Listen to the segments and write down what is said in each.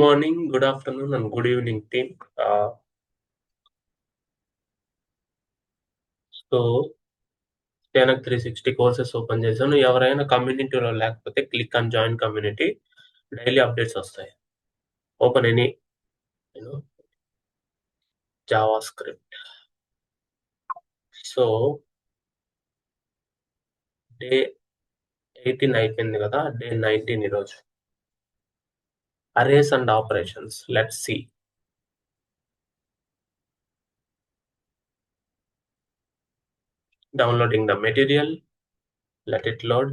Morning, good afternoon, and good evening, team. So స్టేనక్ 360 courses open చేశాను. ఎవరైనా కమ్యూనిటీలో లేకపోతే click on join community. Daily updates వస్తాయి. Open any JavaScript. So day 18 అయిపోయింది కదా, డే 19 ఈరోజు. Arrays and operations. Let's see. Downloading the material. Let it load.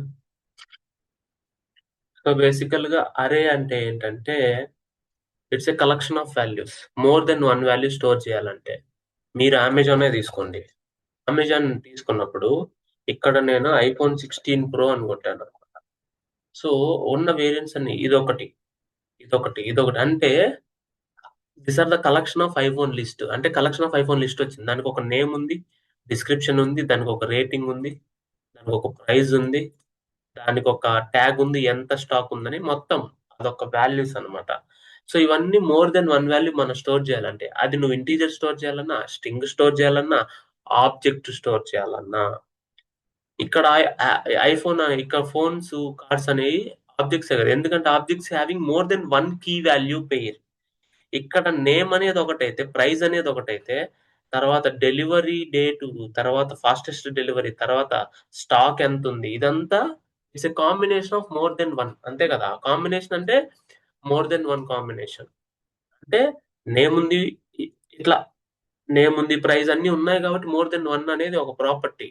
So బేసికల్ గా అరే అంటే ఏంటంటే it's a collection of values. More than one value store చేయాలంటే మీరు అమెజానే తీసుకోండి. అమెజాన్ తీసుకున్నప్పుడు ఇక్కడ నేను ఐఫోన్ 16 ప్రో అని కొట్టాను. సో ఉన్న వేరియంట్స్ అన్ని ఇదొకటి అంటే this are the collection of iPhone list. అంటే కలెక్షన్ ఆఫ్ ఐఫోన్ లిస్ట్ వచ్చింది. దానికి ఒక నేమ్ ఉంది, డిస్క్రిప్షన్ ఉంది, దానికి ఒక రేటింగ్ ఉంది, దానికి ఒక ప్రైస్ ఉంది, దానికి ఒక ట్యాగ్ ఉంది, ఎంత స్టాక్ ఉందని మొత్తం అదొక వాల్యూస్ అన్నమాట. సో ఇవన్నీ మోర్ దెన్ వన్ వాల్యూ మనం స్టోర్ చేయాలంటే అది నువ్వు ఇంటీజర్ స్టోర్ చేయాలన్నా, స్ట్రింగ్ స్టోర్ చేయాలన్నా, ఆబ్జెక్ట్ స్టోర్ చేయాలన్నా ఇక్కడ ఐఫోన్ ఇక్కడ ఫోన్స్ కార్డ్స్ అనేవి ఆబ్జెక్ట్స్ కదా. ఎందుకంటే objects having more than one key value pair. ఇక్కడ నేమ్ అనేది ఒకటైతే, ప్రైస్ అనేది ఒకటైతే, తర్వాత డెలివరీ డేటు, తర్వాత ఫాస్టెస్ట్ డెలివరీ, తర్వాత స్టాక్ ఎంత ఉంది, ఇదంతా it's a combination of more than one. అంతే కదా. కాంబినేషన్ అంటే మోర్ దెన్ వన్ కాంబినేషన్. అంటే నేమ్ ఉంది, ఇట్లా నేమ్ ఉంది, ప్రైస్ అన్ని ఉన్నాయి కాబట్టి మోర్ దెన్ వన్ అనేది ఒక ప్రాపర్టీ.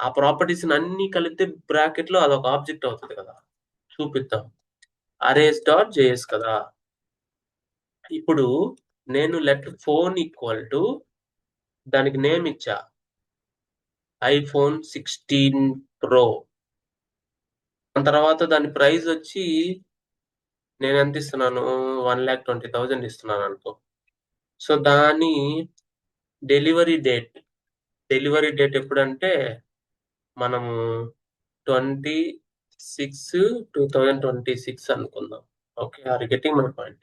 ఆ ప్రాపర్టీస్ అన్ని కలిపితే బ్రాకెట్ లో అదొక ఆబ్జెక్ట్ అవుతుంది కదా. చూపిద్దాం. అరేస్ డాట్ జేఎస్ కదా. ఇప్పుడు నేను లెట్ ఫోన్ ఈక్వల్ టు దానికి నేమ్ ఇచ్చా ఐఫోన్ 16 ప్రో. తర్వాత దాని ప్రైస్ వచ్చి నేను ఎంత ఇస్తున్నాను, 1,20,000 ఇస్తున్నాను అనుకో. సో దాని డెలివరీ డేట్ ఎప్పుడంటే మనము 2026 అనుకుందాం. Okay, are getting my point?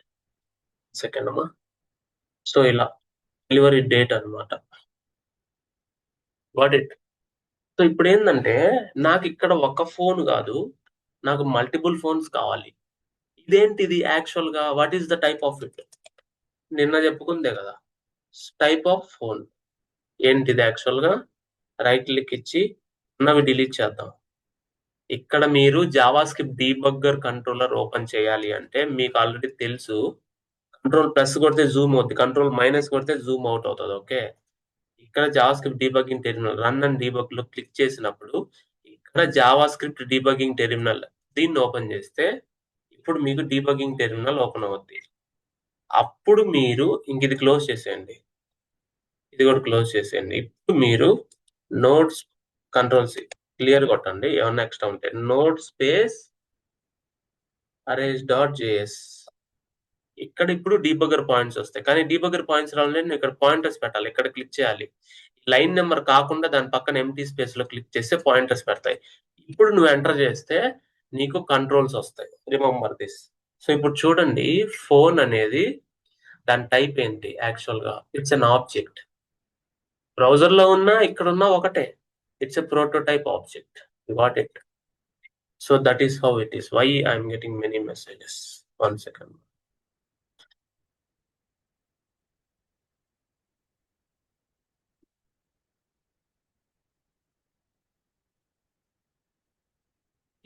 Second అమ్మా. సో ఇలా డెలివరీ డేట్ అన్నమాట. What it. సో ఇప్పుడు ఏంటంటే నాకు ఇక్కడ ఒక ఫోన్ కాదు, నాకు మల్టిపుల్ ఫోన్స్ కావాలి. ఇదేంటిది యాక్చువల్ గా? What is the type of it? నిన్న చెప్పుకుందే కదా, టైప్ ఆఫ్ ఫోన్. ఏంటిది యాక్చువల్ గా? రైట్ క్లిక్ ఇచ్చి ఉన్నవి డిలీట్ చేద్దాం. ఇక్కడ మీరు Java script debugger controller open చేయాలి అంటే మీకు ఆల్రెడీ తెలుసు. కంట్రోల్ ప్లస్ కొడితే జూమ్ అవుతుంది, కంట్రోల్ మైనస్ కొడితే జూమ్ అవుట్ అవుతుంది. ఓకే, ఇక్కడ Java script debugging terminal run and debug లో క్లిక్ చేసినప్పుడు ఇక్కడ జావా స్క్రిప్ట్ డీబగ్గింగ్ టెర్మినల్ దీన్ని ఓపెన్ చేస్తే ఇప్పుడు మీకు డీబగ్గింగ్ టెర్మినల్ ఓపెన్ అవుద్ది. అప్పుడు మీరు ఇంక ఇది క్లోజ్ చేసేయండి, ఇది కూడా క్లోజ్ చేసేయండి. ఇప్పుడు మీరు నోట్స్ కంట్రోల్స్ క్లియర్ కొట్టండి. ఏమన్నా ఎక్స్ట్రా ఉంటే note space arrays dot JS. ఇక్కడ ఇప్పుడు డీబగ్గర్ పాయింట్స్ వస్తాయి, కానీ డీబగ్గర్ పాయింట్స్ రావాలంటే ఇక్కడ పాయింటర్స్ పెట్టాలి. ఇక్కడ క్లిక్ చేయాలి, లైన్ నెంబర్ కాకుండా దాని పక్కన ఎంటీ స్పేస్ లో క్లిక్ చేస్తే పాయింటర్స్ పెడతాయి. ఇప్పుడు నువ్వు ఎంటర్ చేస్తే నీకు కంట్రోల్స్ వస్తాయి. Remember this. సో ఇప్పుడు చూడండి, ఫోన్ అనేది దాని టైప్ ఏంటి యాక్చువల్ గా? It's an object. బ్రౌజర్ లో ఉన్నా ఇక్కడ ఉన్నా ఒకటే. It's a prototype object. Got it. So that is how it is. Why I'm getting many messages. 1 second.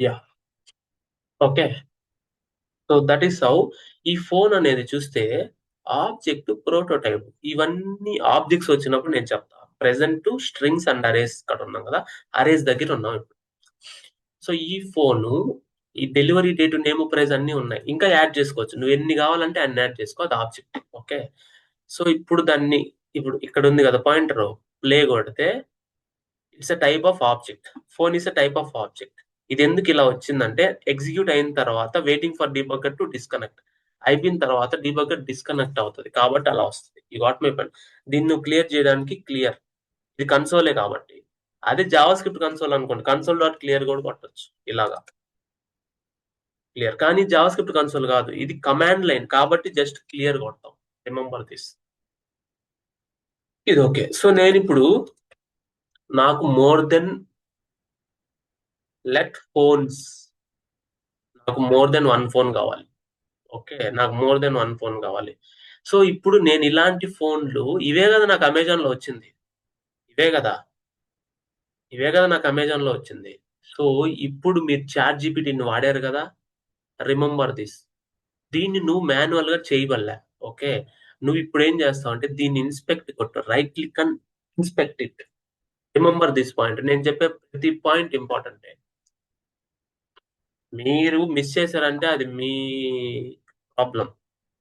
Yeah, okay. So that is how ఈ ఫోన్ అనేది చూస్తే ఆబ్జెక్ట్, ప్రోటోటైప్, ఇవన్నీ objects వచ్చినప్పుడు నేను చెప్తా. ప్రెసెంట్ స్ట్రింగ్స్ అండ్ అరేస్ ఇక్కడ ఉన్నాం కదా, అరేస్ దగ్గర ఉన్నాం ఇప్పుడు. సో ఈ ఫోను, ఈ డెలివరీ డేట్, నేమ్, ప్రైస్ అన్ని ఉన్నాయి. ఇంకా యాడ్ చేసుకోవచ్చు, నువ్వు ఎన్ని కావాలంటే అన్ని యాడ్ చేసుకో. అది ఆబ్జెక్ట్. ఓకే, సో ఇప్పుడు దాన్ని, ఇప్పుడు ఇక్కడ ఉంది కదా పాయింటర్, ప్లే కొడితే it's a type of object. Phone is a type of object. ఇది ఎందుకు ఇలా వచ్చిందంటే ఎగ్జిక్యూట్ అయిన తర్వాత waiting for debugger to disconnect అయిపోయిన తర్వాత డీబగ్గర్ డిస్కనెక్ట్ అవుతుంది కాబట్టి అలా వస్తుంది. ఈ వాట్ మై పాయింట్. దీన్ని నువ్వు క్లియర్ చేయడానికి క్లియర్, ఇది కన్సోలే కాబట్టి. అదే జావా స్క్రిప్ట్ కన్సోల్ అనుకోండి, కన్సోల్ డాట్ క్లియర్ కూడా కొట్టచ్చు ఇలాగా. క్లియర్. కానీ జావాస్క్రిప్ట్ కన్సోల్ కాదు, ఇది కమాండ్ లైన్ కాబట్టి జస్ట్ క్లియర్ కొడతాం. Remember this. ఇది ఓకే. సో నేను ఇప్పుడు నాకు మోర్ దెన్ లెట్ ఫోన్స్, నాకు మోర్ దెన్ వన్ ఫోన్ కావాలి. ఓకే, నాకు మోర్ దెన్ వన్ ఫోన్ కావాలి. సో ఇప్పుడు నేను ఇలాంటి ఫోన్లు ఇవే కదా నాకు అమెజాన్ లో వచ్చింది, ఇవే కదా ఇవే కదా నాకు అమెజాన్ లో వచ్చింది. సో ఇప్పుడు మీరు చాట్ జీపీటీని వాడారు కదా, రిమెంబర్ దిస్. దీన్ని నువ్వు మాన్యువల్ గా చేయబడలే. ఓకే, నువ్వు ఇప్పుడు ఏం చేస్తావు అంటే దీన్ని ఇన్స్పెక్ట్ కొట్టు, right click and inspect it. Remember this point, నేను చెప్పే ప్రతి పాయింట్ ఇంపార్టెంట్. మీరు మిస్ చేశారంటే అది మీ ప్రాబ్లం.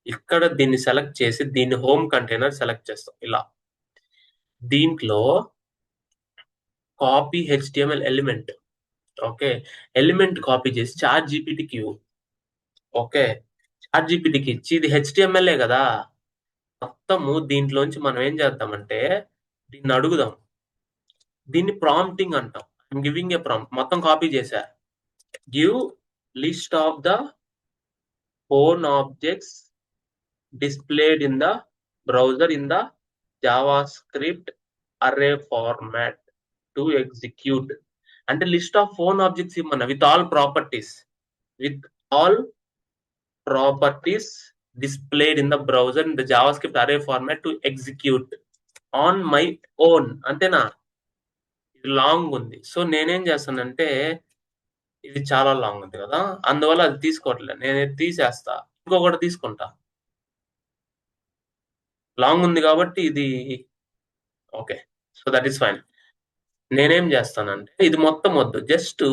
ఇక్కడ దీన్ని సెలెక్ట్ చేసి దీన్ని హోమ్ కంటైనర్ సెలెక్ట్ చేస్తాం ఇలా. దీంట్లో copy HTML element. Okay, element copy చేసి చాట్ జీపీటీకి ఇవ్వు. ఓకే, చాట్ జీపీటీకి ఇచ్చి ఇది హెచ్టిఎంఎల్ఏ కదా, మొత్తము దీంట్లోంచి మనం ఏం చేద్దామంటే దీన్ని అడుగుదాం. దీన్ని ప్రాంప్టింగ్ అంటాం. ఐఎమ్ గివింగ్ ఏ ప్రాంప్ట్, మొత్తం కాపీ చేశా. Give list of the phone objects displayed in the browser in the JavaScript array format to execute. అంటే లిస్ట్ ఆఫ్ ఫోన్ ఆబ్జెక్ట్స్ ఇవ్వమన్నా, with all properties, with all properties displayed in the browser in the JavaScript array format to execute on my own. అంతేనా? ఇది long ఉంది. So నేనేం చేస్తానంటే ఇది చాలా long ఉంది కదా, అందువల్ల అది తీసుకోవట్లేదు, నేను తీసేస్తా, ఇంకొకటి తీసుకుంటా. లాంగ్ ఉంది కాబట్టి ఇది okay. So that is fine. నేనేం చేస్తానంటే ఇది మొత్తం వద్దు, జస్ట్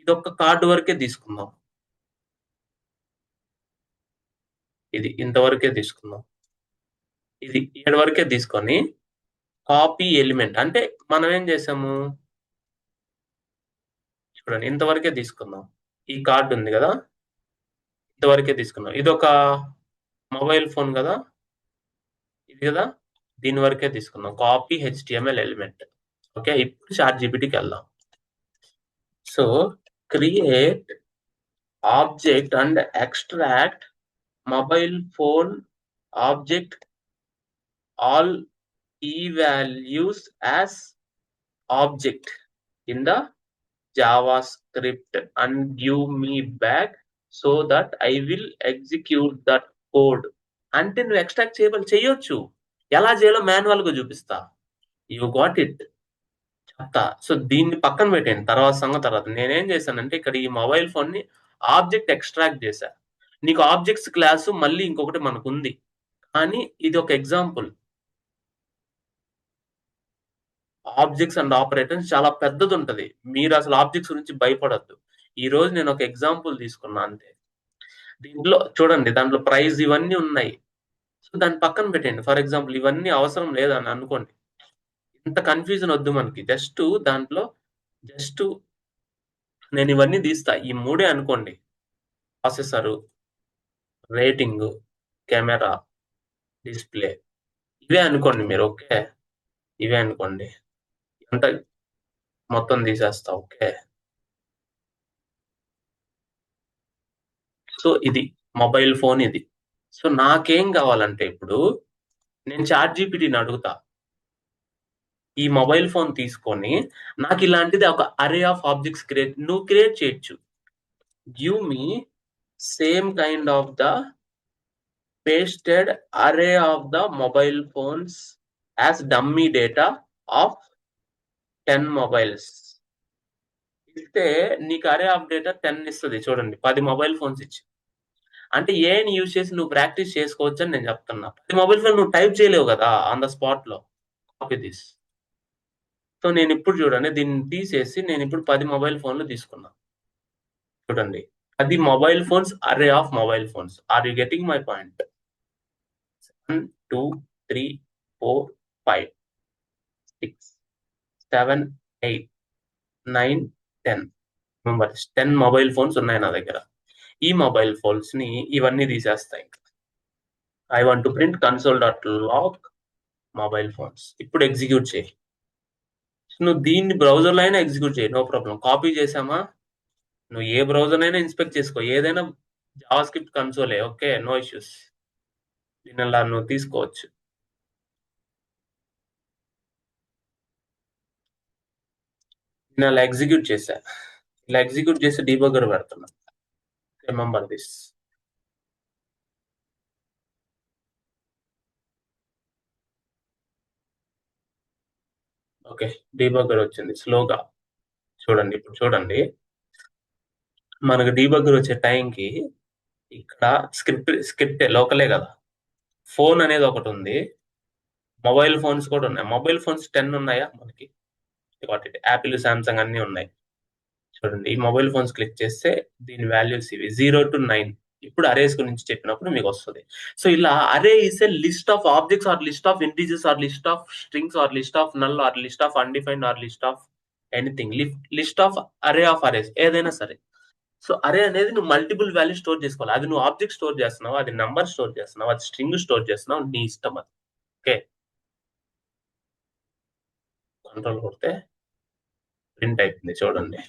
ఇది ఒక్క కార్డు వరకే తీసుకుందాం. ఇది ఇంతవరకే తీసుకుందాం. ఇది 7 వరకే తీసుకొని కాపీ ఎలిమెంట్ అంటే మనం ఏం చేసాము చూడండి, ఇంతవరకే తీసుకుందాం. ఈ కార్డు ఉంది కదా, ఇంతవరకే తీసుకున్నాం. ఇది ఒక మొబైల్ ఫోన్ కదా, ఇది కదా, దీని వరకే తీసుకుందాం. Copy HTML element. ఓకే, ఇప్పుడు చాట్ జీపీటీకి వెళ్దాం. So create object and extract mobile phone object all key values as object in the JavaScript and give me back so that I will execute that code. అంటే నువ్వు extract చేయొచ్చు, ఎలా చేయాలో manual గా చూపిస్తా. You got it చెప్తా. So దీన్ని పక్కన పెట్టండి, తర్వాత సంగతి తర్వాత. నేనేం చేశానంటే ఇక్కడ ఈ మొబైల్ ఫోన్ ని ఆబ్జెక్ట్ ఎక్స్ట్రాక్ట్ చేశా. నీకు ఆబ్జెక్ట్స్ క్లాసు మళ్ళీ ఇంకొకటి మనకు ఉంది, కానీ ఇది ఒక ఎగ్జాంపుల్. ఆబ్జెక్ట్స్ అండ్ ఆపరేటర్స్ చాలా పెద్దది ఉంటది, మీరు అసలు ఆబ్జెక్ట్స్ గురించి భయపడద్దు. ఈ రోజు నేను ఒక ఎగ్జాంపుల్ తీసుకున్నా అంతే. దీంట్లో చూడండి, దాంట్లో ప్రైస్ ఇవన్నీ ఉన్నాయి. సో దాన్ని పక్కన పెట్టండి. ఫర్ ఎగ్జాంపుల్ ఇవన్నీ అవసరం లేదని అనుకోండి, ఇంత కన్ఫ్యూజన్ వద్దు మనకి. జస్ట్ దాంట్లో జస్ట్ నేను ఇవన్నీ తీస్తా, ఈ మూడే అనుకోండి. ప్రాసెసరు, రేటింగ్, కెమెరా, డిస్ప్లే, ఇవే అనుకోండి మీరు. ఓకే, ఇవే అనుకోండి. అంత మొత్తం తీసేస్తా. ఓకే, సో ఇది మొబైల్ ఫోన్ ఇది. సో నాకేం కావాలంటే ఇప్పుడు నేను చాట్ జీపీటీని అడుగుతా, ఈ మొబైల్ ఫోన్ తీసుకొని నాకు ఇలాంటిది ఒక అరే ఆఫ్ ఆబ్జెక్ట్స్ నువ్వు క్రియేట్ చేయొచ్చు. Give me same kind of the pasted అరే of the mobile phones as dummy data of 10 mobiles. ఇస్తే నీకు అరే ఆఫ్ డేటా 10 ఇస్తుంది. చూడండి, 10 మొబైల్ ఫోన్స్ ఇచ్చి, అంటే ఏని యూజ్ చేసి నువ్వు ప్రాక్టీస్ చేసుకోవచ్చు అని నేను చెప్తున్నా. 10 మొబైల్ ఫోన్ నువ్వు టైప్ చేయలేవు కదా ఆన్ ద స్పాట్ లో. Copy this. సో నేను ఇప్పుడు చూడండి, దీన్ని తీసేసి నేను ఇప్పుడు 10 మొబైల్ ఫోన్లు తీసుకున్నా. చూడండి, అది mobile phones array of mobile phones. Are you getting my point? 1 2 3 4 5 6 7 8 9 10 members. 10 mobile phones ఉన్నాయి నా దగ్గర. ఈ మొబైల్ ఫోన్స్ ని ఇవన్నీ తీసేస్తాయి. I want to print console dot log mobile phones. ఇప్పుడు ఎగ్జిక్యూట్ చేయి. నువ్వు దీన్ని బ్రౌజర్లో అయినా ఎగ్జిక్యూట్ చేయి, నో ప్రాబ్లం. కాపీ చేసామా, నువ్వు ఏ బ్రౌజర్ అయినా ఇన్స్పెక్ట్ చేసుకో, ఏదైనా జావా స్క్రిప్ట్ కన్సోలే, ఓకే, నో ఇష్యూస్. దీని అలా నువ్వు తీసుకోవచ్చు. నేను అలా ఎగ్జిక్యూట్ చేశా, ఇలా ఎగ్జిక్యూట్ చేసి డీబగ్గర్ పెడుతున్నా. Remember this. ఓకే, డీబగ్గర్ వచ్చింది స్లోగా. చూడండి, ఇప్పుడు చూడండి, మనకు డీబగ్గర్ వచ్చే టైంకి ఇక్కడ స్క్రిప్ట్ లోకలే కదా. ఫోన్ అనేది ఒకటి ఉంది, మొబైల్ ఫోన్స్ కూడా ఉన్నాయి. మొబైల్ ఫోన్స్ 10 ఉన్నాయా మనకి? వాటి యాపిల్, సామ్సంగ్ అన్ని ఉన్నాయి. చూడండి, ఈ మొబైల్ ఫోన్స్ క్లిక్ చేస్తే దీని వాల్యూస్ ఇవి 0 to 9. ఇప్పుడు అరేస్ గురించి చెప్పినప్పుడు మీకు వస్తుంది. సో ఇలా array is a list of objects or list of integers or list of strings or list of null or list of undefined or list of anything, list of array of arrays ఏదైనా సరే. So అరే అనేది నువ్వు multiple value store చేసుకోవాలి. అది నువ్వు object store చేస్తున్నావు, అది నంబర్ స్టోర్ చేస్తున్నావు, అది స్ట్రింగ్ స్టోర్ చేస్తున్నావు, నీ ఇష్టం అది. ఓకే, కంట్రోల్ కొడితే ప్రింట్ అయిపోయింది చూడండి.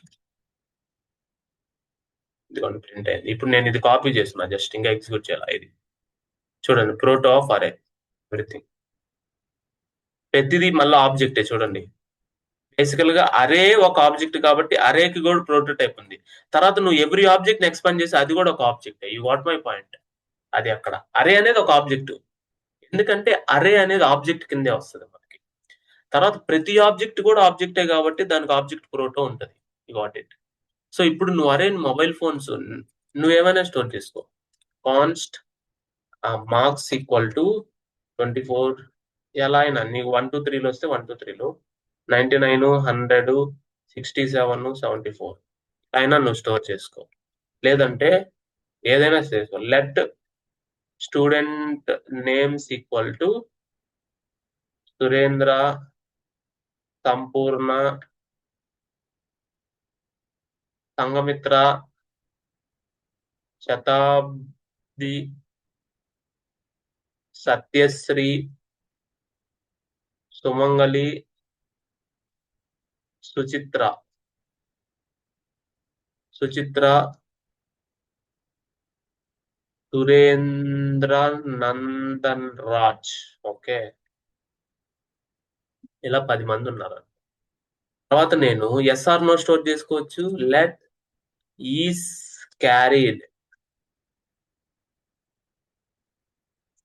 ఇదిగోండి, ప్రింట్ అయింది. ఇప్పుడు నేను ఇది కాపీ చేస్తున్నా, జస్ట్ ఇంకా ఎగ్జిక్యూట్ చేయాలి. ఇది చూడండి, ప్రోటో ఆఫ్ అరే, ఎవ్రీథింగ్. ప్రతిదీ మళ్ళీ ఆబ్జెక్టే చూడండి. బేసికల్ గా అరే ఒక ఆబ్జెక్ట్ కాబట్టి అరేకి కూడా ప్రోటోటైప్ ఉంది. తర్వాత నువ్వు ఎవ్రీ ఆబ్జెక్ట్ ఎక్స్పాండ్ చేసి అది కూడా ఒక object. You what my point. అది అక్కడ అరే అనేది ఒక ఆబ్జెక్ట్, ఎందుకంటే అరే అనేది ఆబ్జెక్ట్ కిందే వస్తుంది మనకి. తర్వాత ప్రతి ఆబ్జెక్ట్ కూడా ఆబ్జెక్టే కాబట్టి దానికి ఆబ్జెక్ట్ ప్రోటో ఉంటుంది. You what it. సో ఇప్పుడు నువ్వు అరే మొబైల్ ఫోన్స్ నువ్వేమైనా స్టోర్ చేసుకో. Const marks equal to 24. ఎలా అయినా నీకు 1 to 3 వస్తే 1 to 3, 99, 100, 67, 74 అయినా నువ్వు స్టోర్ చేసుకో. లేదంటే ఏదైనా చేసుకో. Let student names equal to Surendra, Sampurna, Sanghamitra, Shatabdi, Satyashri, Sumangali, Suchitra, Surendra, Nandan Raj. Okay, ఇలా 10 మంది ఉన్నారు. తర్వాత నేను ఎస్ఆర్ నో స్టోర్ చేసుకోవచ్చు. Let is carried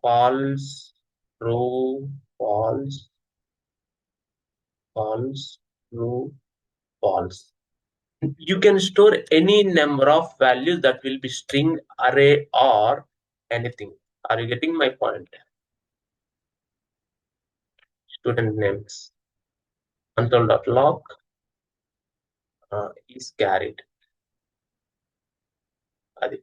false, true, false, false, true, false. You can store any number of values that will be string, array, or anything. Are you getting my point? Student names. Console.log is carried. Adi.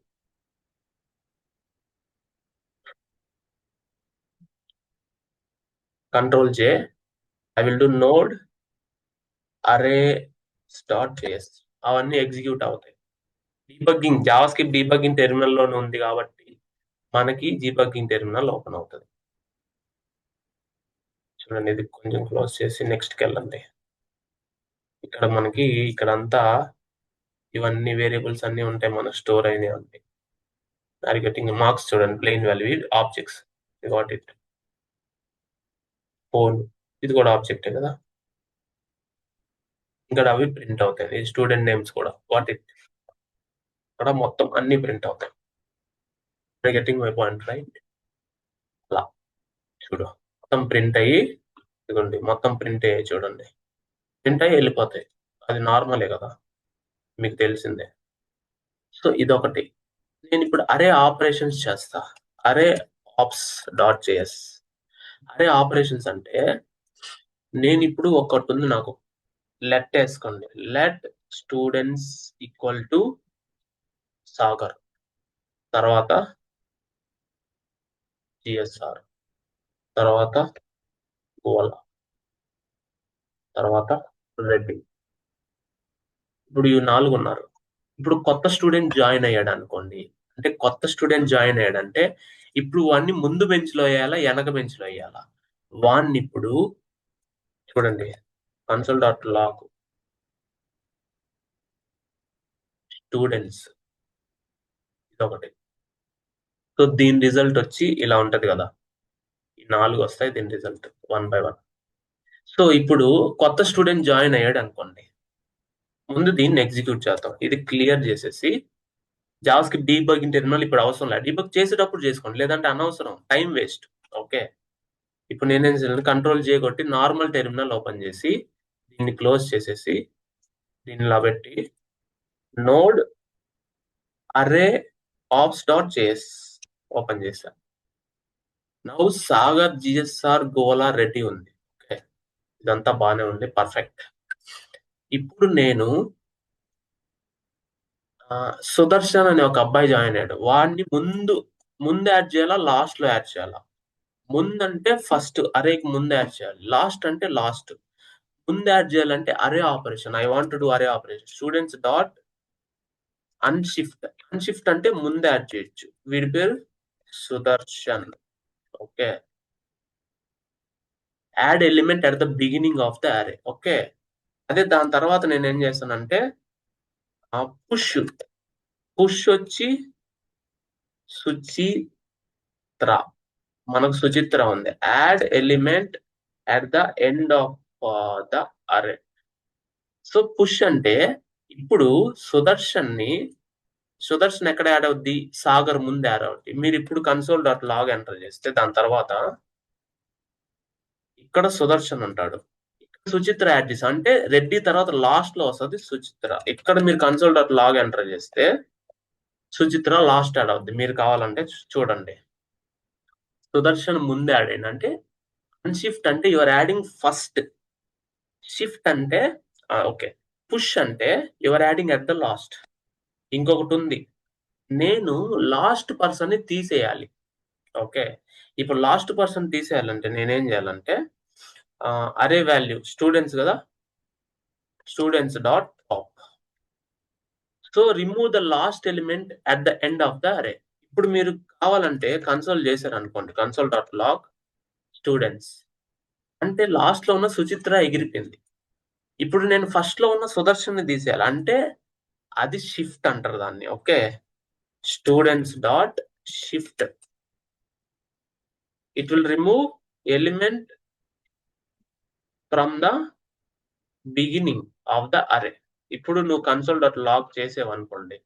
Control J. I will do node array.js. అవన్నీ execute అవుతాయి. Debugging, JavaScript debugging terminal లోనే ఉంది కాబట్టి మనకి debugging terminal open అవుతుంది. చూడండి, ఇది కొంచెం క్లోజ్ చేసి నెక్స్ట్కి వెళ్ళండి. ఇక్కడ మనకి ఇక్కడంతా ఇవన్నీ వేరియబుల్స్ అన్ని ఉంటాయి, మన స్టోర్ అయినవి ఉంటాయి. ఆర్ గెటింగ్ మార్క్స్ చూడండి, plain value objects. Got it. Phone ఇది కూడా ఆబ్జెక్టే కదా. ఇక్కడ అవి ప్రింట్ అవుతాయి. స్టూడెంట్ నేమ్స్ కూడా వాట్ ఇట్. ఇక్కడ మొత్తం అన్ని ప్రింట్ అవుతాయి. Are getting my point right. అలా చూడు, మొత్తం ప్రింట్ అయ్యి, ఇదిగోండి మొత్తం ప్రింట్ అయ్యి చూడండి, ప్రింట్ అయ్యి వెళ్ళిపోతాయి. అది నార్మలే కదా, మీకు తెలిసిందే. సో ఇదొకటి. నేను ఇప్పుడు అరే ఆపరేషన్స్ చేస్తా. అరే ops.js. అరే ఆపరేషన్స్ అంటే నేను ఇప్పుడు ఒకటి ఉంది నాకు, లెట్ వేసుకోండి. Let students equal to Sagar, తర్వాత జిఎస్ఆర్, తర్వాత గోలా, తర్వాత రెడ్డి. ఇప్పుడు ఈ 4 ఉన్నారు. ఇప్పుడు కొత్త స్టూడెంట్ జాయిన్ అయ్యాడు అనుకోండి. అంటే కొత్త స్టూడెంట్ జాయిన్ అయ్యాడంటే ఇప్పుడు వాడిని ముందు బెంచ్ లో వేయాలా, వెనక బెంచ్ లో వేయాలా? వాడిని ఇప్పుడు చూడండి, console.log స్టూడెంట్స్, ఇదొకటి. సో దీని రిజల్ట్ వచ్చి ఇలా ఉంటది కదా, ఈ 4 వస్తాయి దీని రిజల్ట్ 1 by 1. సో ఇప్పుడు కొత్త స్టూడెంట్ జాయిన్ అయ్యాడు అనుకోండి, ముందు దీన్ని ఎగ్జిక్యూట్ చేద్దాం. ఇది క్లియర్ చేసేసి జావాస్క్రిప్ట్ డీబగ్గింగ్ టెర్మినల్ ఇప్పుడు అవసరం లేదు, డీబగ్ చేసేటప్పుడు చేసుకోండి, లేదంటే అనవసరం, టైం వేస్ట్. ఓకే, ఇప్పుడు నేనేం చేయాలి, కంట్రోల్ చేయగొట్టి నార్మల్ టెర్మినల్ ఓపెన్ చేసి దీన్ని క్లోజ్ చేసేసి దీన్ని ఇలా పెట్టి నోడ్ అరే ఆప్స్ డాట్ జేఎస్ ఓపెన్ చేశాను. నౌ సాగర్ జిఎస్ఆర్ గోలా రెడ్డి ఉంది. ఓకే, ఇదంతా బాగానే ఉంది, పర్ఫెక్ట్. ఇప్పుడు నేను సుదర్శన్ అనే ఒక అబ్బాయి జాయిన్ అయ్యాడు, వాడిని ముందు యాడ్ చేయాలా లాస్ట్ లో యాడ్ చేయాలా? ముందంటే ఫస్ట్ అరేకి ముందు యాడ్ చేయాలి, లాస్ట్ అంటే లాస్ట్. ముందు యాడ్ చేయాలంటే అరే operation, I want to do అరే ఆపరేషన్. స్టూడెంట్స్ డాట్ అన్షిఫ్ట్ అంటే ముందు యాడ్ చేయొచ్చు, వీడి పేరు Sudarshan. Okay, add element at the beginning of the అరే. ఓకే, అదే దాని తర్వాత నేను ఏం చేస్తానంటే పుష్ వచ్చి సుచిత్ర, మనకు సుచిత్ర ఉంది, add element at the end of the అరే. సో పుష్ అంటే ఇప్పుడు సుదర్శన్ ఎక్కడ యాడ్ అవుద్ది, సాగర్ ముందు యాడ్ అవుద్ది. మీరు ఇప్పుడు కన్సోల్ డాట్ లాగ్ ఎంటర్ చేస్తే దాని తర్వాత ఇక్కడ సుదర్శన్ ఉంటాడు, ఇక్కడ సుచిత్ర యాడ్ చేసి, అంటే రెడ్డి తర్వాత లాస్ట్ లో వస్తుంది సుచిత్ర. ఇక్కడ మీరు కన్సోల్ డాట్ లాగ్ ఎంటర్ చేస్తే సుచిత్ర లాస్ట్ యాడ్ అవుద్ది. మీరు కావాలంటే చూడండి, సుదర్శన్ ముందు యాడ్ అయింది. అంటే అన్షిఫ్ట్ అంటే యువర్ యాడింగ్ ఫస్ట్, షిఫ్ట్ అంటే ఓకే, పుష్ అంటే your adding at the last. ఇంకొకటి ఉంది, నేను లాస్ట్ పర్సన్ ని తీసేయాలి. ఓకే, ఇప్పుడు లాస్ట్ పర్సన్ తీసేయాలంటే నేనేం చేయాలంటే అరే వాల్యూ స్టూడెంట్స్ కదా, students dot top. So remove the last element at the end of the అరే. ఇప్పుడు మీరు కావాలంటే కన్సోల్ చేశారు అనుకోండి, కన్సోల్ డాట్ లాగ్ స్టూడెంట్స్ అంటే లాస్ట్ లో ఉన్న సుచిత్ర ఎగిరిపోయింది. ఇప్పుడు నేను ఫస్ట్ లో ఉన్న సుదర్శన్ ని తీసేయాలి, అంటే అది షిఫ్ట్ అంటారు దాన్ని. Okay, students dot shift, it will remove element from the beginning of the అరే. ఇప్పుడు నువ్వు కన్సోల్ డాట్ లాగ్ చేసేవు అనుకోండి,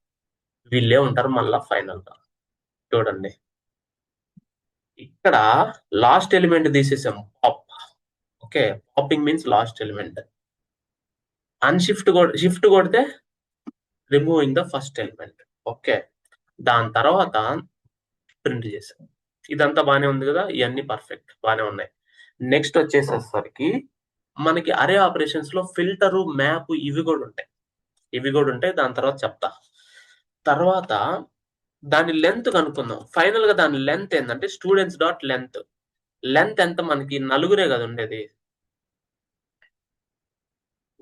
వీళ్ళే ఉంటారు మళ్ళా ఫైనల్ గా. చూడండి, ఇక్కడ లాస్ట్ ఎలిమెంట్ తీసేసాం pop. Okay, popping means last element. Shift కొడితే removing the first element. Okay, దాని తర్వాత ప్రింట్ చేసాం. ఇదంతా బాగానే ఉంది కదా, ఇవన్నీ పర్ఫెక్ట్ బాగానే ఉన్నాయి. నెక్స్ట్ వచ్చేసరికి మనకి అరే ఆపరేషన్స్ లో ఫిల్టరు, మ్యాప్ ఇవి కూడా ఉంటాయి. దాని తర్వాత చెప్తా. తర్వాత దాని లెంత్ కనుక్కుందాం. ఫైనల్ గా దాని లెంత్ ఏంటంటే స్టూడెంట్స్ డాట్ లెంత్ ఎంత, మనకి నలుగురే కదా ఉండేది,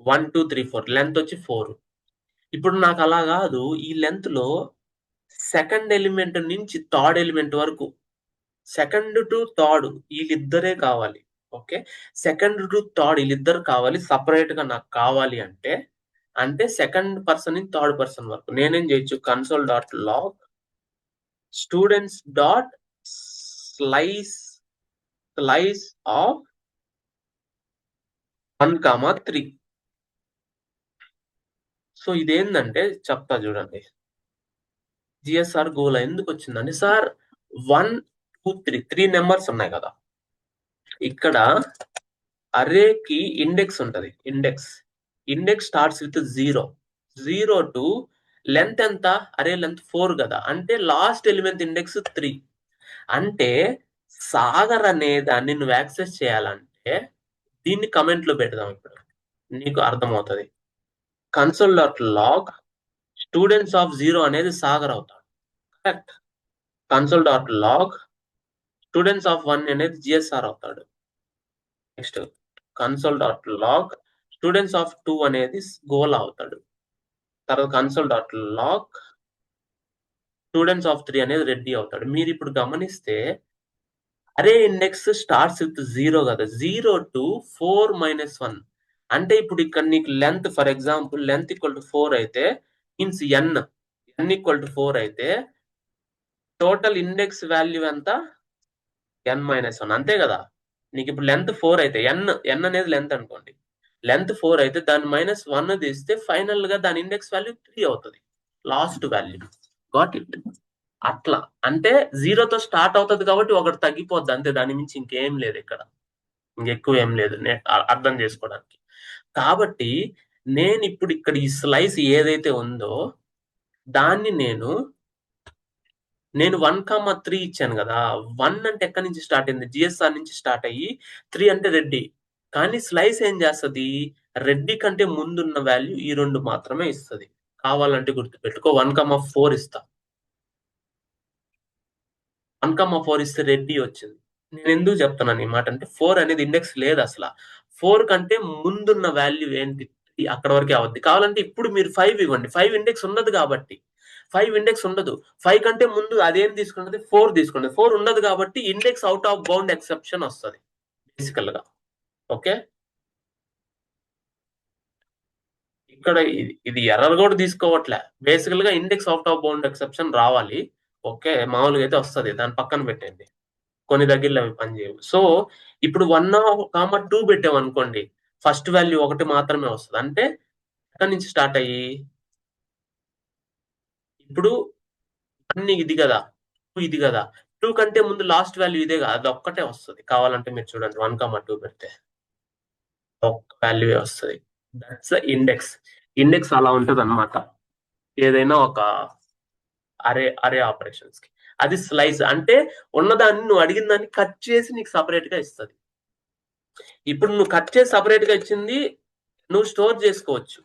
1 2 3 4, లెంత్ వచ్చి 4. ఇప్పుడు నాకు అలా కాదు, ఈ లెంత్ లో సెకండ్ ఎలిమెంట్ నుంచి థర్డ్ ఎలిమెంట్ వరకు, సెకండ్ టు థర్డ్ వీళ్ళిద్దరే కావాలి. ఓకే, సెకండ్ టు థర్డ్ వీళ్ళిద్దరు కావాలి, సపరేట్ గా నాకు కావాలి అంటే సెకండ్ పర్సన్ నుంచి థర్డ్ పర్సన్ వరకు నేనేం చేయొచ్చు, console dot log students dot slice of 1, 3. So ఇదేంటంటే చెప్తా చూడండి, జిఎస్ఆర్ గోల్ ఎందుకు వచ్చిందండి సార్, 1 2 3 నెంబర్స్ ఉన్నాయి కదా, ఇక్కడ అరేకి ఇండెక్స్ ఉంటది, index starts with 0 to length ఎంత, అరే లెంత్ 4 కదా, అంటే లాస్ట్ ఎలిమెంట్ ఇండెక్స్ 3. అంటే సాగర్ అనే దాన్ని నువ్వు యాక్సెస్ చేయాలంటే దీన్ని కమెంట్ లో పెడదాం, ఇప్పుడు నీకు అర్థమవుతుంది. Console dot log students of 0 అనేది సాగర్ అవుతాడు, correct. Console dot log students of 1 అనేది జిఎస్ఆర్ అవుతాడు. Next console dot log students of 2 అనేది గోల్ అవుతాడు. తర్వాత console dot log students of 3 అనేది రెడ్డి అవుతాడు. మీరు ఇప్పుడు గమనిస్తే అరే ఇండెక్స్ స్టార్ట్స్ విత్ 0 కదా, 0 టు 4 - 1. అంటే ఇప్పుడు ఇక్కడ నీకు length, for example length equal to 4 అయితే means n, n equal to 4 అయితే టోటల్ ఇండెక్స్ వాల్యూ ఎంత n-1 అంతే కదా. నీకు ఇప్పుడు లెంత్ 4 అయితే n అనేది లెంత్ అనుకోండి, లెంత్ 4 అయితే దాని -1 తీస్తే ఫైనల్ గా దాని ఇండెక్స్ వాల్యూ 3 అవుతుంది, లాస్ట్ వాల్యూ. Got it. అట్లా అంటే 0తో స్టార్ట్ అవుతుంది కాబట్టి ఒకటి తగ్గిపోద్ది అంతే, దాని మించి ఇంకేం లేదు ఇక్కడ, ఇంకెక్కువ ఏం లేదు అర్థం చేసుకోవడానికి. కాబట్టి నేను ఇప్పుడు ఇక్కడ ఈ స్లైస్ ఏదైతే ఉందో దాన్ని నేను 1,3 ఇచ్చాను కదా. 1 అంటే ఎక్కడి నుంచి స్టార్ట్ అయింది, జిఎస్ఆర్ నుంచి స్టార్ట్ అయ్యి 3 అంటే రెడ్డి. కానీ స్లైస్ ఏం చేస్తుంది, రెడ్డి కంటే ముందున్న వాల్యూ ఈ 2 మాత్రమే ఇస్తుంది. కావాలంటే గుర్తుపెట్టుకో, 1,4 ఇస్తా. 1,4 ఇస్తే రెడ్డి వచ్చింది. నేను ఎందుకు చెప్తున్నాను ఈ మాట అంటే 4 అనేది ఇండెక్స్ లేదు అసలు. 4 కంటే ముందున్న వాల్యూ ఏంటి, అక్కడ వరకే అవద్ది. కావాలంటే ఇప్పుడు మీరు 5 ఇవ్వండి, 5 ఇండెక్స్ ఉండదు కాబట్టి. 5 ఇండెక్స్ ఉండదు, 5 కంటే ముందు అదేం తీసుకున్నది 4 తీసుకోండి. 4 ఉండదు కాబట్టి index out of bound exception వస్తుంది బేసికల్ గా. ఓకే, ఇక్కడ ఇది ఎర్రర్ కూడా తీసుకోవట్లే, బేసికల్ గా index out of bound exception రావాలి. ఓకే, మామూలుగా అయితే వస్తుంది, దాని పక్కన పెట్టండి, కొన్ని దగ్గరలో అవి పనిచేయవు. సో ఇప్పుడు 1,2 పెట్టాం అనుకోండి, ఫస్ట్ వాల్యూ 1 మాత్రమే వస్తుంది. అంటే ఎక్కడి నుంచి స్టార్ట్ అయ్యి ఇప్పుడు 1 ఇది కదా, 2 ఇది కదా, 2 కంటే ముందు లాస్ట్ వాల్యూ ఇదే కదా, అది ఒక్కటే వస్తుంది. కావాలంటే మీరు చూడండి, 1,2 పెడితే ఒక్క వాల్యూ వస్తుంది. That's index. ఇండెక్స్ అలా ఉంటది అనమాట ఏదైనా ఒక అరే ఆపరేషన్స్ కి. అది స్లైస్ అంటే ఉన్నదాన్ని నువ్వు అడిగిన దాన్ని కట్ చేసి నీకు సపరేట్ గా ఇస్తుంది. ఇప్పుడు నువ్వు కట్ చేసి సపరేట్ గా ఇచ్చింది నువ్వు స్టోర్ చేసుకోవచ్చు.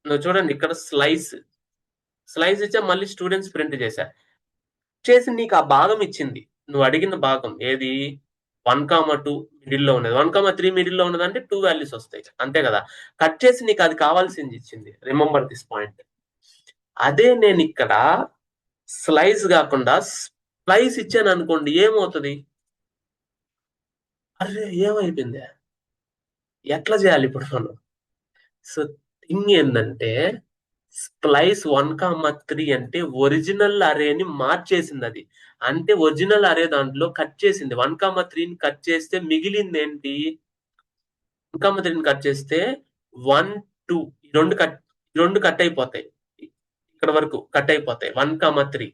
నువ్వు చూడండి ఇక్కడ స్లైస్ ఇచ్చా, మళ్ళీ స్టూడెంట్స్ ప్రింట్ చేశా, చేసి నీకు ఆ భాగం ఇచ్చింది, నువ్వు అడిగిన భాగం ఏది 1,2 మిడిల్ లో ఉన్నది, 1,3 మిడిల్ లో ఉన్నది అంటే 2 వాల్యూస్ వస్తాయి అంతే కదా. కట్ చేసి నీకు అది కావాల్సింది ఇచ్చింది. Remember this point. అదే నేను ఇక్కడ స్లైస్ కాకుండా స్లైస్ ఇచ్చాను అనుకోండి, ఏమవుతుంది, అరే ఏమైపోయింది, ఎట్లా చేయాలి ఇప్పుడు మనం. సో థింగ్ ఏంటంటే స్ప్లైస్ 1,3 అంటే ఒరిజినల్ అరేని మార్చేసింది. అది అంటే ఒరిజినల్ అరే దాంట్లో కట్ చేసింది. 1,3ని కట్ చేస్తే మిగిలింది ఏంటి, 1,3ని కట్ చేస్తే 1, 2 రెండు కట్ అయిపోతాయి, ఇక్కడ వరకు కట్ అయిపోతాయి. 1,3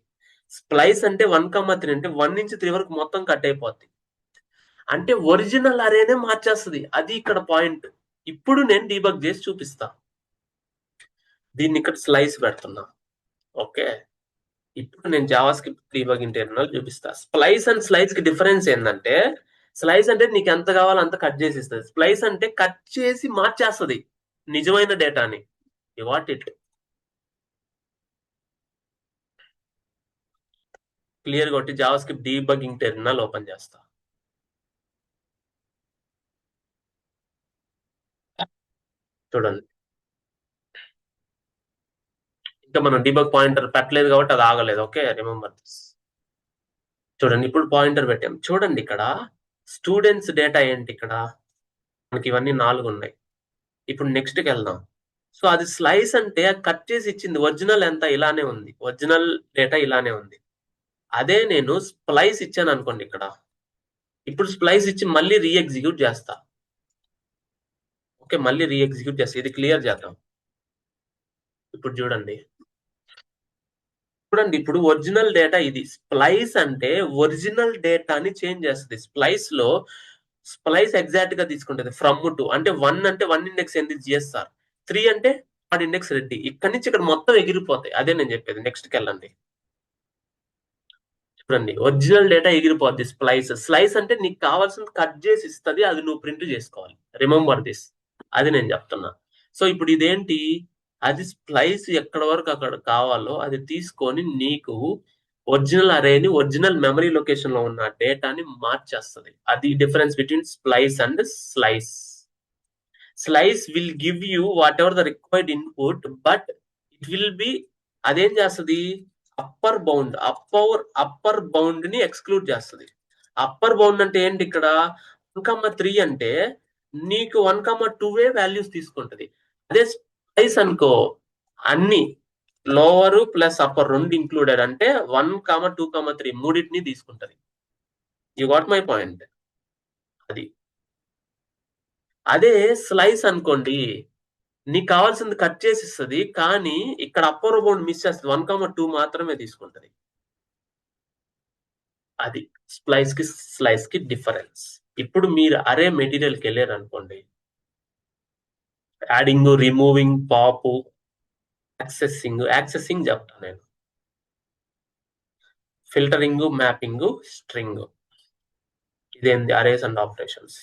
స్ప్లైస్ అంటే 1,3 అంటే 1 నుంచి 3 వరకు మొత్తం కట్ అయిపోద్ది. అంటే ఒరిజినల్ అరేనే మార్చేస్తుంది, అది ఇక్కడ పాయింట్. ఇప్పుడు నేను డీబగ్ చేసి చూపిస్తా. దీన్ని ఇక్కడ స్లైస్ పెడుతున్నా. ఓకే, ఇప్పుడు నేను జావాస్క్రిప్ట్ డీబగ్ ఇంటర్నల్ చూపిస్తా. స్ప్లైస్ అండ్ స్లైస్ కి డిఫరెన్స్ ఏంటంటే, స్లైస్ అంటే నీకు ఎంత కావాలో అంత కట్ చేసి ఇస్తుంది, స్ప్లైస్ అంటే కట్ చేసి మార్చేస్తుంది నిజమైన డేటాని. యు వాట్ ఇట్ క్లియర్ కొట్టి జావాస్క్రిప్ట్ డీబగింగ్ టెర్మినల్ ఓపెన్ చేస్తా. చూడండి, ఇంకా మనం డీబగ్ పాయింటర్ పెట్టలేదు కాబట్టి అది ఆగలేదు. Okay, remember this. చూడండి, ఇప్పుడు పాయింటర్ పెట్టాం. చూడండి ఇక్కడ స్టూడెంట్స్ డేటా ఏంటి, ఇక్కడ మనకి ఇవన్నీ 4 ఉన్నాయి. ఇప్పుడు నెక్స్ట్కి వెళ్దాం. సో అది స్లైస్ అంటే కట్ చేసి ఇచ్చింది, ఒరిజినల్ ఎంత ఇలానే ఉంది, ఒరిజినల్ డేటా ఇలానే ఉంది. అదే నేను స్ప్లైస్ ఇచ్చాను అనుకోండి ఇక్కడ, ఇప్పుడు స్ప్లైస్ ఇచ్చి మళ్ళీ రీఎగ్జిక్యూట్ చేస్తా. ఓకే, మళ్ళీ రీఎగ్జిక్యూట్ చేస్తా. ఇది క్లియర్ చేద్దాం. ఇప్పుడు చూడండి ఇప్పుడు ఒరిజినల్ డేటా ఇది. స్ప్లైస్ అంటే ఒరిజినల్ డేటాని చేంజ్ చేస్తుంది. స్ప్లైస్ ఎగ్జాక్ట్ గా తీసుకుంటుంది ఫ్రమ్ టు, అంటే 1 అంటే 1 ఇండెక్స్ ఏంది జిఎస్ఆర్, 3 అంటే వాడి ఇండెక్స్ రెడ్డి. ఇక్కడి నుంచి ఇక్కడ మొత్తం ఎగిరిపోతాయి. అదే నేను చెప్పేది. నెక్స్ట్కి వెళ్ళండి. చూడండి, ఒరిజినల్ డేటా ఎగిరిపోద్ది. స్లైస్ అంటే నీకు కావాల్సింది కట్ చేసి ఇస్తుంది, అది నువ్వు ప్రింట్ చేసుకోవాలి. రిమెంబర్ దిస్, అది నేను చెప్తున్నా. సో ఇప్పుడు ఇదేంటి, అది స్ప్లైస్ ఎక్కడ వరకు అక్కడ కావాలో అది తీసుకొని నీకు ఒరిజినల్ అరేని ఒరిజినల్ మెమరీ లొకేషన్ లో ఉన్న డేటాని మార్చేస్తుంది. అది difference between splice and slice. Slice will give you what ever the required input, but it will B, అదేం చేస్తుంది, అప్పర్ బౌండ్ ని ఎక్స్క్లూడ్ చేస్తుంది. అప్పర్ బౌండ్ అంటే ఏంటి, ఇక్కడ 1,3 అంటే నీకు 1,2 వాల్యూస్ తీసుకుంటది. అదే స్ప్లైస్ అనుకో, అన్ని లోవర్ ప్లస్ అప్పర్ రెండు ఇంక్లూడెడ్ అంటే 1, 2, 3 మూడింటిని తీసుకుంటది. You got my point. అది అదే స్లైస్ అనుకోండి, నీకు కావాల్సింది కట్ చేసి ఇస్తుంది, కానీ ఇక్కడ అప్పర్ బౌండ్ మిస్ చేస్తుంది, 1, 2 మాత్రమే తీసుకుంటది. అది స్లైస్ కి డిఫరెన్స్. ఇప్పుడు మీరు అరే మెటీరియల్కి వెళ్ళారు అనుకోండి, యాడింగ్, రిమూవింగ్, పాప్, యాక్సెసింగ్ చెప్తాను నేను, ఫిల్టరింగ్, మ్యాపింగ్, స్ట్రింగ్, ఇదేంది అరేస్ అండ్ ఆపరేషన్స్.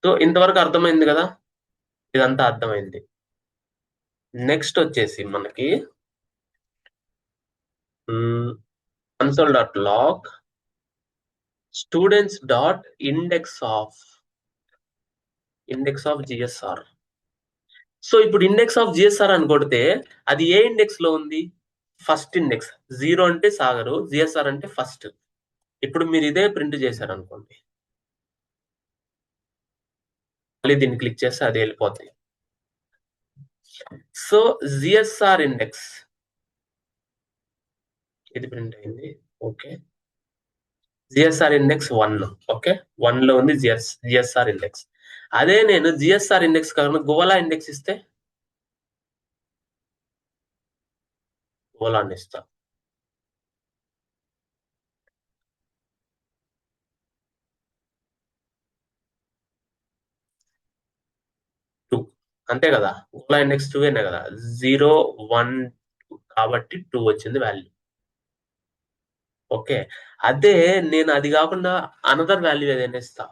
సో ఇంతవరకు అర్థమైంది కదా, ఇదంతా అర్థమైంది. నెక్స్ట్ వచ్చేసి మనకి console.log students.index of GSR. So ఇప్పుడు ఇండెక్స్ ఆఫ్ జిఎస్ఆర్ అని కొడితే అది ఏ ఇండెక్స్ లో ఉంది? First index. 0 అంటే సాగరు, జిఎస్ఆర్ అంటే ఫస్ట్. ఇప్పుడు మీరు ఇదే ప్రింట్ చేశారు అనుకోండి, మళ్ళీ దీన్ని క్లిక్ చేస్తే అది వెళ్ళిపోతాయి. సో జిఎస్ఆర్ ఇండెక్స్ ఇది ప్రింట్ అయింది. Okay, GSR index 1. ఓకే, 1 లో ఉంది జిఎస్ఆర్ ఇండెక్స్. అదే నేను జిఎస్ఆర్ ఇండెక్స్ కాకుండా గోలా ఇండెక్స్ ఇస్తే గోలాన్ని ఇస్తా. అంతే కదా, గోలా ఇండెక్స్ 2 కదా, 0, 1 కాబట్టి 2 వచ్చింది వాల్యూ. ఓకే, అదే నేను అది కాకుండా అనదర్ వాల్యూ ఏదైనా ఇస్తా,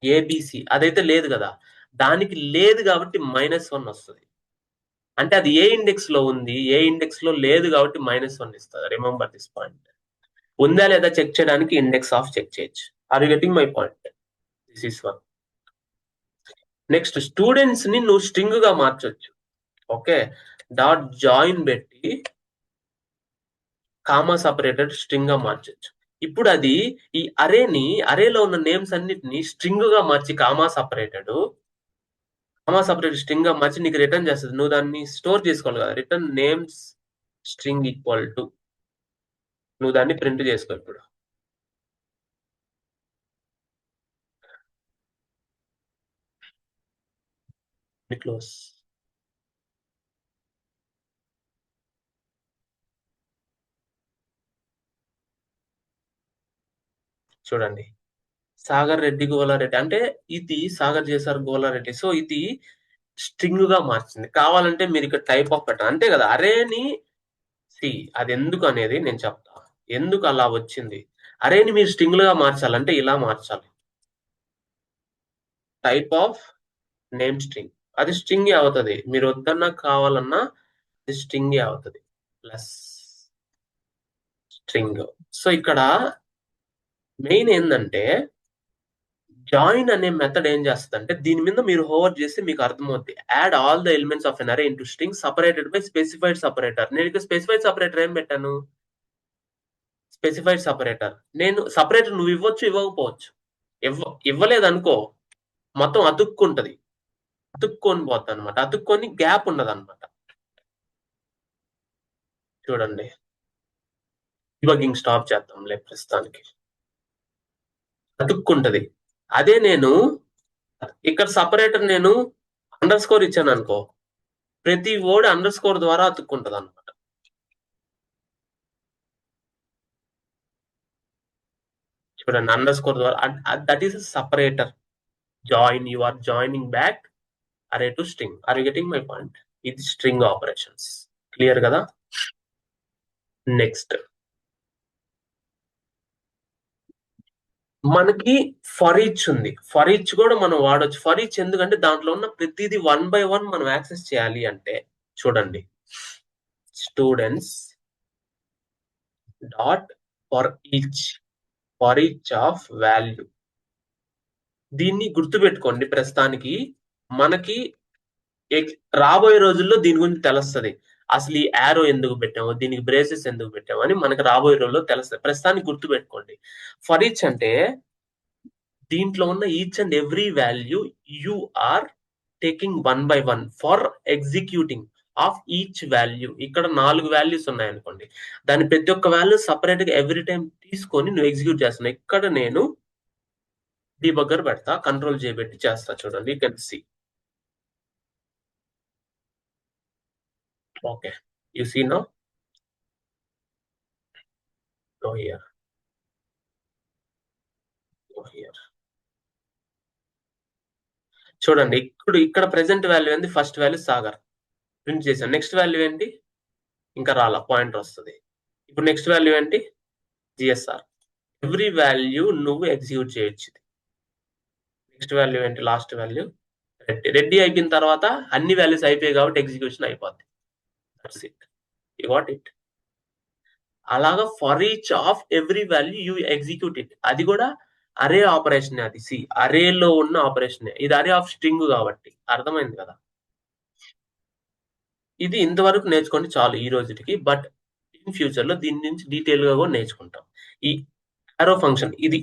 ఏబిసి, అదైతే లేదు కదా, దానికి లేదు కాబట్టి -1 వస్తుంది. అంటే అది ఏ ఇండెక్స్ లో ఉంది, ఏ ఇండెక్స్ లో లేదు కాబట్టి -1 ఇస్తుంది. Remember this point. ఉందా లేదా చెక్ చేయడానికి ఇండెక్స్ ఆఫ్ చెక్ చేయొచ్చు. Are you getting my point? This is one. Next, students ని నువ్వు స్ట్రింగ్ గా మార్చొచ్చు. ఓకే, డాట్ జాయిన్ పెట్టి కామా సపరేటెడ్ స్ట్రింగ్ గా మార్చొచ్చు. ఇప్పుడు అది ఈ అరేలో ఉన్న నేమ్స్ అన్నిటిని స్ట్రింగ్ గా మార్చి కామా సపరేటెడ్ స్ట్రింగ్ గా మార్చి నీకు రిటర్న్ చేస్తుంది. నువ్వు దాన్ని స్టోర్ చేసుకోవాలి కదా, return names string equal to, నువ్వు దాన్ని ప్రింట్ చేసుకో. ఇప్పుడు క్లోజ్. చూడండి, సాగర్ రెడ్డి గోలారెడ్డి అంటే ఇది సాగర్ చేశారు గోలారెడ్డి. సో ఇది స్ట్రింగ్ గా మార్చింది. కావాలంటే మీరు ఇక్కడ టైప్ ఆఫ్ పెట్టాలి, అంతే కదా. అరేని అది ఎందుకు అనేది నేను చెప్తా, ఎందుకు అలా వచ్చింది. అరేని మీరు స్ట్రింగ్ గా మార్చాలంటే ఇలా మార్చాలి, టైప్ ఆఫ్ నేమ్ స్ట్రింగ్, అది స్ట్రింగ్ అవుతుంది. మీరు వద్దన్నా కావాలన్నా అది స్ట్రింగ్ అవుతుంది, ప్లస్ స్ట్రింగ్. సో ఇక్కడ మెయిన్ ఏంటంటే జాయిన్ అనే మెథడ్ ఏం చేస్తుంది అంటే, దీని మీద మీరు హోవర్ చేస్తే మీకు అర్థమవుతుంది. Add all the elements of an array into string separated by specified separator. నేను ఇక్కడ స్పెసిఫైడ్ సపరేటర్ ఏం పెట్టాను? Specified separator. నేను సపరేటర్ నువ్వు ఇవ్వచ్చు, ఇవ్వకపోవచ్చు. ఇవ్వలేదు అనుకో, మొత్తం అతుక్కుంటది, అతుక్కొని పోతుంది అనమాట. అతుక్కొని గ్యాప్ ఉండదు అనమాట. చూడండి, డిబగ్గింగ్ స్టాప్ చేద్దాంలే ప్రస్తుతానికి. అతుక్కుంటది. అదే నేను ఇక్కడ సపరేటర్ నేను అండర్ స్కోర్ ఇచ్చాను అనుకో, ప్రతి వర్డ్ అండర్ స్కోర్ ద్వారా అతుక్కుంటది అనమాట. చూడండి, అండర్ స్కోర్ ద్వారా, that is separator. Join, you are joining back array to string. Are you getting my point? ఇది స్ట్రింగ్ ఆపరేషన్స్. క్లియర్ కదా? నెక్స్ట్ మనకి ఫర్ ఈచ్ ఉంది. ఫర్ ఈచ్ కూడా మనం వాడొచ్చు. ఫర్ ఈచ్ ఎందుకంటే దాంట్లో ఉన్న ప్రతిదీ 1 by 1 మనం యాక్సెస్ చేయాలి అంటే. చూడండి, students dot for each of value. దీన్ని గుర్తుపెట్టుకోండి. ప్రస్తుతానికి మనకి రాబోయే రోజుల్లో దీని గురించి తెలుస్తుంది. అసలు ఈ యారో ఎందుకు పెట్టాము, దీనికి బ్రేసెస్ ఎందుకు పెట్టాము అని మనకి రాబోయే రోజుల్లో తెలుస్తుంది. ప్రస్తుతానికి గుర్తుపెట్టుకోండి, ఫర్ ఈచ్ అంటే దీంట్లో ఉన్న each and every value you are taking 1 by 1 for executing. Of each value. ఇక్కడ 4 వాల్యూస్ ఉన్నాయనుకోండి, దాని ప్రతి ఒక్క వాల్యూ సపరేట్ గా ఎవ్రీ టైం తీసుకొని నువ్వు ఎగ్జిక్యూట్ చేస్తున్నావు. ఇక్కడ నేను డీబగ్గర్ పెడతా, కంట్రోల్ చేయబెట్టి చేస్తా. చూడండి, you can see. Okay, you see now. Go here, go here. చూడండి, ఇక్కడ ప్రెసెంట్ వాల్యూ ఏంది? ఫస్ట్ వాల్యూ సాగర్ ప్రింట్ చేశాను. నెక్స్ట్ వాల్యూ ఏంటి? ఇంకా రాలా, పాయింటర్ వస్తుంది. ఇప్పుడు నెక్స్ట్ వాల్యూ ఏంటి? జిఎస్ఆర్. ఎవ్రీ వాల్యూ నువ్వు ఎగ్జిక్యూట్ చేయొచ్చు. నెక్స్ట్ వాల్యూ ఏంటి? Last value Reddy. రెడ్డి అయిపోయిన తర్వాత అన్ని వాల్యూస్ అయిపోయాయి కాబట్టి ఎగ్జిక్యూషన్ అయిపోద్ది. That's it, you got it. అలాగా for each of every value you execute it. అది కూడా అరే ఆపరేషన్. అది సి అరేలో ఉన్న ఆపరేషన్. ఇది అరే ఆఫ్ స్ట్రింగ్ కాబట్టి అర్థమైంది కదా. ఇది ఇంతవరకు నేర్చుకోండి చాలు ఈ రోజుకి. బట్ ఇన్ ఫ్యూచర్ లో దీని నుంచి డీటెయిల్ గా కూడా నేర్చుకుంటాం. ఈ ఆరో ఫంక్షన్, ఇది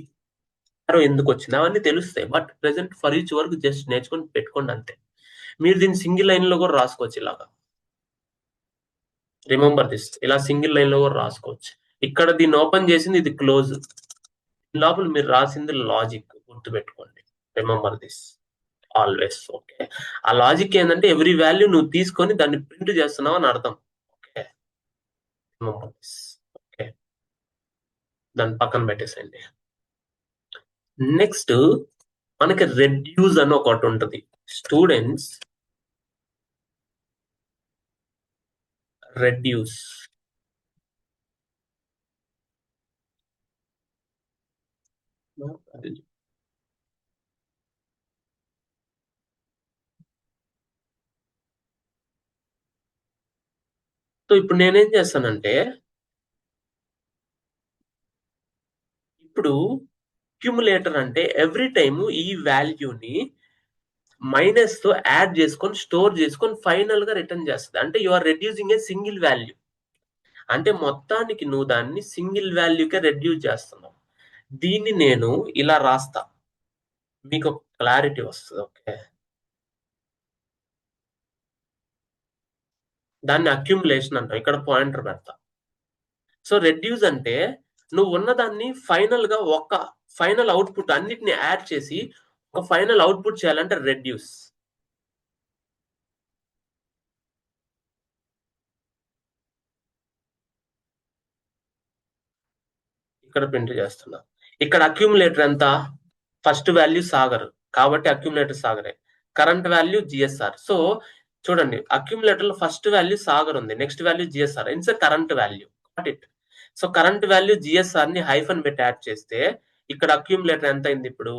ఆరో ఎందుకు వచ్చింది అవన్నీ తెలుస్తాయి. బట్ ప్రెసెంట్ ఫర్ ఈచ్ వరకు జస్ట్ నేర్చుకొని పెట్టుకోండి అంతే. మీరు దీన్ని సింగిల్ లైన్ లో కూడా రాసుకోవచ్చు ఇలాగా. రిమెంబర్ దిస్, ఇలా సింగిల్ లైన్ లో కూడా రాసుకోవచ్చు. ఇక్కడ దీన్ని ఓపెన్ చేసింది, ఇది క్లోజ్. లోపల మీరు రాసింది లాజిక్, గుర్తుపెట్టుకోండి. Remember this always. ఓకే, ఆ లాజిక్ ఏంటంటే ఎవ్రీ వాల్యూ నువ్వు తీసుకొని దాన్ని ప్రింట్ చేస్తున్నావు అని అర్థం. Okay, remember this. ఓకే, దాన్ని పక్కన పెట్టేసేయండి. నెక్స్ట్ మనకి రెడ్యూస్ అని ఒకటి ఉంటుంది. Students, reduce. సో ఇప్పుడు నేనేం చేస్తానంటే, ఇప్పుడు అక్యుములేటర్ అంటే ఎవ్రీ టైమ్ ఈ వాల్యూని మైనస్ తో యాడ్ చేసుకొని స్టోర్ చేసుకొని ఫైనల్ గా రిటర్న్ చేస్తుంది. అంటే you are reducing a single value. అంటే మొత్తానికి నువ్వు దాన్ని సింగిల్ వాల్యూకే రెడ్యూస్ చేస్తున్నావు. దీన్ని నేను ఇలా రాస్తా, మీకు క్లారిటీ వస్తుంది. ఓకే, దాన్ని అక్యుములేషన్ అంటాం. ఇక్కడ పాయింటర్ పెడతా. సో రెడ్యూస్ అంటే నువ్వు ఉన్నదాన్ని ఫైనల్ గా ఒక ఫైనల్ అవుట్పుట్ అన్నిటిని యాడ్ చేసి ఒక ఫైనల్ అవుట్పుట్ చేయాలంటే రెడ్యూస్. ఇక్కడ ప్రింట్ చేస్తున్నా. ఇక్కడ అక్యుములేటర్ ఎంత? ఫస్ట్ వాల్యూ సాగర్ కాబట్టి అక్యుములేటర్ సాగరే. Current value GSR. సో చూడండి, అక్యుములేటర్ లో ఫస్ట్ వాల్యూ సాగర్ ఉంది, next value GSR. It's current value. It. So current value GSR ని హైఫన్ పెట్టి యాడ్ చేస్తే ఇక్కడ అక్యుములేటర్ ఎంత అయింది? ఇప్పుడు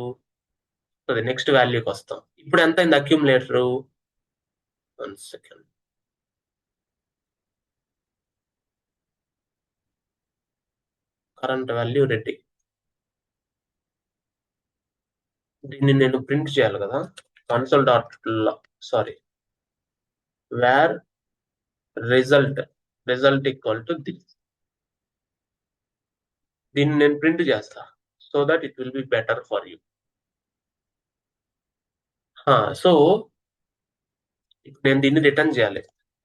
నెక్స్ట్ వాల్యూకి వస్తాం. ఇప్పుడు ఎంత అయింది accumulator? 1 second. Current value ready. దీన్ని నేను ప్రింట్ చేయాలి కదా. Console dot sorry var result equal to this. దీన్ని నేను ప్రింట్ చేస్తా so that it will be better for you. So నేను దీన్ని రిటర్న్ చేయాలి.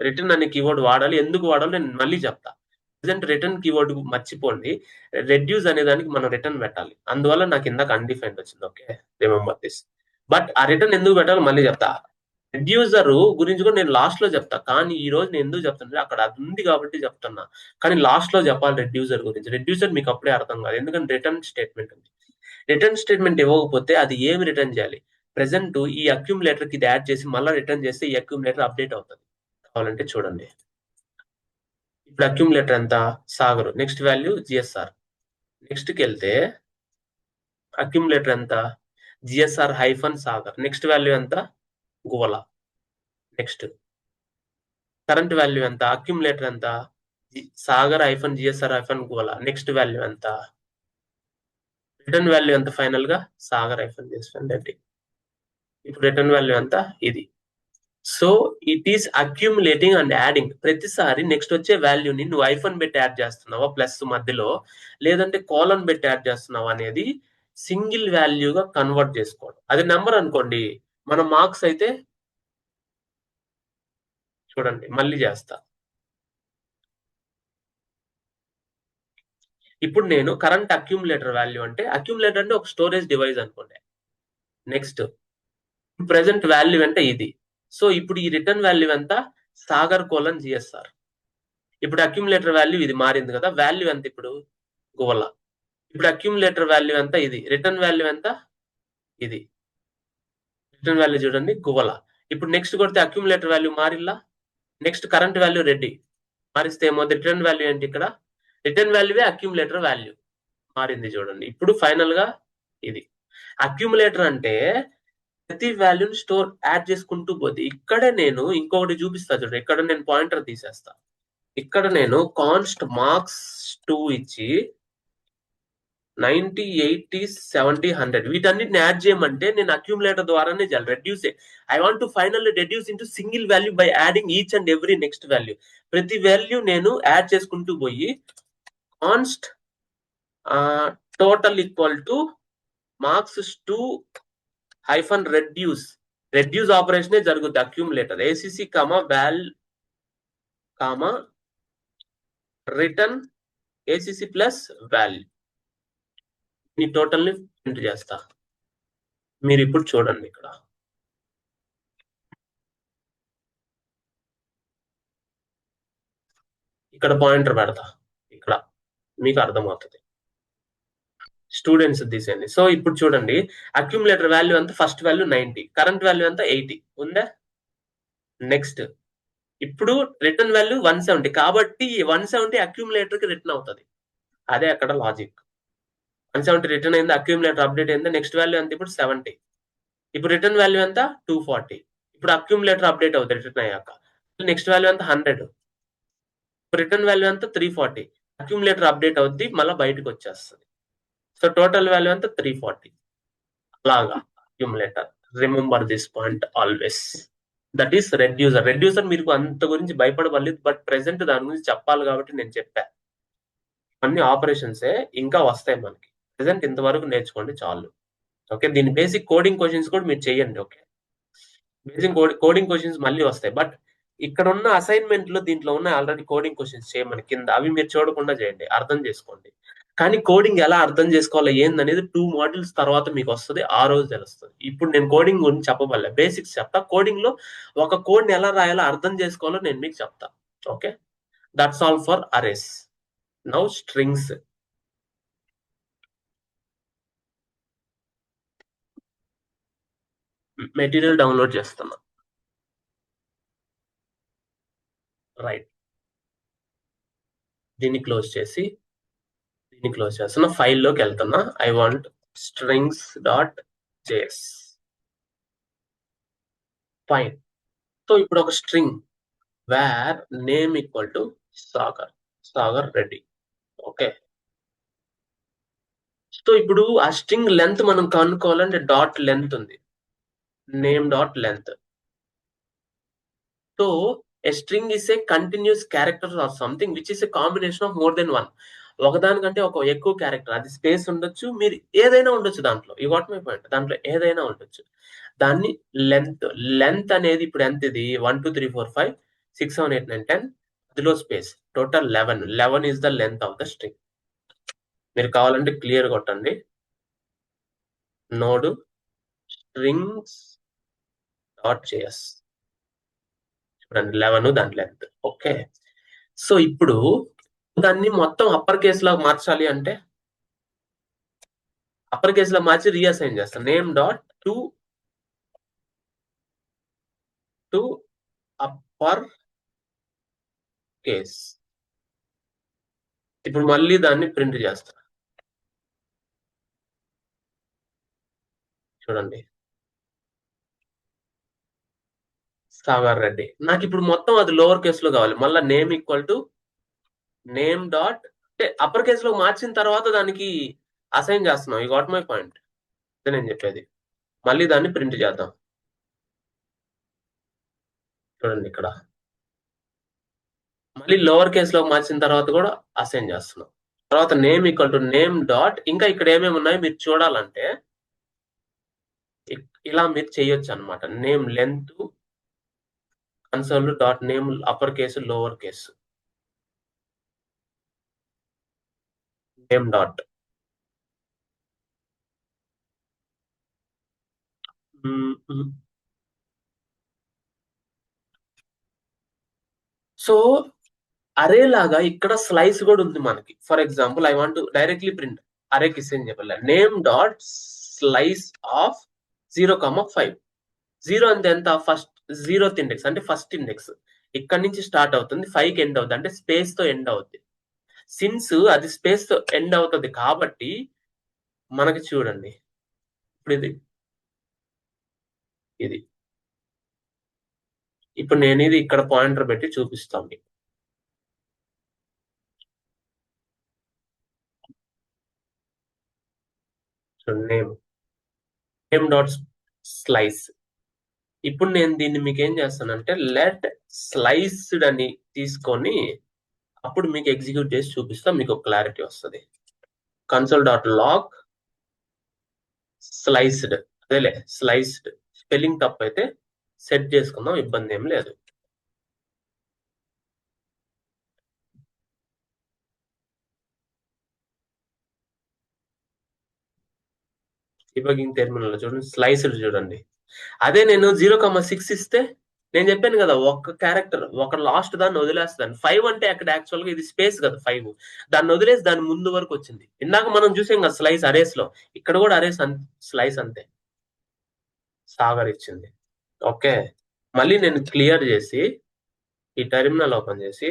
రిటర్న్ అనే కీవర్డ్ వాడాలి. ఎందుకు వాడాలో నేను మళ్ళీ చెప్తా. ప్రజెంట్ రిటర్న్ కీవర్డ్ మర్చిపోండి. రెడ్యూస్ అనే దానికి మనం రిటర్న్ పెట్టాలి. అందువల్ల నాకు ఇందాక అన్డిఫైన్డ్ వచ్చింది. Okay, remember this. బట్ ఆ రిటర్న్ ఎందుకు పెట్టాలో మళ్ళీ చెప్తా. రెడ్యూసర్ గురించి కూడా నేను లాస్ట్ లో చెప్తా. కానీ ఈ రోజు నేను ఎందుకు చెప్తున్నా, అక్కడ అది ఉంది కాబట్టి చెప్తున్నా. కానీ లాస్ట్ లో చెప్పాలి రెడ్యూసర్ గురించి. రెడ్యూసర్ మీకు అప్పుడే అర్థం కాదు, ఎందుకంటే రిటర్న్ స్టేట్మెంట్ ఉంది. రిటర్న్ స్టేట్మెంట్ ఇవ్వకపోతే అది ఏమి రిటర్న్ చేయాలి? ప్రెసెంట్ ఈ అక్యుములేటర్ కి ఇది యాడ్ చేసి మళ్ళీ రిటర్న్ చేస్తే ఈ అక్యుములేటర్ అప్డేట్ అవుతుంది. కావాలంటే చూడండి. ఇప్పుడు అక్యుములేటర్ ఎంత? Sagar. Next value GSR. Next కి వెళ్తే అక్యుములేటర్ ఎంత? GSR hyphen Sagar. Next value ఎంత? గోలా. నెక్స్ట్ కరెంట్ వాల్యూ ఎంత? అక్యుములేటర్ ఎంత? సాగర్ హైఫన్ జిఎస్ఆర్ హైఫన్ గోలా. నెక్స్ట్ వాల్యూ ఎంత? రిటర్న్ వాల్యూ ఎంత? ఫైనల్ గా సాగర్ హైఫన్ జిఎస్ఆర్ రెడ్డి. ఇప్పుడు రిటర్న్ వాల్యూ ఎంత? ఇది. So it is accumulating and adding. ప్రతిసారి నెక్స్ట్ వచ్చే వాల్యూని నువ్వు ఐఫన్ పెట్టి యాడ్ చేస్తున్నావా ప్లస్ మధ్యలో, లేదంటే కోలన్ పెట్టి యాడ్ చేస్తున్నావా అనేది సింగిల్ వాల్యూగా కన్వర్ట్ చేసుకోవడం. అది నెంబర్ అనుకోండి, మన మార్క్స్ అయితే చూడండి మళ్ళీ చేస్తా. ఇప్పుడు నేను కరెంట్ అక్యూములేటర్ వాల్యూ అంటే అక్యూములేటర్ అంటే ఒక స్టోరేజ్ డివైస్ అనుకోండి. నెక్స్ట్ ప్రెసెంట్ వాల్యూ అంటే ఇది. సో ఇప్పుడు ఈ రిటర్న్ వాల్యూ ఎంత? Sagar colon GSR. ఇప్పుడు అక్యూములేటర్ వాల్యూ ఇది మారింది కదా, వాల్యూ ఎంత ఇప్పుడు? గువల. ఇప్పుడు అక్యూములేటర్ వాల్యూ ఎంత? ఇది. రిటర్న్ వాల్యూ ఎంత? ఇది. రిటర్న్ వాల్యూ చూడండి గువల. ఇప్పుడు నెక్స్ట్ కొడితే అక్యూములేటర్ వాల్యూ మారిల్లా. నెక్స్ట్ కరెంట్ వాల్యూ రెడ్డి మారిస్తే ఏమవుతుంది? రిటర్న్ వాల్యూ ఏంటి ఇక్కడ? రిటర్న్ వాల్యూవే అక్యూములేటర్ వాల్యూ మారింది చూడండి. ఇప్పుడు ఫైనల్ గా ఇది అక్యూములేటర్ అంటే ప్రతి వాల్యూని స్టోర్ యాడ్ చేసుకుంటూ పోతే ఇక్కడే నేను ఇంకొకటి చూపిస్తా చూడండి. ఇక్కడ నేను పాయింటర్ తీసేస్తా. ఇక్కడ నేను కాన్స్ట్ మార్క్స్ 2 ఇచ్చి 90, 80, 70, 100 వీటన్నిటిని యాడ్ చేయమంటే నేను అక్యూములేటర్ ద్వారానే చేయాలి. Reduce I want to finally reduce into single value by adding each and every next value. ప్రతి వాల్యూ నేను యాడ్ చేసుకుంటూ పోయి const total equal to marks 2 hyphen reduce ఆపరేషనే జరుగుద్ది accumulator. ACC val return ACC plus value. ఈ total ని print చేస్తా. మీరు ఇప్పుడు చూడండి ఇక్కడ పాయింటర్ పెడతా. ఇక్కడ మీకు అర్థమవుతుంది. స్టూడెంట్స్ తీసేయండి. సో ఇప్పుడు చూడండి అక్యూములేటర్ వాల్యూ అంతా ఫస్ట్ వాల్యూ 90, కరెంట్ వాల్యూ అంతా 80 ఉందా. నెక్స్ట్ ఇప్పుడు రిటర్న్ వాల్యూ 170 కాబట్టి 170 అక్యూములేటర్ కి రిటర్న్ అవుతుంది. అదే అక్కడ లాజిక్. 170 రిటర్న్ అయింది, అక్యూములేటర్ అప్డేట్ అయింది. నెక్స్ట్ వాల్యూ ఎంత? ఇప్పుడు 70. ఇప్పుడు రిటర్న్ వాల్యూ ఎంత? 240. ఇప్పుడు అక్యూములేటర్ అప్డేట్ అవుతుంది రిటర్న్ అయ్యాక. నెక్స్ట్ వాల్యూ అంతా 100. రిటర్న్ వాల్యూ అంతా 340. అక్యూములేటర్ అప్డేట్ అవుద్ది, మళ్ళీ బయటకు వచ్చేస్తుంది. సో టోటల్ వాల్యూ అంతా 340. అలాగా accumulator. Remember this point always. That is reducer. Reducer మీకు అంత గురించి భయపడవలేదు, బట్ ప్రెసెంట్ దాని గురించి చెప్పాలి కాబట్టి నేను చెప్పా. అన్ని ఆపరేషన్సే ఇంకా వస్తాయి మనకి. ప్రెసెంట్ ఇంతవరకు నేర్చుకోండి చాలు. ఓకే, దీని బేసిక్ కోడింగ్ క్వశ్చన్స్ కూడా మీరు చేయండి. ఓకే, బేసిక్ కోడింగ్ క్వశ్చన్స్ మళ్ళీ వస్తాయి, బట్ ఇక్కడ ఉన్న అసైన్మెంట్ లో దీంట్లో ఉన్న ఆల్రెడీ కోడింగ్ క్వశ్చన్స్ చేయమని కింద, అవి మీరు చూడకుండా చేయండి, అర్థం చేసుకోండి. కానీ కోడింగ్ ఎలా అర్థం చేసుకోవాలో ఏందనేది 2 మాడ్యూల్స్ తర్వాత మీకు వస్తుంది, ఆ రోజు తెలుస్తుంది. ఇప్పుడు నేను కోడింగ్ గురించి చెప్పబడలే, బేసిక్స్ చెప్తా. కోడింగ్ లో ఒక కోడ్ ని ఎలా రాయాలో అర్థం చేసుకోవాలో నేను మీకు చెప్తా. Okay, that's all for arrays. Now strings. Material download చేస్తున్నా. రైట్, దీన్ని క్లోజ్ చేస్తున్నా. ఫైల్లోకి వెళ్తున్నా. I want strings dot JS. Fine. So ఇప్పుడు ఒక string var name equal to Sagar Reddy. Okay, so ఇప్పుడు ఆ స్ట్రింగ్ లెంత్ మనం కనుక్కోవాలంటే డాట్ లెంత్ ఉంది, name dot length. So a string is a continuous character or something which is a combination of more than one. ఒకదానికంటే ఒక ఎక్కువ character, అది space ఉండొచ్చు, మీరు ఏదైనా ఉండొచ్చు దాంట్లో. ఈ వాట్ మై పాయింట్, దాంట్లో ఏదైనా ఉండొచ్చు. దాన్ని లెంత్ అనేది ఇప్పుడు ఎంత? ఇది 1 2 3 4 5 6 7 8 9 10, అందులో space total 11 is the length of the string. మీరు కావాలంటే క్లియర్ కొట్టండి. Node strings dot JS. చూడండి 11 దాని లెంత్. ఓకే, సో ఇప్పుడు దాన్ని మొత్తం అప్పర్ కేస్ లో మార్చాలి అంటే అప్పర్ కేస్ లో మార్చి రీఅసైన్ చేస్తాను. Name dot to upper case. ఇప్పుడు మళ్ళీ దాన్ని ప్రింట్ చేస్తాను. చూడండి సాగర్ రెడ్డి. నాకు ఇప్పుడు మొత్తం అది లోవర్ కేస్ లో కావాలి. మళ్ళీ name equal to name dot, అంటే అప్పర్ కేస్ లో మార్చిన తర్వాత దానికి అసైన్ చేస్తున్నాం. ఈ గాట్ మై పాయింట్, అదే నేను చెప్పేది. మళ్ళీ దాన్ని ప్రింట్ చేద్దాం. చూడండి ఇక్కడ మళ్ళీ లోవర్ కేస్ లో మార్చిన తర్వాత కూడా అసైన్ చేస్తున్నాం. తర్వాత name equal to name dot, ఇంకా ఇక్కడ ఏమేమి ఉన్నాయో మీరు చూడాలంటే ఇలా మీరు చేయొచ్చు అనమాట. Name length console dot name upper case lower case name dot so అరే లాగా ఇక్కడ స్లైస్ కూడా ఉంది మనకి. For example I want directly print అరే కిస్ అని చెప్పాలి. Name dot slice of 0,5. 0 అంటే ఎంత? ఫస్ట్ 0th ఇండెక్స్ అంటే ఫస్ట్ ఇండెక్స్. ఇక్కడ నుంచి స్టార్ట్ అవుతుంది, 5కి ఎండ్ అవుతుంది, అంటే స్పేస్ తో ఎండ్ అవుతుంది. సిన్స్ అది స్పేస్ తో ఎండ్ అవుతుంది కాబట్టి మనకి చూడండి ఇప్పుడు ఇది ఇప్పుడు నేను ఇది ఇక్కడ పాయింటర్ పెట్టి చూపిస్తాను మీకు. Name dot slice. ఇప్పుడు నేను దీన్ని మీకు ఏం చేస్తానంటే లెట్ స్లైస్డ్ అని తీసుకొని అప్పుడు మీకు ఎగ్జిక్యూట్ చేసి చూపిస్తా, మీకు క్లారిటీ వస్తుంది. కన్సోల్ డాట్ లాగ్ స్లైస్డ్, అదేలే స్లైస్డ్ స్పెల్లింగ్ తప్పు అయితే సెట్ చేసుకుందాం, ఇబ్బంది ఏం లేదు. డిబగింగ్ టెర్మినల్ చూడండి, స్లైస్డ్ చూడండి. అదే నేను 0,6 ఇస్తే నేను చెప్పాను కదా, ఒక క్యారెక్టర్ ఒక లాస్ట్ దాన్ని వదిలేస్తాను. 5 అంటే అక్కడ యాక్చువల్ గా ఇది స్పేస్ కదా 5, దాన్ని వదిలేసి దాని ముందు వరకు వచ్చింది. ఇందాక మనం చూసాం కదా స్లైస్ అరేస్ లో, ఇక్కడ కూడా అరేస్ స్లైస్ అంతే సాగర్ ఇచ్చింది. ఓకే, మళ్ళీ నేను క్లియర్ చేసి ఈ టెర్మినల్ ఓపెన్ చేసి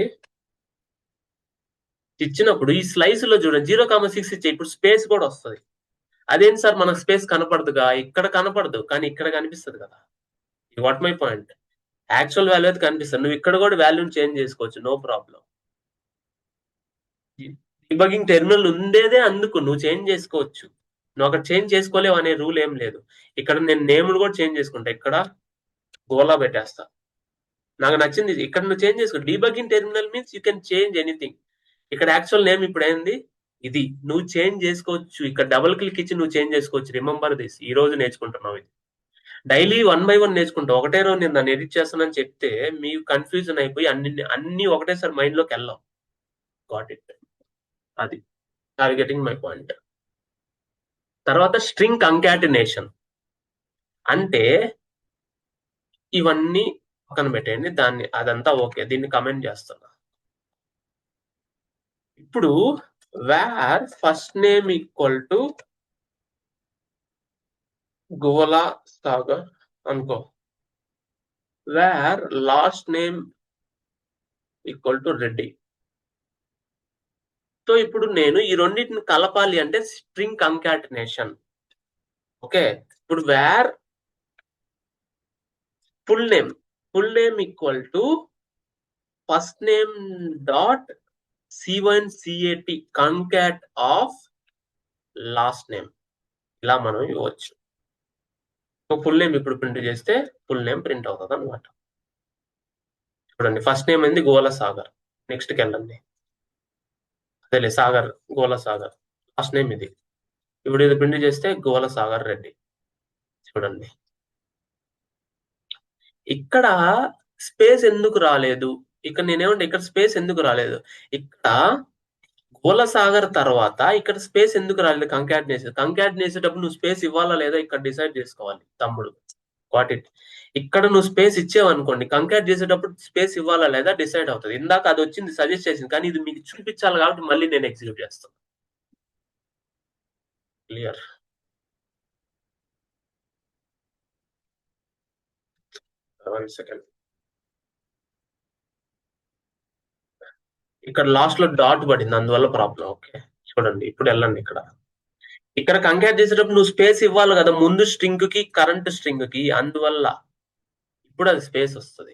ఇచ్చినప్పుడు ఈ స్లైస్ లో చూడండి 0,6 ఇచ్చే, ఇప్పుడు స్పేస్ కూడా వస్తుంది. అదేంటి సార్ మనకు స్పేస్ కనపడదుగా? ఇక్కడ కనపడదు కానీ ఇక్కడ కనిపిస్తుంది కదా. What my point, actual value అయితే కనిపిస్తుంది, నువ్వు ఇక్కడ కూడా వాల్యూని చేంజ్ చేసుకోవచ్చు, నో ప్రాబ్లం. డిబగింగ్ టెర్మినల్ ఉండేదే అందుకు, నువ్వు చేంజ్ చేసుకోవచ్చు, నువ్వు అక్కడ చేంజ్ చేసుకోలేవు అనే రూల్ ఏం లేదు. ఇక్కడ నేను నేమ్లు కూడా చేంజ్ చేసుకుంటా, ఇక్కడ గోలా పెట్టేస్తా, నాకు నచ్చింది. ఇక్కడ నువ్వు చేంజ్ చేసుకో. Debugging terminal means you can change anything. ఇక్కడ యాక్చువల్ నేమ్ ఇప్పుడు ఏంది, ఇది నువ్వు చేంజ్ చేసుకోవచ్చు. ఇక్కడ డబుల్ క్లిక్ ఇచ్చి నువ్వు చేంజ్ చేసుకోవచ్చు. రిమెంబర్ దిస్, ఈ రోజు నేర్చుకుంటున్నావు ఇది. Daily 1 by 1 నేర్చుకుంటావు. ఒకటే రోజు నేను దాన్ని ఎడిట్ చేస్తానని చెప్తే మీకు కన్ఫ్యూజన్ అయిపోయి అన్ని ఒకటేసారి మైండ్ లోకి వెళ్ళాం. గాట్ ఇట్, అది టార్గెటింగ్ మై పాయింట్. తర్వాత స్ట్రింగ్ కంకాటినేషన్ అంటే ఇవన్నీ పక్కన పెట్టేయండి, దాన్ని అదంతా ఓకే, దీన్ని కమెంట్ చేస్తున్నా. ఇప్పుడు var first name equal to Gola Sagar అనుకో, var last name equal to Reddy. So ఇప్పుడు నేను ఈ రెండింటిని కలపాలి అంటే స్ట్రింగ్ కంకాటినేషన్. ఓకే, ఇప్పుడు var full name equal to first name dot C1CAT concat of last name, ఇలా మనం ఇవ్వచ్చు. ఫుల్ నేమ్ ఇప్పుడు ప్రింట్ చేస్తే ఫుల్ నేమ్ ప్రింట్ అవుతుంది అనమాట. చూడండి, ఫస్ట్ నేమ్ ఏంది, గోల సాగర్. నెక్స్ట్కి వెళ్ళండి, అదేలే సాగర్, గోల సాగర్. లాస్ట్ నేమ్ ఇది. ఇప్పుడు ఇది ప్రింట్ చేస్తే గోల సాగర్ రెడ్డి. చూడండి ఇక్కడ స్పేస్ ఎందుకు రాలేదు, ఇక్కడ నేనేమంటే ఇక్కడ స్పేస్ ఎందుకు రాలేదు, ఇక్కడ గోల సాగర్ తర్వాత ఇక్కడ స్పేస్ ఎందుకు రాలేదు? కంకాట్ చేసేటప్పుడు నువ్వు స్పేస్ ఇవ్వాలా లేదా ఇక్కడ డిసైడ్ చేసుకోవాలి తమ్ముడు. వాట్ ఇట్, ఇక్కడ నువ్వు స్పేస్ ఇచ్చేవనుకోండి, కంకాట్ చేసేటప్పుడు స్పేస్ ఇవ్వాలా లేదా డిసైడ్ అవుతుంది. ఇందాక అది వచ్చింది సజెస్ట్ చేసింది, కానీ ఇది మీకు చూపించాలి కాబట్టి మళ్ళీ నేను ఎగ్జిక్యూట్ చేస్తాను. క్లియర్? వన్ సెకండ్, ఇక్కడ లాస్ట్ లో డాట్ పడింది అందువల్ల ప్రాబ్లం. ఓకే చూడండి, ఇప్పుడు వెళ్ళండి, ఇక్కడ కంకాట్ చేసేటప్పుడు నువ్వు స్పేస్ ఇవ్వాలి కదా ముందు స్ట్రింగ్ కి కరెంట్ స్ట్రింగ్ కి, అందువల్ల ఇప్పుడు అది స్పేస్ వస్తుంది.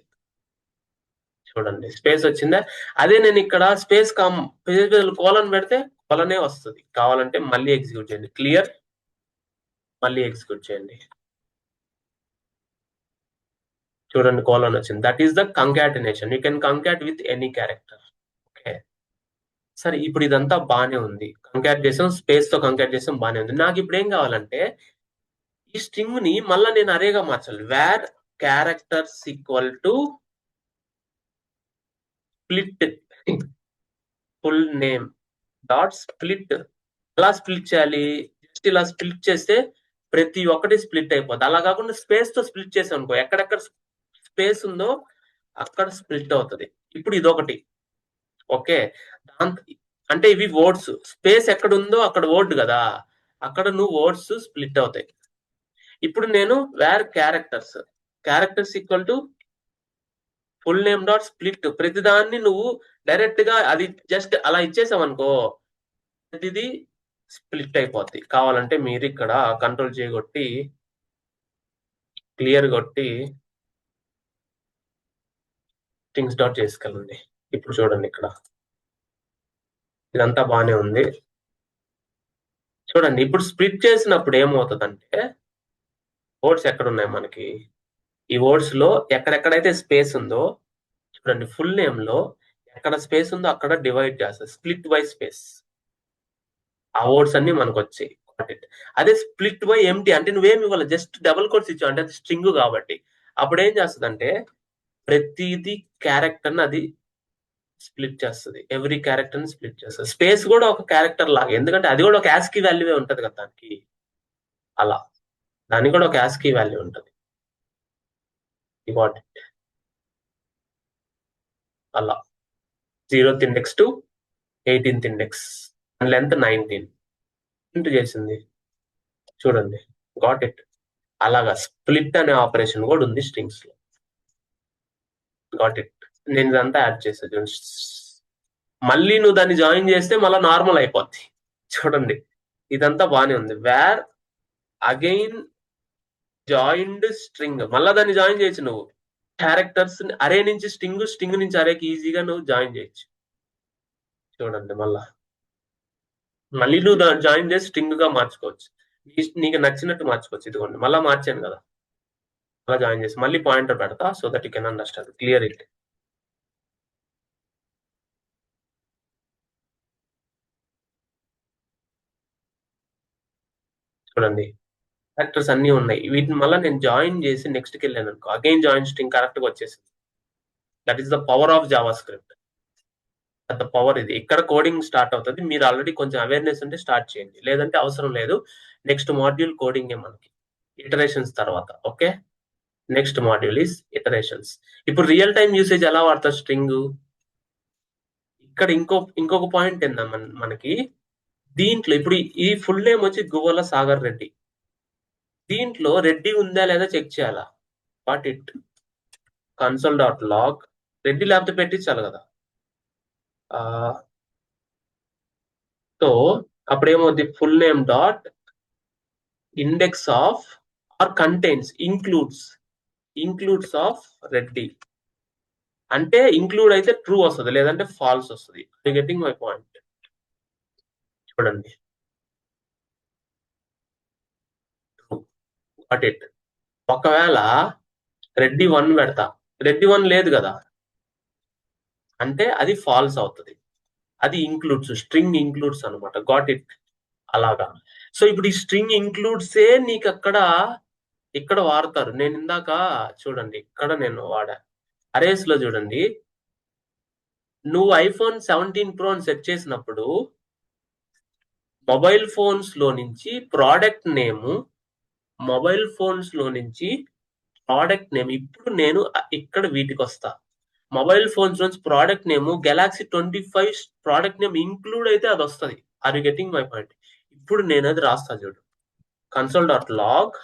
చూడండి స్పేస్ వచ్చిందా? అదే నేను ఇక్కడ స్పేస్ కోలన్ పెడితే కోలనే వస్తుంది. కావాలంటే మళ్ళీ ఎగ్జిక్యూట్ చేయండి. క్లియర్? మళ్ళీ ఎగ్జిక్యూట్ చేయండి, చూడండి కోలన్ వచ్చింది. That is the concatenation. You can concat with any character. Okay సరే, ఇప్పుడు ఇదంతా బానే ఉంది, కంకాట్ చేసాం, స్పేస్ తో కంకాట్ చేసాం, బానే ఉంది. నాకు ఇప్పుడు ఏం కావాలంటే ఈ స్ట్రింగ్ ని మళ్ళీ నేను అరేగా మార్చాలి. Var characters equal to split full name dot split. ఎలా స్ప్లిట్ చేయాలి? జస్ట్ ఇలా స్ప్లిట్ చేస్తే ప్రతి ఒక్కటి స్ప్లిట్ అయిపోద్ది. అలా కాకుండా స్పేస్ తో స్ప్లిట్ చేసాం అనుకో, ఎక్కడెక్కడ స్పేస్ ఉందో అక్కడ స్ప్లిట్ అవుతుంది. ఇప్పుడు ఇదొకటి. ఓకే, దాంతో అంటే ఇవి వర్డ్స్, స్పేస్ ఎక్కడ ఉందో అక్కడ వర్డ్ కదా, అక్కడ నువ్వు వర్డ్స్ స్ప్లిట్ అవుతాయి. ఇప్పుడు నేను var characters, characters equal to full name dot split. ప్రతిదాన్ని నువ్వు డైరెక్ట్ గా అది జస్ట్ అలా ఇచ్చేసాం అనుకో, ఇది స్ప్లిట్ అయిపోద్ది. కావాలంటే మీరు ఇక్కడ కంట్రోల్ చేయగొట్టి క్లియర్ కొట్టి థింగ్స్ డాట్ చేసుకెళ్ళండి. ఇప్పుడు చూడండి ఇక్కడ ఇదంతా బానే ఉంది. చూడండి ఇప్పుడు స్ప్లిట్ చేసినప్పుడు ఏమవుతుందంటే, వర్డ్స్ ఎక్కడ ఉన్నాయి మనకి, ఈ వర్డ్స్ లో ఎక్కడెక్కడైతే స్పేస్ ఉందో చూడండి, ఫుల్ నేమ్ లో ఎక్కడ స్పేస్ ఉందో అక్కడ డివైడ్ చేస్తుంది, స్ప్లిట్ బై స్పేస్. ఆ వర్డ్స్ అన్ని మనకు వచ్చాయి. అదే స్ప్లిట్ బై ఎంటీ అంటే నువ్వేమి ఇవ్వాలి, జస్ట్ డబుల్ కోట్స్ ఇచ్చావు అంటే అది స్ట్రింగ్ కాబట్టి అప్పుడు ఏం చేస్తుంది అంటే ప్రతిది క్యారెక్టర్ అది స్ప్లిట్ చేస్తుంది. ఎవ్రీ క్యారెక్టర్ ని స్ప్లిట్ చేస్తుంది. స్పేస్ కూడా ఒక క్యారెక్టర్ లాగా, ఎందుకంటే అది కూడా ఒక యాస్కీ వాల్యూ ఉంటది కదా దానికి. అలా దానికి కూడా ఒక యాస్కీ వాల్యూ ఉంటది. ఇంపార్టెంట్. అలా 0th index to 18th index, length 19 into చేసింది. చూడండి, గాట్ ఇట్. అలాగా స్ప్లిట్ అనే ఆపరేషన్ కూడా ఉంది స్ట్రింగ్స్ లో. Got it. నేను ఇదంతా యాడ్ చేసా చూడండి. మళ్ళీ నువ్వు దాన్ని జాయిన్ చేస్తే మళ్ళీ నార్మల్ అయిపోద్ది. చూడండి ఇదంతా బానే ఉంది. వేర్ అగైన్ జాయిన్డ్ స్ట్రింగ్, మళ్ళా దాన్ని జాయిన్ చేయొచ్చు నువ్వు. క్యారెక్టర్స్ అరే నుంచి స్ట్రింగ్, స్ట్రింగ్ నుంచి అరేకి ఈజీగా నువ్వు జాయిన్ చేయొచ్చు. చూడండి మళ్ళీ నువ్వు దాన్ని జాయిన్ చేసి స్ట్రింగ్ గా మార్చుకోవచ్చు. నీకు నచ్చినట్టు మార్చుకోవచ్చు. ఇదిగోండి మళ్ళీ మార్చాను కదా, అలా జాయిన్ చేసి మళ్ళీ పాయింటర్ పెడతా so that you can understand clear it. చూడండి క్యారెక్టర్స్ అన్ని ఉన్నాయి. వీటిని మళ్ళీ నేను జాయిన్ చేసి నెక్స్ట్కి వెళ్ళాను అనుకో, అగైన్ జాయిన్ స్ట్రింగ్ కరెక్ట్ గా వచ్చేసింది. That is the power of Java script. అంత పవర్ ఇది. ఇక్కడ కోడింగ్ స్టార్ట్ అవుతుంది. మీరు ఆల్రెడీ కొంచెం అవేర్నెస్ ఉంటే స్టార్ట్ చేయండి, లేదంటే అవసరం లేదు. నెక్స్ట్ మాడ్యూల్ కోడింగ్ మనకి ఇటరేషన్స్ తర్వాత. Okay, next module is iterations. ఇప్పుడు రియల్ టైమ్ యూసేజ్ ఎలా వాడతారు స్ట్రింగ్? ఇక్కడ ఇంకొక పాయింట్ ఏందా మనకి దీంట్లో, ఇప్పుడు ఈ ఫుల్ నేమ్ వచ్చి గువ్వల సాగర్ రెడ్డి. దీంట్లో రెడ్డి ఉందా లేదా చెక్ చేయాలా. What it console dot log Reddy లేకపోతే పెట్టించాలి కదా. సో అప్పుడేమవుద్ది, full name dot index of or contains includes of Reddy. అంటే ఇంక్లూడ్ అయితే ట్రూ వస్తుంది, లేదంటే ఫాల్స్ వస్తుంది. Getting my point? చూడండి వాట్ ఇట్. ఒకవేళ రెడ్డి 1 పెడతా, రెడ్డి 1 లేదు కదా, అంటే అది ఫాల్స్ అవుతుంది. అది ఇంక్లూడ్స్, స్ట్రింగ్ ఇంక్లూడ్స్ అనమాట. Got it. అలాగా. సో ఇప్పుడు ఈ స్ట్రింగ్ ఇంక్లూడ్సే నీకు ఇక్కడ వాడతారు. నేను ఇందాక చూడండి ఇక్కడ నేను వాడా అరేస్ లో. చూడండి నువ్వు ఐఫోన్ 17 Pro అని సెట్ చేసినప్పుడు మొబైల్ ఫోన్స్ లో నుంచి ప్రోడక్ట్ నేమ్, మొబైల్ ఫోన్స్ లో నుంచి ప్రోడక్ట్ నేమ్. ఇప్పుడు నేను ఇక్కడ వీటికి వస్తా. మొబైల్ ఫోన్స్ నుంచి product name galaxy 25 product name include అయితే అది వస్తుంది. Are you getting my point? ఇప్పుడు నేను అది రాస్తా చూడు, console dot log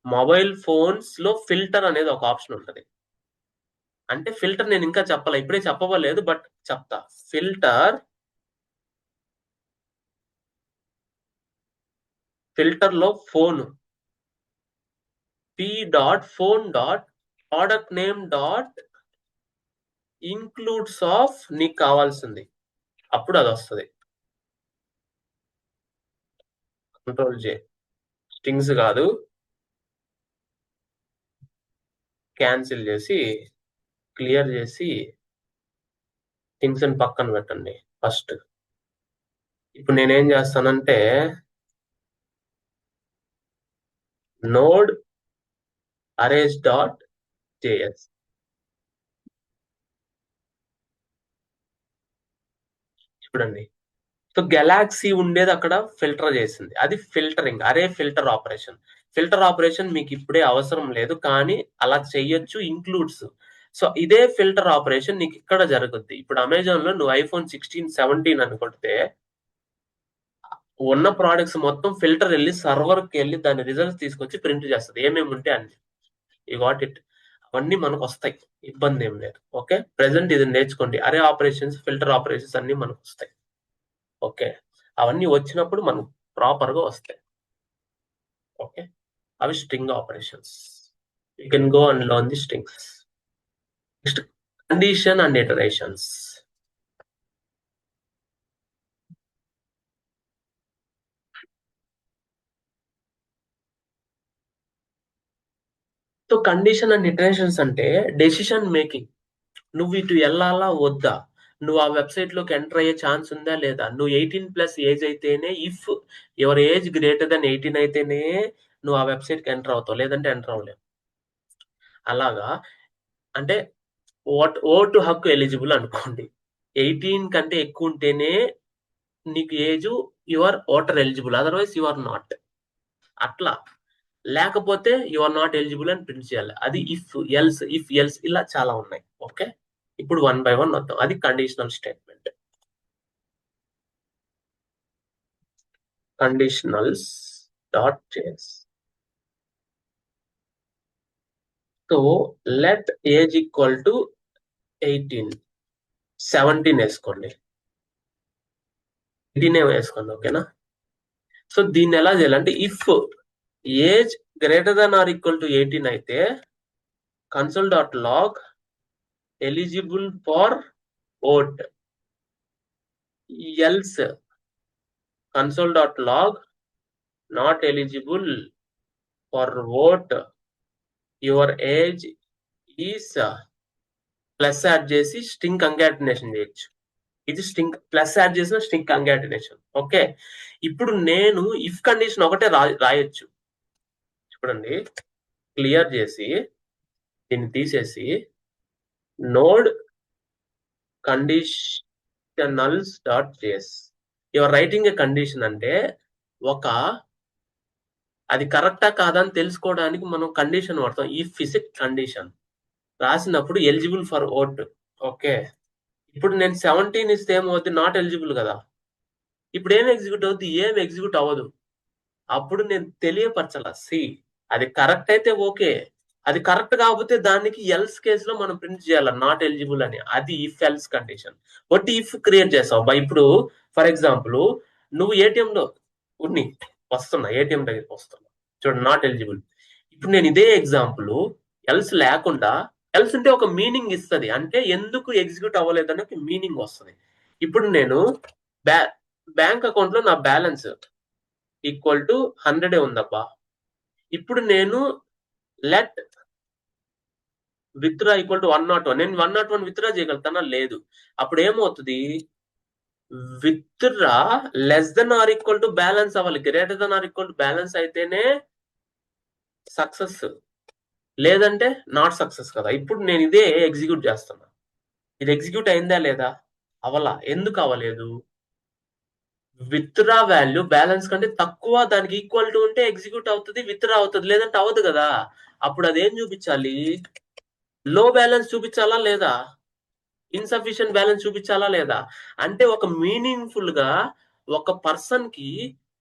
mobile phones లో ఫిల్టర్ అనేది ఒక ఆప్షన్ ఉంటుంది. అంటే ఫిల్టర్ నేను ఇంకా చెప్పాలి, ఇప్పుడే చెప్పవలేదు బట్ చెప్తా. ఫిల్టర్ లో phone P dot phone dot product name dot includes of నీకు కావాల్సింది, అప్పుడు అది వస్తుంది. కంట్రోల్ జే, స్ట్రింగ్స్ కాదు, క్యాన్సిల్ చేసి క్లియర్ చేసి థింగ్స్ అని పక్కన పెట్టండి ఫస్ట్. ఇప్పుడు నేనేం చేస్తానంటే నోడ్ అరేస్ డాట్ జేఎస్ చూడండి. సో గెలాక్సీ ఉండేది అక్కడ ఫిల్టర్ చేసింది. అది ఫిల్టరింగ్. అరే ఫిల్టర్ ఆపరేషన్. ఫిల్టర్ ఆపరేషన్ మీకు ఇప్పుడే అవసరం లేదు, కానీ అలా చెయ్యొచ్చు, ఇంక్లూడ్స్. సో ఇదే ఫిల్టర్ ఆపరేషన్ నీకు ఇక్కడ జరుగుద్ది. ఇప్పుడు అమెజాన్ లో నువ్వు ఐఫోన్ 16, 17 అని కొడితే ఉన్న ప్రోడక్ట్స్ మొత్తం ఫిల్టర్ వెళ్ళి సర్వర్ కి వెళ్ళి దాని రిజల్ట్స్ తీసుకొచ్చి ప్రింట్ చేస్తుంది. ఏమేమి ఉంటే అన్ని. You got it. అవన్నీ మనకు వస్తాయి, ఇబ్బంది ఏం లేదు. ఓకే, ప్రెసెంట్ ఇది నేర్చుకోండి. అరే ఆపరేషన్స్, ఫిల్టర్ ఆపరేషన్స్ అన్ని మనకు వస్తాయి. ఓకే, అవన్నీ వచ్చినప్పుడు మనం ప్రాపర్ గా వస్తాయి. ఓకే, అవి string operations. You can go and learn the strings. Next, condition and iterations. So condition and iterations అంటే డెసిషన్ మేకింగ్. నువ్వు ఇటు వెళ్ళాలా వద్దా, నువ్వు ఆ వెబ్సైట్ లోకి ఎంటర్ అయ్యే ఛాన్స్ ఉందా లేదా, నువ్వు 18+ ఏజ్ అయితేనే, if your age greater then 18 అయితేనే నువ్వు ఆ వెబ్సైట్ కి ఎంటర్ అవుతావు, లేదంటే ఎంటర్ అవ్వలేవు. అలాగా, అంటే ఓటు హక్కు ఎలిజిబుల్ అనుకోండి. 18 కంటే ఎక్కువ ఉంటేనే నీకు age, your voter eligible, otherwise you are not. అట్లా లేకపోతే యు ఆర్ నాట్ ఎలిజిబుల్ అని ప్రింట్ చేయాలి. అది ఇఫ్ ఎల్స్ ఇలా చాలా ఉన్నాయి. ఓకే, ఇప్పుడు 1 by 1 వద్దాం. అది conditional statement. Conditionals dot JS. So let age equal to 18, 17 వేసుకోండి, 18 వేసుకోండి. ఓకేనా. సో దీన్ని ఎలా చేయాలంటే, if age greater than or equal to 18 అయితే console dot log eligible for vote. Else console dot log not eligible for vote, your age is plus add చేసి string concatenation చేయొచ్చు. ఇది స్ట్రింగ్ ప్లస్ యాడ్ చేసిన string concatenation. Okay, ఇప్పుడు నేను if condition ఒకటే రాయొచ్చు. చూడండి, క్లియర్ చేసి దీన్ని తీసేసి node conditionals dot JS. Your writing A condition అంటే అది కరెక్టా కాదా అని తెలుసుకోవడానికి మనం కండిషన్ వాడతాం. ఇఫ్ ఇస్ ఎ కండిషన్ రాసినప్పుడు ఎలిజిబుల్ ఫర్ ఓట్. ఓకే, ఇప్పుడు నేను 17 ఇస్తే ఏమవుద్ది, నాట్ ఎలిజిబుల్ కదా. ఇప్పుడు ఏం ఎగ్జిక్యూట్ అవుద్ది, ఏం ఎగ్జిక్యూట్ అవ్వదు. అప్పుడు నేను తెలియపరచాల, అది కరెక్ట్ అయితే ఓకే, అది కరెక్ట్ కాకపోతే దానికి ఎల్స్ కేసులో మనం ప్రింట్ చేయాలి నాట్ ఎలిజిబుల్ అని. అది ఇఫ్ ఎల్స్ కండిషన్. ఒకటి ఇఫ్ క్రియేట్ చేస్తావు. ఇప్పుడు ఫర్ ఎగ్జాంపుల్ నువ్వు ఏటీఎం లో ఉన్ని వస్తున్నా, ఏటీఎం దగ్గరికి వస్తున్నా, చూడండి నాట్ ఎలిజిబుల్. ఇప్పుడు నేను ఇదే ఎగ్జాంపుల్ ఎల్స్ లేకుండా, ఎల్స్ అంటే ఒక మీనింగ్ ఇస్తుంది, అంటే ఎందుకు ఎగ్జిక్యూట్ అవ్వలేదని ఒక మీనింగ్ వస్తుంది. ఇప్పుడు నేను బ్యాంక్ అకౌంట్ లో నా బ్యాలెన్స్ ఈక్వల్ టు 100 ఉందబ్బా. ఇప్పుడు నేను లెట్ విత్డ్రా ఈక్వల్ టు 101, నేను 101 విత్డ్రా చేయగలుగుతానా, లేదు. అప్పుడు ఏమవుతుంది, withdraw less than or equal to balance అవ్వాలి. Greater than or equal to balance అయితేనే సక్సెస్, లేదంటే నాట్ సక్సెస్ కదా. ఇప్పుడు నేను ఇదే ఎగ్జిక్యూట్ చేస్తున్నా. ఇది ఎగ్జిక్యూట్ అయిందా లేదా, అవలా. ఎందుకు అవ్వలేదు, విత్డ్రా వాల్యూ బ్యాలెన్స్ కంటే తక్కువ, దానికి ఈక్వల్ టు ఉంటే ఎగ్జిక్యూట్ అవుతుంది, విత్డ్రా అవుతుంది, లేదంటే అవ్వదు కదా. అప్పుడు అదేం చూపించాలి, లో బ్యాలెన్స్ చూపించాలా లేదా, ఇన్సఫిషియెంట్ బ్యాలెన్స్ చూపించాలా లేదా. అంటే ఒక మీనింగ్ఫుల్ గా ఒక పర్సన్ కి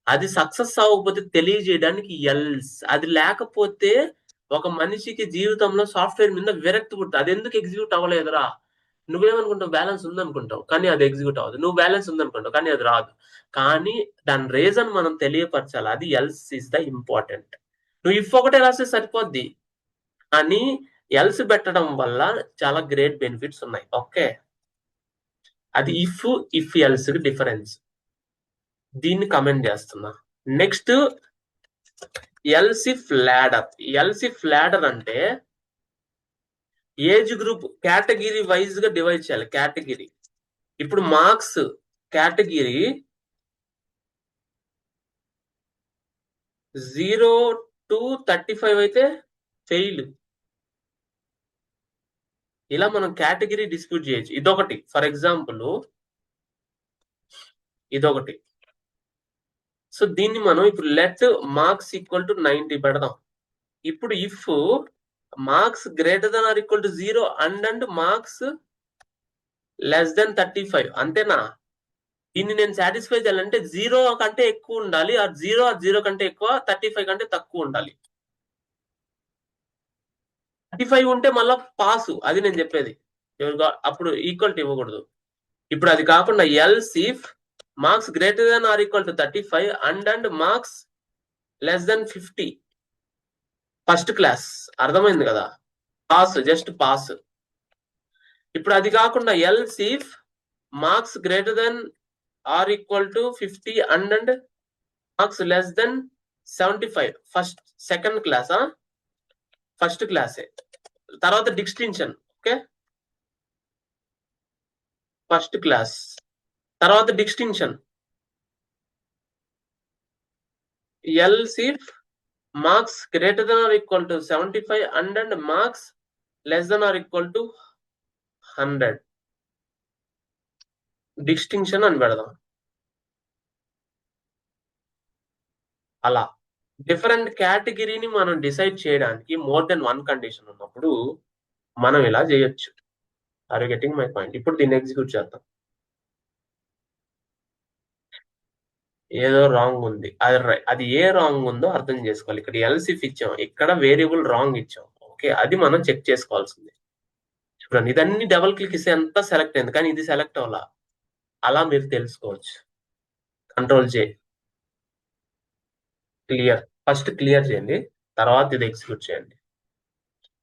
అది సక్సెస్ అవ్వకపోతే తెలియజేయడానికి ఎల్స్. అది లేకపోతే ఒక మనిషికి జీవితంలో సాఫ్ట్వేర్ మీద విరక్తి పుడుతుంది. అది ఎందుకు ఎగ్జిక్యూట్ అవ్వలేదురా, నువ్వేమనుకుంటావు, బ్యాలెన్స్ ఉందనుకుంటావు కానీ అది ఎగ్జిక్యూట్ అవ్వదు. నువ్వు బ్యాలెన్స్ ఉందనుకుంటావు కానీ అది రాదు. కానీ దాని రీజన్ మనం తెలియపరచాలి. అది ఎల్స్ ఇస్ ద ఇంపార్టెంట్. నువ్వు ఇఫ్ ఒకటే రాస్తే సరిపోద్ది, కానీ ఎల్స్ పెట్టడం వల్ల చాలా గ్రేట్ బెనిఫిట్స్ ఉన్నాయి. ఓకే, అది ఇఫ్ ఎల్స్ డిఫరెన్స్. దీన్ని కమెంట్ చేస్తున్నా. Next, elif ladder. Elif ladder అంటే ఏజ్ గ్రూప్ కేటగిరీ వైజ్ గా డివైడ్ చేయాలి. కేటగిరీ, ఇప్పుడు మార్క్స్ కేటగిరీ 0 to 35 అయితే ఫెయిల్. ఇలా మనం కేటగిరీ డిస్ప్యూట్ చేయొచ్చు. ఇదొకటి. ఫర్ ఎగ్జాంపుల్ ఇదొకటి. సో దీన్ని మనం ఇప్పుడు లెట్ మార్క్స్ ఈక్వల్ టు 90 పెడదాం. ఇప్పుడు if marks greater than or equal to 0 and marks less than 35, అంతేనా? దీన్ని నేను సాటిస్ఫై చేయాలంటే 0 కంటే ఎక్కువ ఉండాలి, ఆ 0 కంటే ఎక్కువ, 35 కంటే తక్కువ ఉండాలి. 35 ఉంటే మళ్ళా పాస్, అది నేను చెప్పేది. అప్పుడు ఈక్వల్ ఇవ్వకూడదు. ఇప్పుడు అది కాకుండా else if marks greater than or equal to 35 and marks less than 50, first class. అర్థమైంది కదా? Pass, just pass. ఇప్పుడు అది కాకుండా else if marks greater than or equal to 50 and marks less than 75, first second క్లాసా? First క్లాసే. తర్వాత distinction. Okay, first class. తర్వాత distinction else if marks greater than or equal to 75 and marks less than or equal to 100, distinction అని పెడదాం. అలా different కేటగిరీని మనం decide చేయడానికి more than one condition ఉన్నప్పుడు మనం ఇలా చేయొచ్చు. Are you getting my point? ఇప్పుడు దీన్ని ఎగ్జిక్యూట్ చేద్దాం. ఏదో రాంగ్ ఉంది, అది ఏ రాంగ్ ఉందో అర్థం చేసుకోవాలి. ఇక్కడ ఎల్సిఫ్ ఇచ్చాం, ఇక్కడ వేరియబుల్ రాంగ్ ఇచ్చాం. ఓకే, అది మనం చెక్ చేసుకోవాల్సింది. చూడండి, ఇదన్నీ డబుల్ క్లిక్ ఇస్తే ఎంత సెలెక్ట్ అయింది, కానీ ఇది సెలెక్ట్ అవ్వాలా. అలా మీరు తెలుసుకోవచ్చు. కంట్రోల్ జే, క్లియర్. ఫస్ట్ క్లియర్ చేయండి, తర్వాత ఇది ఎగ్జిక్యూట్ చేయండి.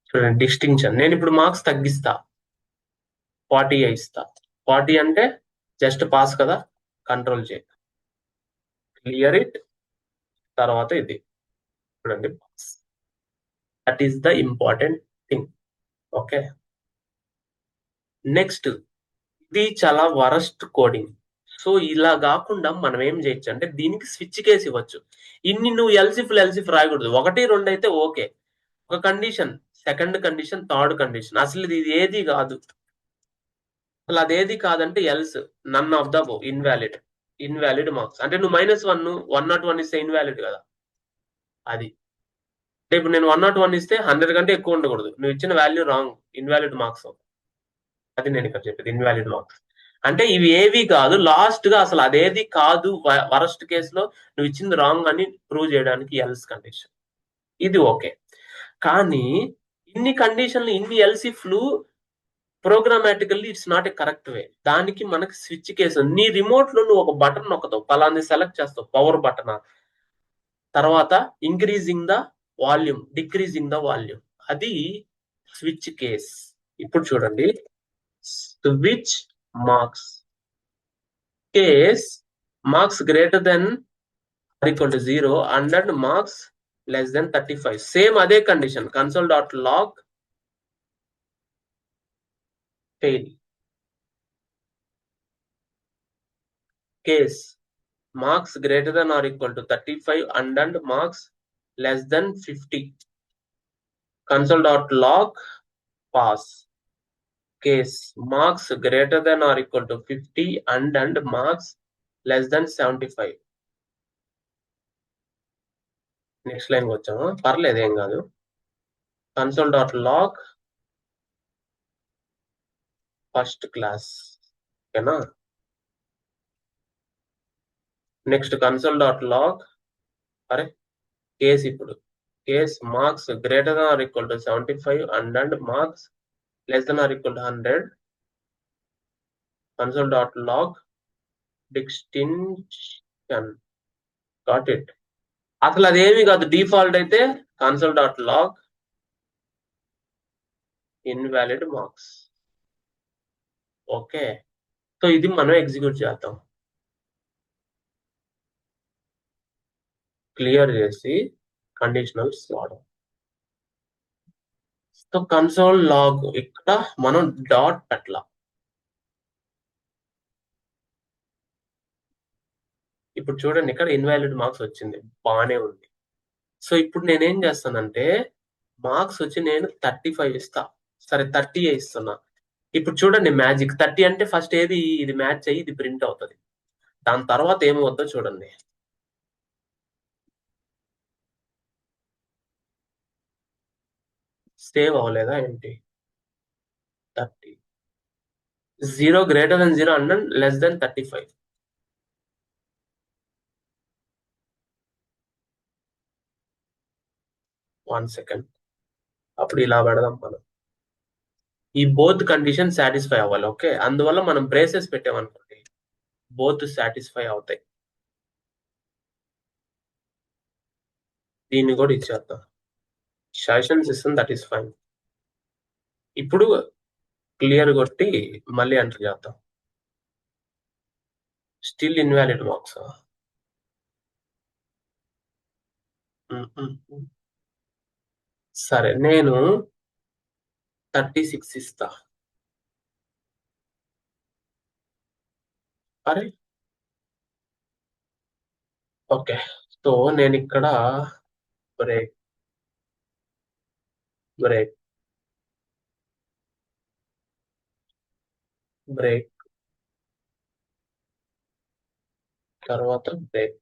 చూడండి డిస్టింక్షన్. నేను ఇప్పుడు మార్క్స్ తగ్గిస్తా, 40 ఇస్తా. 40 అంటే జస్ట్ పాస్ కదా, కంట్రోల్ జే, క్లియర్ ఇట్. తర్వాత ఇది చూడండి, pass. That is the important thing. Okay, next ఇది చాలా వరస్ట్ కోడింగ్. సో ఇలా కాకుండా మనం ఏం చేయొచ్చు అంటే దీనికి స్విచ్ కేసు ఇవ్వచ్చు. ఇన్ని నువ్వు ఎల్సిఫ్ రాయకూడదు, 1, 2 అయితే ఓకే. ఒక condition, second condition, third condition, అసలు ఇది ఏది కాదు. అసలు అదేది కాదంటే else none of the invalid marks. అంటే నువ్వు -1, 101 ఇస్తే ఇన్వాలిడ్ కదా. అది అంటే ఇప్పుడు నేను 101 ఇస్తే 100 కంటే ఎక్కువ ఉండకూడదు, నువ్వు ఇచ్చిన వాల్యూ రాంగ్, ఇన్వాలిడ్ మార్క్స్. అది నేను ఇక్కడ చెప్పేది, ఇన్వాలిడ్ మార్క్స్. అంటే ఇవి ఏవి కాదు, లాస్ట్ గా అసలు అదేది కాదు, వరస్ట్ కేసులో నువ్వు ఇచ్చింది రాంగ్ అని ప్రూవ్ చేయడానికి ఎల్స్ కండిషన్. ఇది ఓకే. కానీ ఇన్ని కండిషన్లు, ఇన్ని ఎల్సిఫ్లు programmatically it's not a correct way. దానికి మనకి స్విచ్ కేసు. నీ రిమోట్ లో నువ్వు ఒక బటన్ నొక్కతావు, పలాంది సెలెక్ట్ చేస్తావు, పవర్ బటన్. తర్వాత increasing the volume, decreasing the volume, అది స్విచ్ కేస్. ఇప్పుడు చూడండి, switch marks case marks greater than or equal to 0 and marks less than 35. Same అదే condition, console.log fail case marks greater than or equal to 35 and marks less than 50, console.log pass case marks greater than or equal to 50 and marks less than 75. Next line వచ్చాము, పర్లేదు ఏం కాదు. console.log first class, ఓకేనా? Next console.log అరే కేస్, ఇప్పుడు case marks greater than or equal to 75 and marks less than or equal to 100, console.log distinction. Got it. అసలు అదేమి కాదు, డిఫాల్ట్ అయితే console.log invalid marks. Okay, so ఇది మనం ఎగ్జిక్యూట్ చేద్దాం. క్లియర్ చేసి కండిషనల్స్ వాడడం. సో కన్సోల్ లాగ్, ఇక్కడ మనం డాట్ పెట్టాల. ఇప్పుడు చూడండి, ఇక్కడ ఇన్వాలిడ్ మార్క్స్ వచ్చింది, బాగానే ఉంది. సో ఇప్పుడు నేనేం చేస్తానంటే మార్క్స్ వచ్చి నేను 35 ఇస్తా. సరే 30 ఇస్తున్నా. ఇప్పుడు చూడండి మ్యాజిక్, 30 అంటే ఫస్ట్ ఏది ఇది మ్యాచ్ అయ్యి ఇది ప్రింట్ అవుతుంది. దాని తర్వాత ఏమవుద్దో చూడండి. సేవ్ అవ్వలేదా ఏంటి? 30. 0 greater than 0 and less than 35. 1 second. అప్పుడు ఇలా పెడదాం మనం. ఈ బోత్ కండిషన్ సాటిస్ఫై అవ్వాలి. ఓకే, అందువల్ల మనం బ్రేసెస్ పెట్టామనుకోండి, బోత్ సాటిస్ఫై అవుతాయి. దీన్ని కూడా ఇచ్చేద్దాం. సజెషన్స్ ఇస్తాం, దట్ ఈస్ ఫైన్. ఇప్పుడు క్లియర్ కొట్టి మళ్ళీ ఎంటర్ చేద్దాం. Still invalid marks. సరే, నేను 36 ఇస్తా. అరే ఓకే, సో నేను ఇక్కడ బ్రేక్ బ్రేక్ బ్రేక్ తర్వాత బ్రేక్.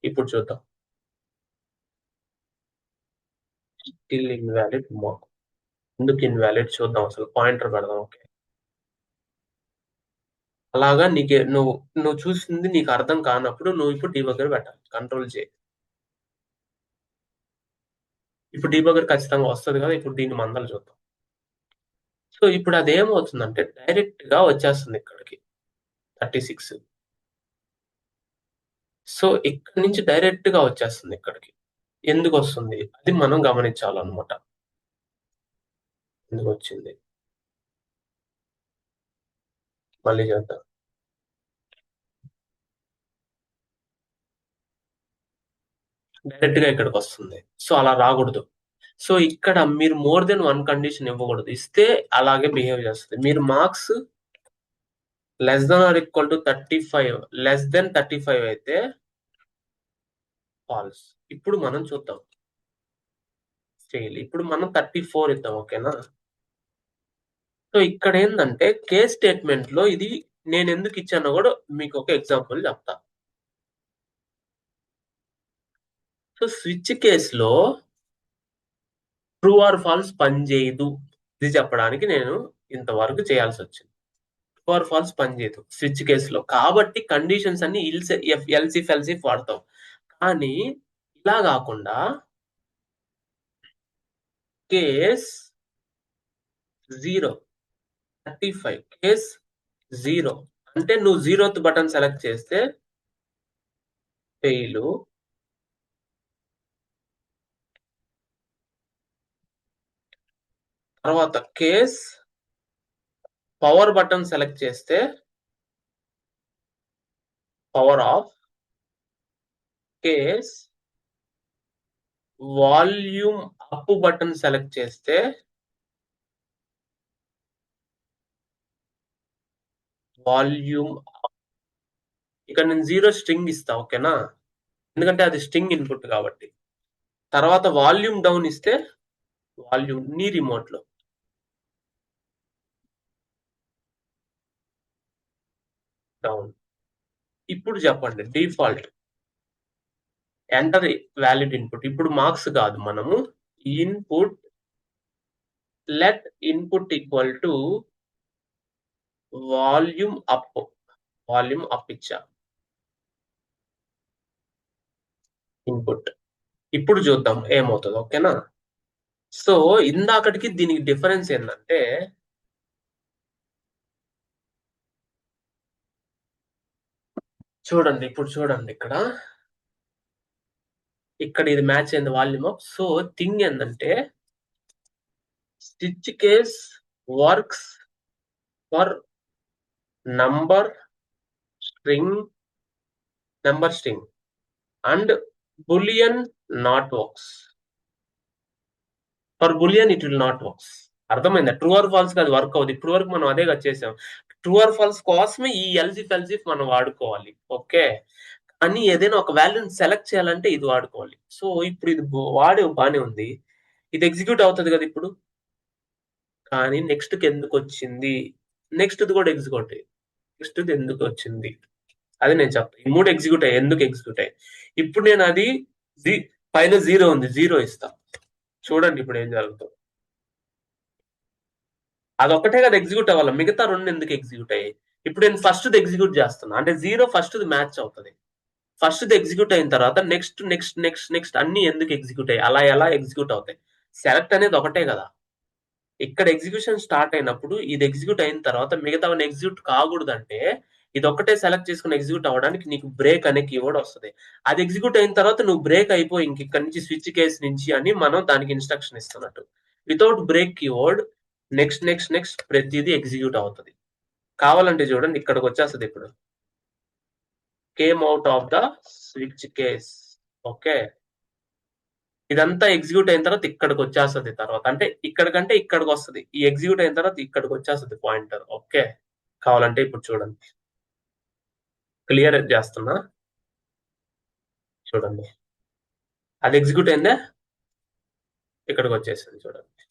ఇప్పుడు చూద్దాం. Still invalid mark. ఎందుకు ఇన్వాలిడ్ చూద్దాం, అసలు పాయింటర్ పెడదాం. ఓకే, అలాగా నీకు నువ్వు నువ్వు చూసింది నీకు అర్థం కానప్పుడు నువ్వు ఇప్పుడు డీబగ్గర్ పెట్టాలి. కంట్రోల్ చేయి. ఇప్పుడు డీబగ్గర్ ఖచ్చితంగా వస్తుంది కదా. ఇప్పుడు దీన్ని మందలు చూద్దాం. సో ఇప్పుడు అదేమవుతుందంటే డైరెక్ట్ గా వచ్చేస్తుంది ఇక్కడికి 36. సో ఇక్కడ నుంచి డైరెక్ట్ గా వచ్చేస్తుంది ఇక్కడికి. ఎందుకు వస్తుంది అది మనం గమనించాలన్నమాట. ఎందుకు వచ్చింది మళ్ళీ చేద్దాం. డైరెక్ట్ గా ఇక్కడికి వస్తుంది. సో అలా రాకూడదు. సో ఇక్కడ మీరు మోర్ దెన్ 1 కండిషన్ ఇవ్వకూడదు. ఇస్తే అలాగే బిహేవ్ చేస్తుంది. మీరు marks less than or equal to 35, less than 35 అయితే ఫాల్స్. ఇప్పుడు మనం చూద్దాం. ఫెయిల్. ఇప్పుడు మనం 34 ఇద్దాం. ఓకేనా. సో ఇక్కడ ఏంటంటే కేస్ స్టేట్మెంట్ లో ఇది నేను ఎందుకు ఇచ్చానో కూడా మీకు ఒక ఎగ్జాంపుల్ చెప్తా. సో స్విచ్ కేసులో ట్రూ ఆర్ ఫాల్స్ పనిచేయదు, ఇది చెప్పడానికి నేను ఇంతవరకు చేయాల్సి వచ్చింది. ట్రూ ఆర్ ఫాల్స్ పనిచేయదు స్విచ్ కేసులో, కాబట్టి కండిషన్స్ అన్ని ఎల్సిఫ్ ఎల్సిఫ్ వాడతాం. కానీ ఇలా కాకుండా కేస్ 0, 35, కేస్ 0 అంటే నువ్వు 0th బటన్ సెలెక్ట్ చేస్తే ఫెయిల్. తర్వాత కేస్ పవర్ బటన్ సెలెక్ట్ చేస్తే power of. Case volume up button select చేస్తే వాల్యూమ్. ఇక్కడ నేను 0 స్ట్రింగ్ ఇస్తా. ఓకేనా, ఎందుకంటే అది స్ట్రింగ్ ఇన్పుట్ కాబట్టి. తర్వాత వాల్యూమ్ డౌన్ ఇస్తే వాల్యూమ్ నీ రిమోట్ లో డౌన్. ఇప్పుడు చెప్పండి డిఫాల్ట్ ఎంటర్ వ్యాలిడ్ ఇన్పుట్. ఇప్పుడు మార్క్స్ కాదు, మనము input let input equal to volume up. Volume up ఇచ్చా ఇన్పుట్. ఇప్పుడు చూద్దాం ఏమవుతుందో. ఓకేనా. సో ఇందాకటికి దీనికి డిఫరెన్స్ ఏంటంటే చూడండి, ఇప్పుడు చూడండి ఇక్కడ ఇది మ్యాచ్ అయింది వాల్యూమ్ అప్. సో థింగ్ ఏంటంటే స్టిచ్ case works for number string and boolean not works. For boolean it will not works. అర్థమైందా? ట్రూ ఆర్ ఫాల్స్ కాదు వర్క్ అవుతుంది. ఇప్పుడు వరకు మనం అదే కదా చేసాం. ట్రూ ఆర్ ఫాల్స్ కోసమే ఈ ఎల్సిఫ్ మనం వాడుకోవాలి. ఓకే, కానీ ఏదైనా ఒక వాల్యూని సెలెక్ట్ చేయాలంటే ఇది వాడుకోవాలి. సో ఇప్పుడు ఇది వాడే బానే ఉంది, ఇది ఎగ్జిక్యూట్ అవుతుంది కదా ఇప్పుడు. కానీ నెక్స్ట్ కి ఎందుకు వచ్చింది, నెక్స్ట్ కూడా ఎగ్జిక్యూట్, నెక్స్ట్ ఎందుకు వచ్చింది అది నేను చెప్తాను. ఈ 3 ఎగ్జిక్యూట్ అయ్యాయి. ఎందుకు ఎగ్జిక్యూట్ అయ్యాయి? ఇప్పుడు నేను అది పైన 0 ఉంది, 0 ఇస్తా. చూడండి ఇప్పుడు ఏం జరుగుతుంది. అదొక్కటే కదా ఎగ్జిక్యూట్ అవ్వాలి, మిగతా 2 ఎందుకు ఎగ్జిక్యూట్ అయ్యాయి? ఇప్పుడు నేను ఫస్ట్ ఎగ్జిక్యూట్ చేస్తున్నా అంటే 0 ఫస్ట్ మ్యాచ్ అవుతుంది. ఫస్ట్ ఎగ్జిక్యూట్ అయిన తర్వాత నెక్స్ట్ నెక్స్ట్ నెక్స్ట్ నెక్స్ట్ అన్ని ఎందుకు ఎగ్జిక్యూట్ అయ్యాయి? అలా ఎలా ఎగ్జిక్యూట్ అవుతాయి? సెలెక్ట్ అనేది ఒకటే కదా. ఇక్కడ ఎగ్జిక్యూషన్ స్టార్ట్ అయినప్పుడు ఇది ఎగ్జిక్యూట్ అయిన తర్వాత మిగతావన్నీ ఎగ్జిక్యూట్ కాకూడదంటే ఇది ఒక్కటే సెలెక్ట్ చేసుకుని ఎగ్జిక్యూట్ అవ్వడానికి నీకు బ్రేక్ అనే కీవర్డ్ వస్తుంది. అది ఎగ్జిక్యూట్ అయిన తర్వాత నువ్వు బ్రేక్ అయిపోయి ఇంక ఇక్కడ నుంచి స్విచ్ కేస్ నుంచి అని మనం దానికి ఇన్స్ట్రక్షన్ ఇస్తున్నట్టు. Without break keyword next next next ప్రతిదీ ఎగ్జిక్యూట్ అవుతుంది. కావాలంటే చూడండి ఇక్కడికి వచ్చేస్తుంది. ఇప్పుడు came out of the switch case. Okay, ఇదంతా ఎగ్జిక్యూట్ అయిన తర్వాత ఇక్కడికి వచ్చేస్తుంది. తర్వాత అంటే ఇక్కడికంటే ఇక్కడికి వస్తుంది. ఈ ఎగ్జిక్యూట్ అయిన తర్వాత ఇక్కడికి వచ్చేస్తుంది పాయింటర్. ఓకే, కావాలంటే ఇప్పుడు చూడండి, క్లియర్ చేస్తున్నా చూడండి. అది ఎగ్జిక్యూట్ అయిందే, ఇక్కడికి వచ్చేసింది చూడండి.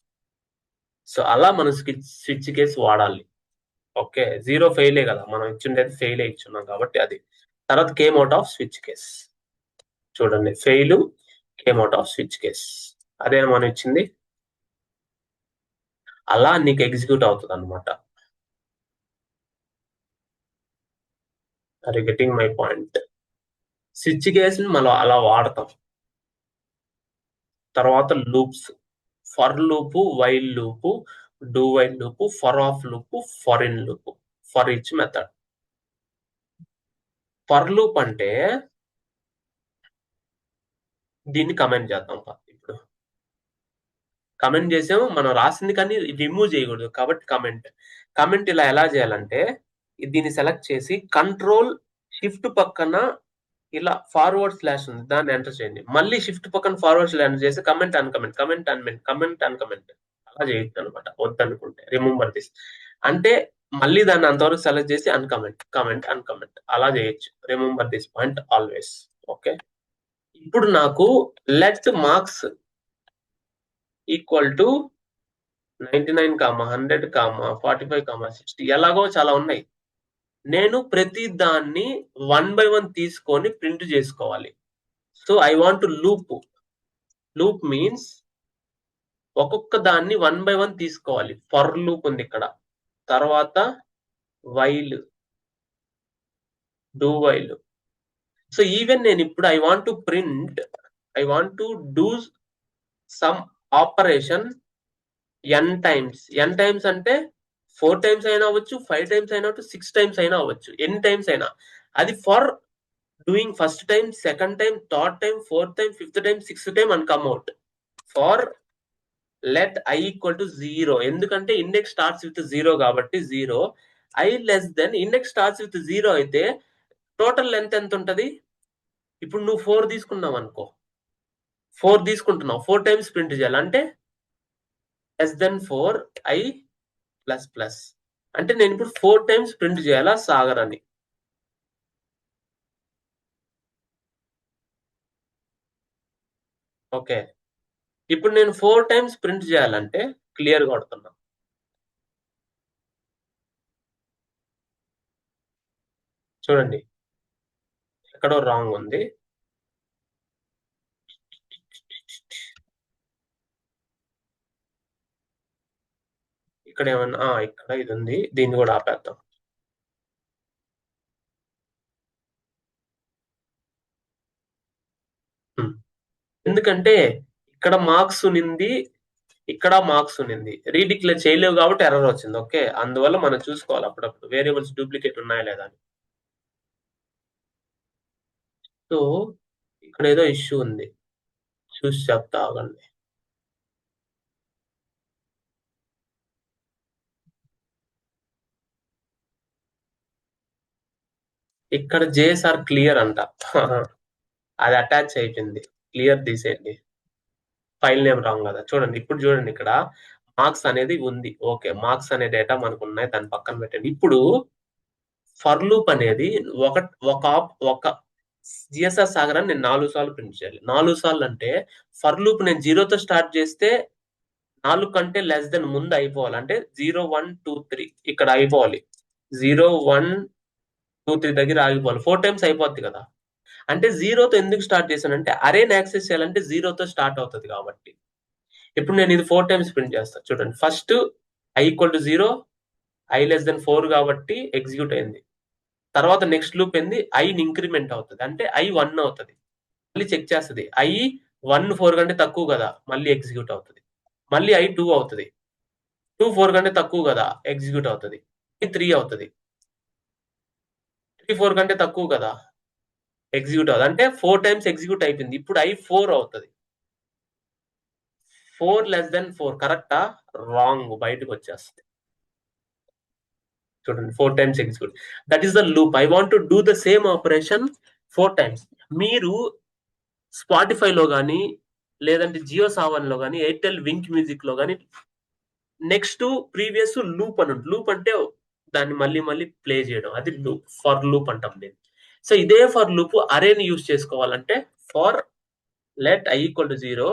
సో అలా మనం స్విచ్ కేసు వాడాలి. ఓకే, 0 ఫెయిలే కదా మనం ఇచ్చిండేది, ఫెయిల్ ఇచ్చున్నాం కాబట్టి అది. తర్వాత came out of switch case. చూడండి, fail, came out of switch case, అదే మనం ఇచ్చింది. అలా నీకు ఎగ్జిక్యూట్ అవుతుంది అనమాట. Are you getting my point? Switch కేసుని మనం అలా వాడతాం. తర్వాత loops, for loop, while loop, do while loop, for of loop, for in loop, for each method. For loop అంటే దీన్ని కమెంట్ చేద్దాం. ఇప్పుడు కమెంట్ చేసాము, మనం రాసింది కానీ రిమూవ్ చేయకూడదు కాబట్టి కమెంట్ ఇలా ఎలా చేయాలంటే దీన్ని సెలెక్ట్ చేసి కంట్రోల్ షిఫ్ట్ పక్కన ఇలా ఫార్వర్డ్ స్లాష్ ఉంది, దాన్ని ఎంటర్ చేయండి. మళ్ళీ షిఫ్ట్ పక్కన ఫార్వర్డ్ స్లాష్ చేసి comment uncomment, comment అన్మెంట్, comment uncomment అలా చేయొచ్చు అనమాట. వద్దనుకుంటే రిమెంబర్ దిస్ అంటే మళ్ళీ దాన్ని అంతవరకు సెలెక్ట్ చేసి అన్కమెంట్, కమెంట్ అన్కమెంట్ అలా చేయొచ్చు. Remember this point always. Okay, ఇప్పుడు నాకు లెట్ మార్క్స్ ఈక్వల్ టు 99, 100, 45, 60 ఎలాగో చాలా ఉన్నాయి. నేను ప్రతి దాన్ని 1 by 1 తీసుకొని ప్రింట్ చేసుకోవాలి. So I want loop. Loop means ఒక్కొక్క దాన్ని 1 by 1 తీసుకోవాలి. ఫర్ లూప్ ఉంది ఇక్కడ, తర్వాత while, do while. So even నేను ఇప్పుడు I want to do some operation n times. n times అంటే 4 టైమ్స్ అయినా అవ్వచ్చు, 5 టైమ్స్ అయినా అవ్వచ్చు, 6 టైమ్స్ అయినా అవ్వచ్చు, ఎన్ని టైమ్స్ అయినా. అది for doing first time, second time, third time, fourth time, fifth time, sixth time అని come out. For let i equal to 0, ఎందుకంటే ఇండెక్స్ స్టార్ట్స్ విత్ 0 కాబట్టి 0. i less than index starts with 0 అయితే total length ఎంత ఉంటది? ఇప్పుడు నువ్వు 4 తీసుకున్నావు అనుకో, 4 తీసుకుంటున్నావు, 4 టైమ్స్ ప్రింట్ చేయాలి అంటే less than 4 i plus plus అంటే నేను ఇప్పుడు 4 టైమ్స్ ప్రింట్ చేయాలా సాగర్ అని. ఓకే, ఇప్పుడు నేను 4 టైమ్స్ ప్రింట్ చేయాలంటే క్లియర్ కొడుతున్నా. చూడండి ఎక్కడో రాంగ్ ఉంది. ఇక్కడ ఏమన్నా ఇక్కడ ఇది ఉంది, దీన్ని కూడా ఆపేద్దాం. ఎందుకంటే ఇక్కడ మార్క్స్ ఉన్నింది, ఇక్కడ మార్క్స్ ఉన్నింది, రీడిక్లేర్ చేయలేవు కాబట్టి ఎర్రర్ వచ్చింది. ఓకే, అందువల్ల మనం చూసుకోవాలి అప్పుడప్పుడు వేరియబుల్స్ డూప్లికేట్ ఉన్నాయా లేదా అని. సో ఇక్కడ ఏదో ఇష్యూ ఉంది, చూసి చెప్తా ఆగండి. ఇక్కడ జేఎస్ఆర్ క్లియర్ అంట. అది అటాచ్ అయిపోయింది, క్లియర్ తీసేయండి. ఫైల్ నేమ్ రాంగ్ కదా. చూడండి ఇప్పుడు చూడండి, ఇక్కడ మార్క్స్ అనేది ఉంది. ఓకే, మార్క్స్ అనే డేటా మనకు ఉన్నాయి, దాన్ని పక్కన పెట్టండి. ఇప్పుడు ఫర్ లూప్ అనేది ఒక జిఎస్ఆర్ సాగర్ అని నేను 4 సార్లు ప్రింట్ చేయాలి. 4 సార్లు అంటే ఫర్ లూప్ నేను 0తో స్టార్ట్ చేస్తే 4 కంటే లెస్ దెన్ ముందు అయిపోవాలి. అంటే 0, 1, 2, 3 ఇక్కడ అయిపోవాలి. 0, 1, 2 3 దగ్గర ఆగిపోవాలి. 4 టైమ్స్ అయిపోద్ది కదా. అంటే జీరోతో ఎందుకు స్టార్ట్ చేశానంటే అరేని యాక్సెస్ చేయాలంటే జీరోతో స్టార్ట్ అవుతుంది కాబట్టి. ఇప్పుడు నేను ఇది 4 టైమ్స్ ప్రింట్ చేస్తాను చూడండి. First I equal to 0, I less then 4 కాబట్టి ఎగ్జిక్యూట్ అయింది. తర్వాత నెక్స్ట్ లూప్ ఏంది, ఐని ఇంక్రిమెంట్ అవుతుంది అంటే ఐ 1 అవుతుంది. మళ్ళీ చెక్ చేస్తుంది, ఐ 1 4 కంటే తక్కువ కదా, మళ్ళీ ఎగ్జిక్యూట్ అవుతుంది. మళ్ళీ ఐ 2 అవుతుంది, 2 4 కంటే తక్కువ కదా, ఎగ్జిక్యూట్ అవుతుంది. ఐ 3 అవుతుంది, 3 4 కంటే తక్కువ కదా, ఎగ్జిక్యూట్ అవుతుంది. అంటే 4 టైమ్స్ ఎగ్జిక్యూట్ అయిపోయింది. ఇప్పుడు ఐ 4 అవుతుంది. 4 లెస్ దెన్ 4 కరెక్టా రాంగ్, బయటకు వచ్చేస్తుంది. చూడండి 4 times execute. That is the loop. I want to do the same operation 4 times. మీరు స్పాటిఫైలో కానీ లేదంటే జియో సావన్ లో కానీ ఎయిర్టెల్ వింక్ మ్యూజిక్ లో కానీ నెక్స్ట్ ప్రీవియస్ లూప్ అని ఉంటుంది. లూప్ అంటే దాన్ని మళ్ళీ మళ్ళీ ప్లే చేయడం, అది లూప్, ఫర్ లూప్ అంటాం నేను. సో ఇదే ఫర్ లూప్ అరేని యూజ్ చేసుకోవాలంటే for let I equal to 0,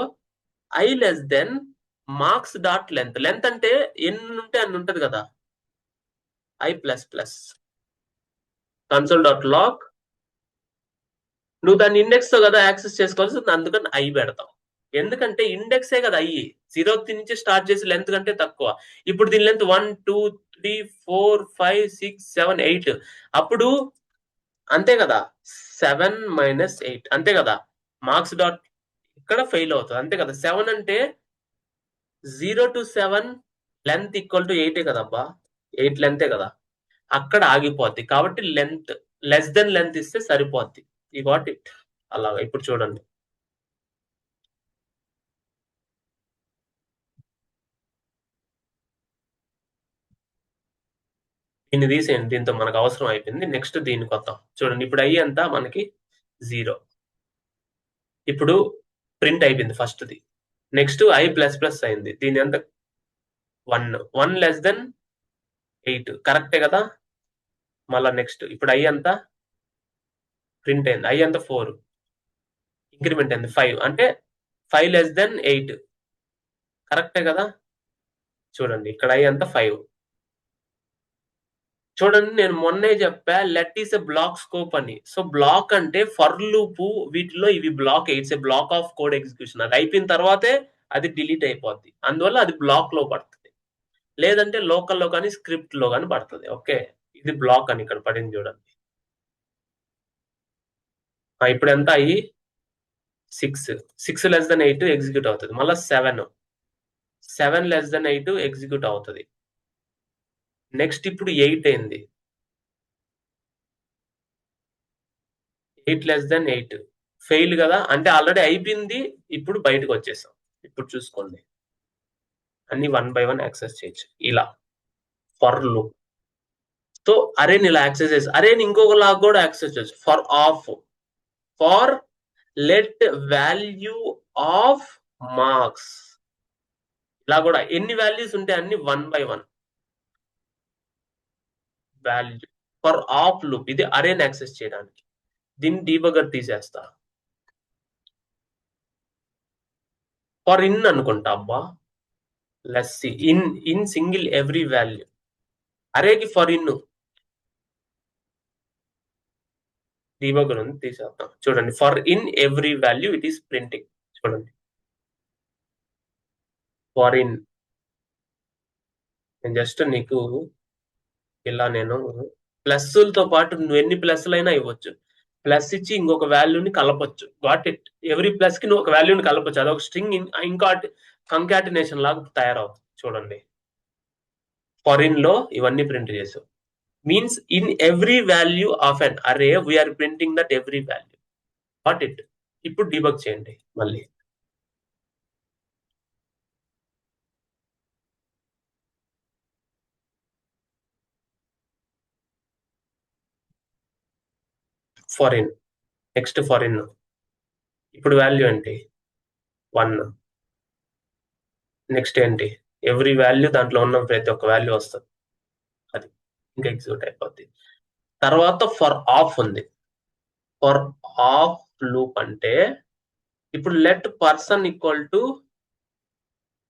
I less than marks dot length. Length అంటే ఎన్ని ఉంటే అన్ని ఉంటది కదా, I plus plus console dot log. నువ్వు దాన్ని ఇండెక్స్ తో కదా యాక్సెస్ చేసుకోవాల్సి, అందుకని ఐ పెడతాం. ఎందుకంటే ఇండెక్సే కదా ఐ, 0 నుంచి స్టార్ట్ చేసి లెంత్ కంటే తక్కువ. ఇప్పుడు దీని లెంత్ 1 2 3 4 5 6 7 8, అప్పుడు అంతే కదా, 7 మైనస్ 8 అంతే కదా, మార్క్స్ డాట్ ఇక్కడ ఫెయిల్ అవుతుంది అంతే కదా. 7 అంటే 0 to 7 లెంత్ ఈక్వల్ టు 8 కదబ్బా, 8 లెంతే కదా, అక్కడ ఆగిపోద్ది. కాబట్టి లెంత్ లెస్ దెన్ లెంత్ ఇస్తే సరిపోద్ది. ఈ గాట్ ఇట్. అలాగా ఇప్పుడు చూడండి, దీన్ని తీసేయండి, దీంతో మనకు అవసరం అయిపోయింది. నెక్స్ట్ దీనికి వద్దాం. చూడండి ఇప్పుడు ఐ అంతా మనకి 0. ఇప్పుడు ప్రింట్ అయిపోయింది ఫస్ట్ది. నెక్స్ట్ ఐ ప్లస్ ప్లస్ అయింది, దీని ఎంత 1, 1 లెస్ దెన్ 8 కరెక్టే కదా. మళ్ళా నెక్స్ట్ ఇప్పుడు ఐ అంతా ప్రింట్ అయింది, ఐ అంతా 4, ఇంక్రిమెంట్ అయింది 5, అంటే 5 లెస్ దెన్ 8 కరెక్టే కదా. చూడండి ఇక్కడ ఐ అంతా 5. చూడండి నేను మొన్నే చెప్పా let is a block scope అని. సో బ్లాక్ అంటే ఫర్ లూప్, వీటిలో ఇవి block, it's a block of code execution. అది అయిపోయిన తర్వాతే అది డిలీట్ అయిపోద్ది, అందువల్ల అది బ్లాక్ లో పడుతుంది. లేదంటే లోకల్లో కానీ స్క్రిప్ట్ లో కానీ పడుతుంది. ఓకే, ఇది బ్లాక్ అని ఇక్కడ పడింది చూడండి. ఇప్పుడు ఎంత అయ్యి 6, 6 లెస్ దెన్ 8 ఎగ్జిక్యూట్ అవుతుంది. మళ్ళీ 7, 7 లెస్ దెన్ 8 ఎగ్జిక్యూట్ అవుతుంది. నెక్స్ట్ ఇప్పుడు 8 అయింది, 8 లెస్ దెన్ 8 ఫెయిల్ కదా, అంటే ఆల్రెడీ అయిపోయింది. ఇప్పుడు బయటకు వచ్చేసాం. ఇప్పుడు చూసుకోండి, అన్ని 1 by 1 యాక్సెస్ చేయొచ్చు ఇలా ఫర్ లూప్. సో అరేని ఇలా యాక్సెస్ చేసి అరేని ఇంకొక లాగా కూడా యాక్సెస్ చేయొచ్చు, for of, for let value of marks. ఇలా కూడా ఎన్ని వాల్యూస్ ఉంటే అన్ని 1 by 1 value for of loop. ఇది అరేని యాక్సెస్ చేయడానికి. దీన్ని డీబగర్ తీసేస్తా, ఫర్ ఇన్ అనుకుంటా అబ్బా. Less in single every value, అరేకి ఫర్ ఇన్ డీబగర్ ఉంది, తీసేద్దాం. చూడండి for in every value it is printing. చూడండి ఫర్ ఇన్, నేను జస్ట్ నీకు ఇలా నేను ప్లస్లతో పాటు నువ్వు ఎన్ని ప్లస్లు అయినా ఇవ్వచ్చు. ప్లస్ ఇచ్చి ఇంకొక వాల్యూని కలపొచ్చు. Got it. ఎవ్రీ ప్లస్ కి నువ్వు ఒక వాల్యూని కలపొచ్చు, అదొక స్ట్రింగ్ ఇంకా కంకాటినేషన్ లాగా తయారవుతుంది. చూడండి ఫారిన్ లో ఇవన్నీ ప్రింట్ చేసావు, means in every value of an array we're printing that every value. Got it. ఇప్పుడు డీబగ్ చేయండి మళ్ళీ. ఫారిన్, నెక్స్ట్ ఫారిన్, ఇప్పుడు వాల్యూ ఏంటి 1. నెక్స్ట్ ఏంటి, ఎవ్రీ వాల్యూ దాంట్లో ఉన్న ప్రతి ఒక్క వాల్యూ వస్తుంది, అది ఇంకా ఎగ్జిక్యూట్ అయిపోద్ది. తర్వాత ఫర్ ఆఫ్ ఉంది. ఫర్ ఆఫ్ లూప్ అంటే ఇప్పుడు let person equal to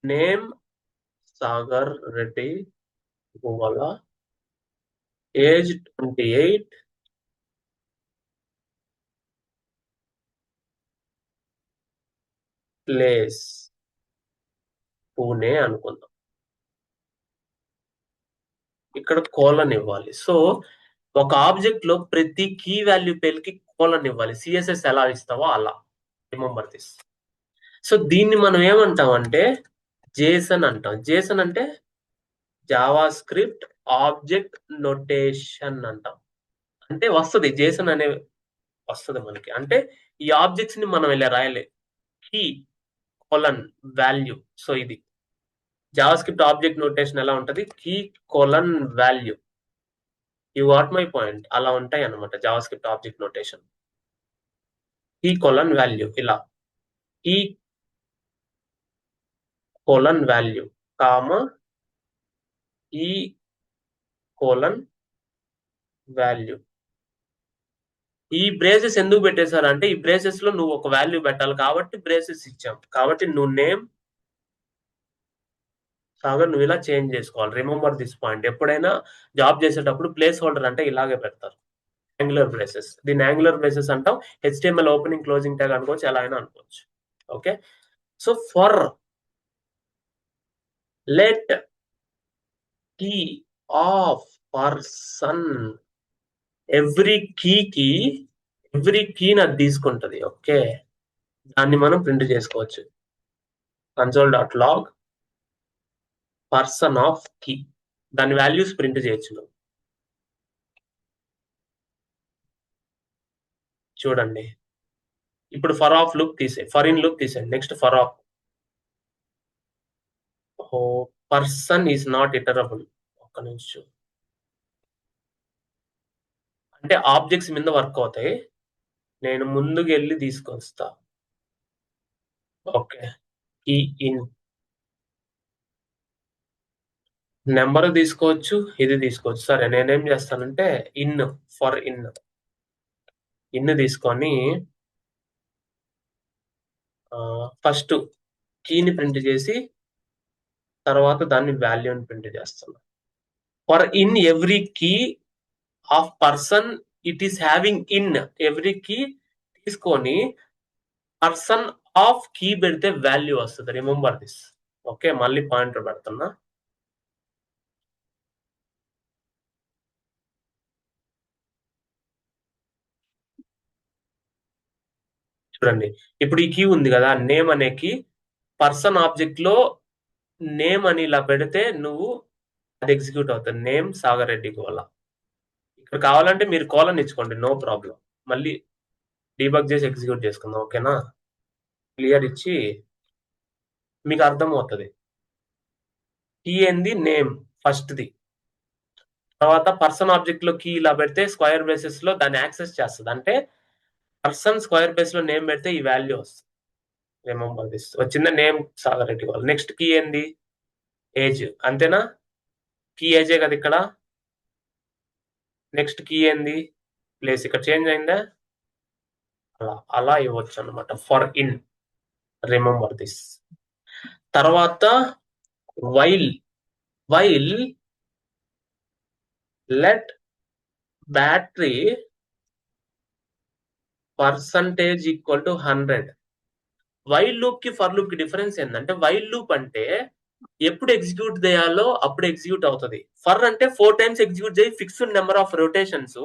name Sagar Reddy, గోవాల, ఏజ్ 28, ప్లేస్ పూణే అనుకుందాం. ఇక్కడ కోలన్ ఇవ్వాలి. సో ఒక ఆబ్జెక్ట్ లో ప్రతి కీ వాల్యూ పేరుకి కోలన్ ఇవ్వాలి. సిఎస్ఎస్ ఎలా ఇస్తావో అలా. Remember this. సో దీన్ని మనం ఏమంటామంటే జేసన్ అంటాం. జేసన్ అంటే జావా స్క్రిప్ట్ ఆబ్జెక్ట్ నొటేషన్ అంటాం. అంటే వస్తుంది జేసన్ అనే వస్తుంది మనకి. అంటే ఈ ఆబ్జెక్ట్స్ ని మనం ఇలా రాయాలి. Key colon value. సో ఇది జావా స్క్రిప్ట్ ఆబ్జెక్ట్ నోటేషన్ ఎలా ఉంటది? Key colon value. You what my point. అలా ఉంటాయి అన్నమాట JavaScript object notation. Key colon value ఇలా. కీ కోలన్ వాల్యూ కామా ఈ కోలన్ వాల్యూ. ఈ బ్రేసెస్ ఎందుకు పెట్టేశారు అంటే ఈ బ్రేసెస్ లో నువ్వు ఒక వాల్యూ పెట్టాలి కాబట్టి బ్రేసెస్ ఇచ్చాం. కాబట్టి నువ్వు నేమ్ సాగర్ నువ్వు ఇలా చేంజ్ చేసుకోవాలి. Remember this point. ఎప్పుడైనా జాబ్ చేసేటప్పుడు ప్లేస్ హోల్డర్ అంటే ఇలాగే పెడతారు. Angular braces. దీన్ని యాంగులర్ బ్రేసెస్ అంటాం. HTML ఓపెనింగ్ క్లోజింగ్ ట్యాగ్ అనుకోవచ్చు, ఎలా అయినా అనుకోవచ్చు. Okay. So for let key of person every కీని అది తీసుకుంటది. ఓకే. దాన్ని మనం ప్రింట్ చేసుకోవచ్చు. console.log person of key. దాని వాల్యూస్ ప్రింట్ చేయొచ్చు నువ్వు. చూడండి ఇప్పుడు for of loop for in loop తీసేయండి. Next for of. Person is not iterable. ఒక్క నిమిషం. అంటే ఆబ్జెక్ట్స్ మీద వర్క్ అవుతాయి. నేను ముందుకు వెళ్ళి తీసుకొస్తా. ఓకే. ఈ ఇన్ నెంబర్ తీసుకోవచ్చు, ఇది తీసుకోవచ్చు. సరే నేనేం చేస్తానంటే ఫర్ ఇన్ తీసుకొని ఫస్ట్ కీని ప్రింట్ చేసి తర్వాత దాన్ని వాల్యూని ప్రింట్ చేస్తాను. For in every key of person it is having in every key తీసుకొని పర్సన్ ఆఫ్ కీ పెడితే వాల్యూ వస్తుంది. Remember this. ఓకే. మళ్ళీ పాయింటర్ పెడుతున్నా. చూడండి ఇప్పుడు ఈ కీ ఉంది కదా, నేమ్ అనే కీ. పర్సన్ ఆబ్జెక్ట్ లో నేమ్ అని ఇలా పెడితే నువ్వు అది ఎగ్జిక్యూట్ అవుతుంది. నేమ్ సాగర్ రెడ్డి కోలా. ఇక్కడ కావాలంటే మీరు కోలని ఇచ్చుకోండి, నో ప్రాబ్లం. మళ్ళీ డీబగ్ చేసి ఎగ్జిక్యూట్ చేసుకుందాం. ఓకేనా. క్లియర్ ఇచ్చి మీకు అర్థం అవుతుంది. కీ ఏంది? నేమ్ ఫస్ట్ ది. తర్వాత పర్సన్ ఆబ్జెక్ట్ లో కీ ఇలా పెడితే స్క్వేర్ బేసిస్ లో దాన్ని యాక్సెస్ చేస్తుంది. అంటే పర్సన్ స్క్వేర్ బేస్ లో నేమ్ పెడితే ఈ వాల్యూ వస్తుంది. Remember this. వచ్చిందా? Name Sagar Reddy Kola. Next key ఏంది? ఏజ్. అంతేనా? కీ ఏజే కదా ఇక్కడ. నెక్స్ట్ కీ ఏంది? ప్లేస్. ఇక్కడ చేంజ్ అయిందా? అలా ఇవ్వచ్చు అనమాట. For in. Remember this. తర్వాత while let battery percentage equal to 100. While loop కి ఫర్ లూప్ కి డిఫరెన్స్ ఏంటంటే వైల్ లూప్ అంటే ఎప్పుడు ఎగ్జిక్యూట్ చేయాలో అప్పుడు ఎగ్జిక్యూట్ అవుతుంది. ఫర్ అంటే 4 times ఎగ్జిక్యూట్ చేయి fixed number of rotations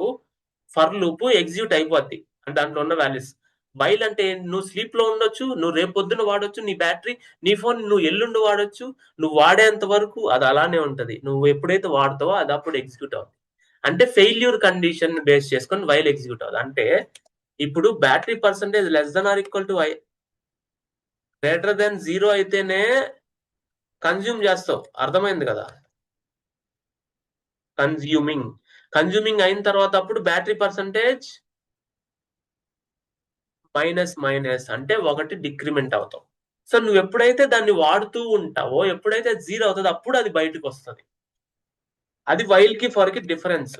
for loop execute అయిపోద్ది అంటే దాంట్లో ఉన్న వాల్యూస్. వైల్ అంటే నువ్వు స్లీప్ లో ఉండొచ్చు, నువ్వు రేపు పొద్దున వాడొచ్చు, నీ బ్యాటరీ నీ ఫోన్ నువ్వు ఎల్లుండి వాడొచ్చు, నువ్వు వాడేంత వరకు అది అలానే ఉంటది. నువ్వు ఎప్పుడైతే వాడతావో అది అప్పుడు ఎగ్జిక్యూట్ అవుతుంది. అంటే ఫెయిల్యూర్ కండిషన్ బేస్ చేసుకొని వైల్ ఎగ్జిక్యూట్ అవుతుంది. అంటే ఇప్పుడు battery percentage less than or equal to greater than 0 అయితేనే కన్జ్యూమ్ చేస్తావు. అర్థమైంది కదా. కన్జ్యూమింగ్ అయిన తర్వాత అప్పుడు బ్యాటరీ పర్సంటేజ్ మైనస్ అంటే 1 డిక్రిమెంట్ అవుతావు. సో నువ్వు ఎప్పుడైతే దాన్ని వాడుతూ ఉంటావో ఎప్పుడైతే 0 అవుతుందో అప్పుడు అది బయటకు వస్తుంది. అది వైల్ కి ఫర్ కి డిఫరెన్స్.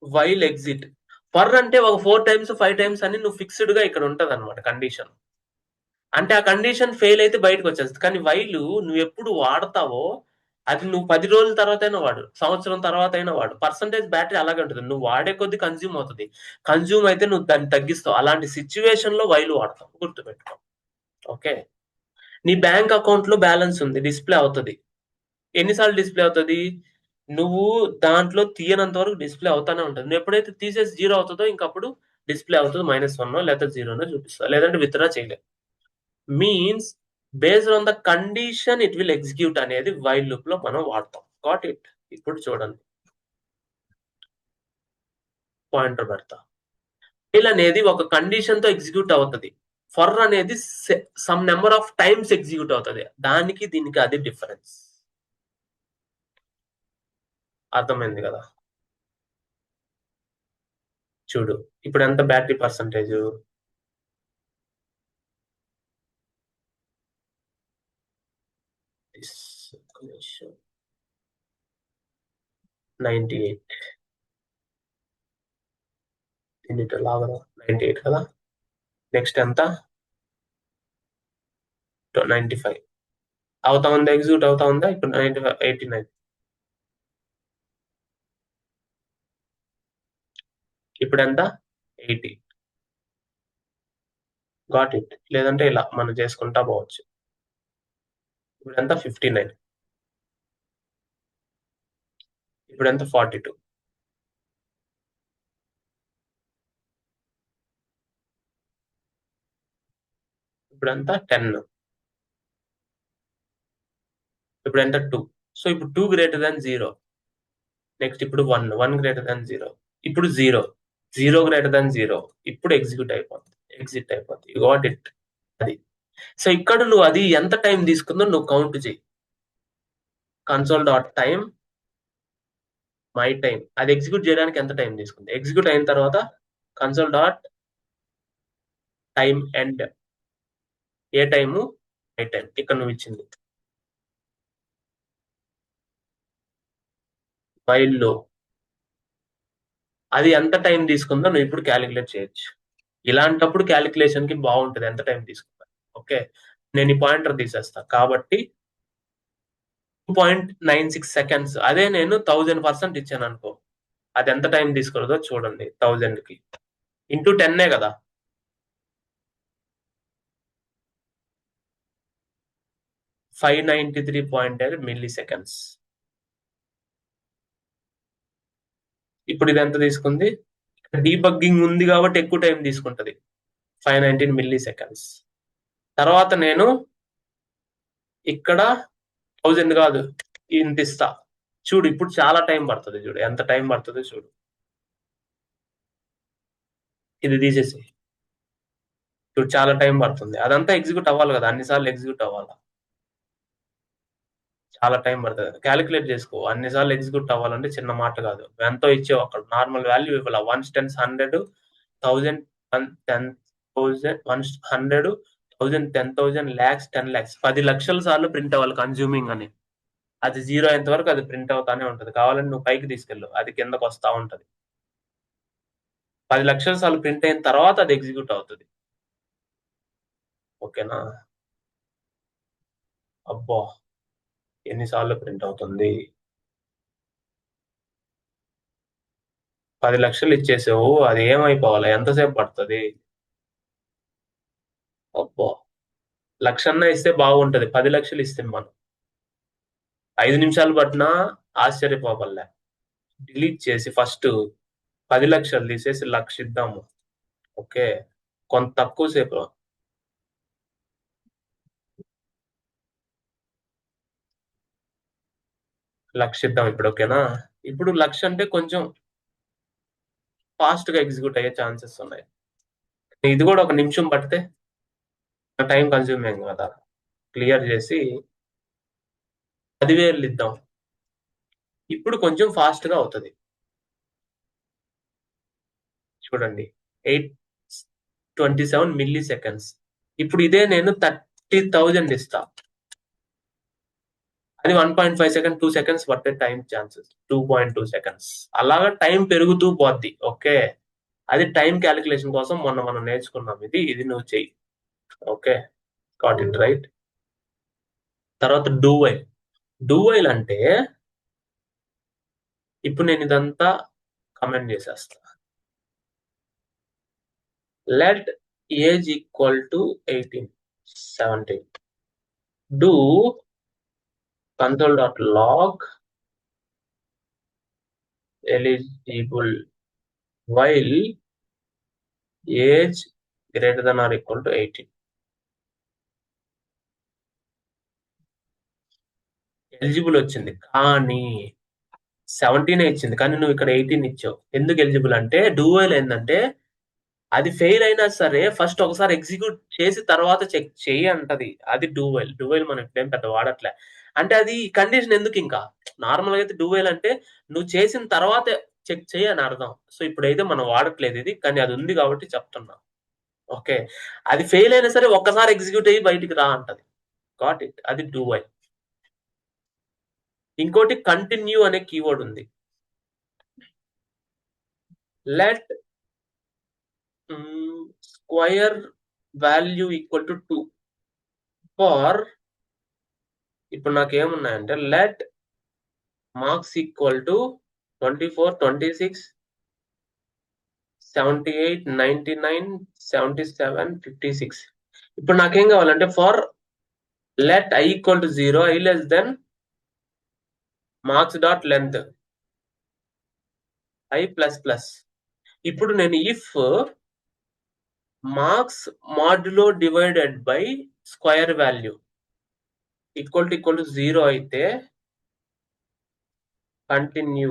While exit. ఫర్ అంటే ఒక 4 times 5 times అని నువ్వు ఫిక్స్డ్ గా ఇక్కడ ఉంటది అనమాట కండిషన్. అంటే ఆ కండిషన్ ఫెయిల్ అయితే బయటకు వచ్చేస్తుంది. కానీ వైల్ నువ్వు ఎప్పుడు వాడతావో అది నువ్వు 10 రోజుల తర్వాత అయినా వాడు, సంవత్సరం తర్వాత అయినా వాడు, పర్సంటేజ్ బ్యాటరీ అలాగే ఉంటుంది. నువ్వు వాడే కొద్ది కన్జ్యూమ్ అవుతుంది. కన్జ్యూమ్ అయితే నువ్వు దాన్ని తగ్గిస్తావు. అలాంటి సిచ్యువేషన్ లో వైల్ వాడతావు. గుర్తుపెట్టుకో. ఓకే. నీ బ్యాంక్ అకౌంట్ లో బ్యాలెన్స్ ఉంది, డిస్ప్లే అవుతుంది. ఎన్నిసార్లు డిస్ప్లే అవుతుంది? నువ్వు దాంట్లో తీయనంత వరకు డిస్ప్లే అవుతానే ఉంటుంది. నువ్వు ఎప్పుడైతే తీసేసి జీరో అవుతుందో ఇంకప్పుడు డిస్ప్లే అవుతుంది -1 లేకపోతే 0 చూపిస్తా, లేదంటే విత్డ్రా చేయలేదు. Means based on the condition it will execute అనేది వైల్ లూప్ లో మనం వాడతాం. Got it? ఇప్పుడు చూడండి, పాయింటర్ పెడతా. వైల్ అనేది ఒక కండిషన్ తో ఎగ్జిక్యూట్ అవుతుంది. ఫర్ అనేది some number of times execute అవుతుంది. దానికి దీనికి అది డిఫరెన్స్. అర్థమైంది కదా? చూడు ఇప్పుడు ఎంత బ్యాటరీ పర్సంటేజ్? 98. దీన్ని లాగదా? 98 కదా. నెక్స్ట్ ఎంత? 95. అవుతా ఉందా? ఎగ్జిక్యూట్ అవుతా ఉందా? ఇప్పుడు 95, 89. ఇప్పుడు ఎంత? 80. Got it? లేదంటే ఇలా మనం చేసుకుంటా పోవచ్చు. ఇప్పుడు ఎంత? 59. ఇప్పుడు ఎంత? 42. ఇప్పుడు ఎంత? 10. ఇప్పుడు ఎంత? 2. సో ఇప్పుడు 2 గ్రేటర్ దాన్ 0. నెక్స్ట్ ఇప్పుడు 1, 1 గ్రేటర్ దాన్ 0. ఇప్పుడు 0, 0 గ్రేటర్ దాన్ 0. ఇప్పుడు ఎగ్జిక్యూట్ అయిపోతుంది, ఎగ్జిట్ అయిపోతుంది. Got it? అది. సో ఇక్కడ నువ్వు అది ఎంత టైం తీసుకుందో నువ్వు కౌంట్ చేయి. console.time మై టైం అది ఎగ్జిక్యూట్ చేయడానికి ఎంత టైం తీసుకుంది. ఎగ్జిక్యూట్ అయిన తర్వాత console.time end. A time? My time. ఇక్కడ నువ్వు ఇచ్చింది వైల్ లో అది ఎంత టైం తీసుకుందో నువ్వు ఇప్పుడు క్యాలిక్యులేట్ చేయొచ్చు. ఇలాంటప్పుడు క్యాలిక్యులేషన్ కి బాగుంటుంది ఎంత టైం తీసుకుందా. ఓకే, నేను ఈ పాయింటర్ తీసేస్తా కాబట్టి 2.96 సెకండ్స్. అదే నేను 1000% ఇచ్చాను అనుకో, అది ఎంత టైం తీసుకున్నదో చూడండి. 1000 కి ఇంటూ 10 కదా. 593.8 మిల్లీ సెకండ్స్. ఇప్పుడు ఇది ఎంత తీసుకుంది? డీబగ్గింగ్ ఉంది కాబట్టి ఎక్కువ టైం తీసుకుంటది, 519 మిల్లీ సెకండ్స్. తర్వాత నేను ఇక్కడ 1000 కాదు ఇంత ఇస్తా. చూడు ఇప్పుడు చాలా టైం పడుతుంది. చూడు ఎంత టైం పడుతుంది చూడు. ఇది తీసేసి చూడు చాలా టైం పడుతుంది. అదంతా ఎగ్జిక్యూట్ అవ్వాలి కదా, అన్నిసార్లు ఎగ్జిక్యూట్ అవ్వాలా, చాలా టైం పడుతుంది. క్యాలిక్యులేట్ చేసుకో. అన్నిసార్లు ఎగ్జిక్యూట్ అవ్వాలంటే చిన్న మాట కాదు. ఎంతో ఇచ్చేవు అక్కడ, నార్మల్ వాల్యూ ఇవ్వాలి. 1 10 100 1000 10,000 100 1000 10,000 lakhs 10 lakhs 10 లక్షల సార్లు ప్రింట్ అవ్వాలి కన్జ్యూమింగ్ అని. అది జీరో అయ్యేంత వరకు అది ప్రింట్ అవుతానే ఉంటది. కావాలంటే నువ్వు పైకి తీసుకెళ్ళు, అది కిందకు వస్తా ఉంటది. 10 లక్షల సార్లు ప్రింట్ అయిన తర్వాత అది ఎగ్జిక్యూట్ అవుతుంది. ఓకేనా? అబ్బా ఎన్నిసార్లు ప్రింట్ అవుతుంది? 10 లక్షలు ఇచ్చేసావు, అది ఏమైపోవాలి? ఎంతసేపు పడుతుంది? అబ్బా, లక్షన్న ఇస్తే బాగుంటది, 10 లక్షలు ఇస్తే మనం 5 నిమిషాలు పట్టినా ఆశ్చర్యపోవల్లే. డిలీట్ చేసి ఫస్ట్ 10 లక్షలు తీసేసి 1,00,000 ఇద్దాము. ఓకే, కొంత తక్కువ సేపు 1,00,000 ఇద్దాం ఇప్పుడు. ఓకేనా? ఇప్పుడు 1,00,000 అంటే కొంచెం ఫాస్ట్ గా ఎగ్జిక్యూట్ అయ్యే ఛాన్సెస్ ఉన్నాయి. ఇది కూడా 1 నిమిషం పడితే టైం కన్స్యూమింగ్ కదా. క్లియర్ చేసి 10,000 ఇద్దాం. ఇప్పుడు కొంచెం ఫాస్ట్ గా అవుతుంది. చూడండి 827 మిల్లీ సెకండ్స్. ఇప్పుడు ఇదే నేను 30,000 ఇస్తా, అది 1.5 సెకండ్ 2 సెకండ్స్ పట్టే టైం ఛాన్సెస్ 2.2 సెకండ్స్. అలాగా టైం పెరుగుతూ పోద్ది. ఓకే, అది టైం క్యాలిక్యులేషన్ కోసం మొన్న మనం నేర్చుకున్నాం. ఇది ఇది నువ్వు చెయ్యి. Okay, got it right. తర్వాత డూ వైల్ అంటే ఇప్పుడు నేను ఇదంతా కమెంట్ చేసేస్తా. Let age equal to 18. 70. Do console.log eligible while age greater than or equal to 18. Eligible వచ్చింది కానీ 17 ఇచ్చింది, కానీ నువ్వు ఇక్కడ 18 ఇచ్చావు. ఎందుకు ఎలిజిబుల్ అంటే డూవైల్ ఏంటంటే అది ఫెయిల్ అయినా సరే ఫస్ట్ ఒకసారి ఎగ్జిక్యూట్ చేసి తర్వాత చెక్ చెయ్యి అంటది. అది డూవైల్. డూవైల్ మనం ఇప్పుడేం పెద్ద వాడట్లే. అంటే అది కండిషన్ ఎందుకు ఇంకా నార్మల్ గా అయితే డూవైల్ అంటే నువ్వు చేసిన తర్వాత చెక్ చెయ్యి అని అర్థం. సో ఇప్పుడైతే మనం వాడట్లేదు ఇది, కానీ అది ఉంది కాబట్టి చెప్తున్నా. ఓకే, అది ఫెయిల్ అయినా సరే ఒక్కసారి ఎగ్జిక్యూట్ అయ్యి బయటికి రా అంటది. గాట్ ఇట్, అది డూవైల్. ఇంకోటి కంటిన్యూ అనే కీవర్డ్ ఉంది. Let square value equal to 2 for, ఇప్పుడు నాకేమున్నాయంటే లెట్ మార్క్స్ ఈక్వల్ టు 24, 26, 78, 99, 77, 56. ఇప్పుడు నాకేం కావాలంటే for let I equal to 0, I less than marks dot length I plus plus. ఇప్పుడు నేను if marks modulo divided by square value equal to 0 అయితే continue,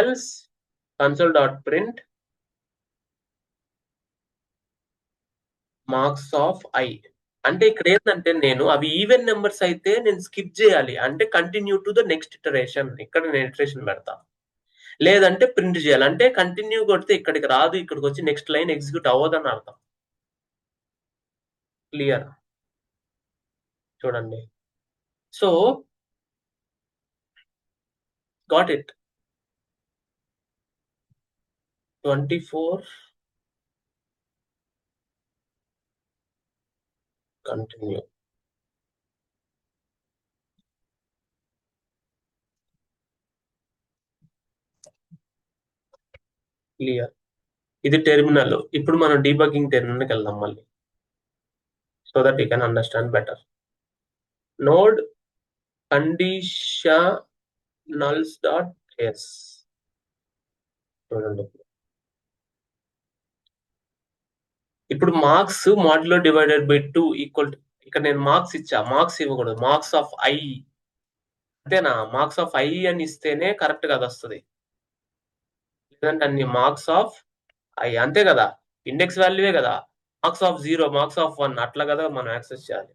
else console.print marks of I. అంటే ఇక్కడ ఏంటంటే నేను అవి ఈవెన్ నెంబర్స్ అయితే నేను స్కిప్ చేయాలి, అంటే continue to the next iteration, ఇక్కడ నేను ఇటరేషన్ పెడతా. లేదంటే ప్రింట్ చేయాలి, అంటే కంటిన్యూ కొడితే ఇక్కడికి రాదు, ఇక్కడికి వచ్చి నెక్స్ట్ లైన్ ఎగ్జిక్యూట్ అవ్వదని అర్థం. క్లియర్? చూడండి. So got it. 24 continue. Clear? ఇది టెర్మినల్. ఇప్పుడు మనం డీబగ్గింగ్ టెర్మినల్కి వెళ్దాం మళ్ళీ, so that you can understand better. Node conditionals dot yes. చూడండి, ఇప్పుడు marks modulo divided by 2 equal to, ఇక్కడ నేను మార్క్స్ ఇచ్చా, మార్క్స్ ఇవ్వకూడదు, మార్క్స్ ఆఫ్ ఐ. అంతేనా? మార్క్స్ ఆఫ్ ఐ అని ఇస్తేనే కరెక్ట్ గా వస్తుంది, లేదంటే అన్ని మార్క్స్ ఆఫ్ ఐ అంతే కదా, ఇండెక్స్ వాల్యూవే కదా. మార్క్స్ ఆఫ్ 0, మార్క్స్ ఆఫ్ 1 అట్లా కదా మనం యాక్సెస్ చేయాలి.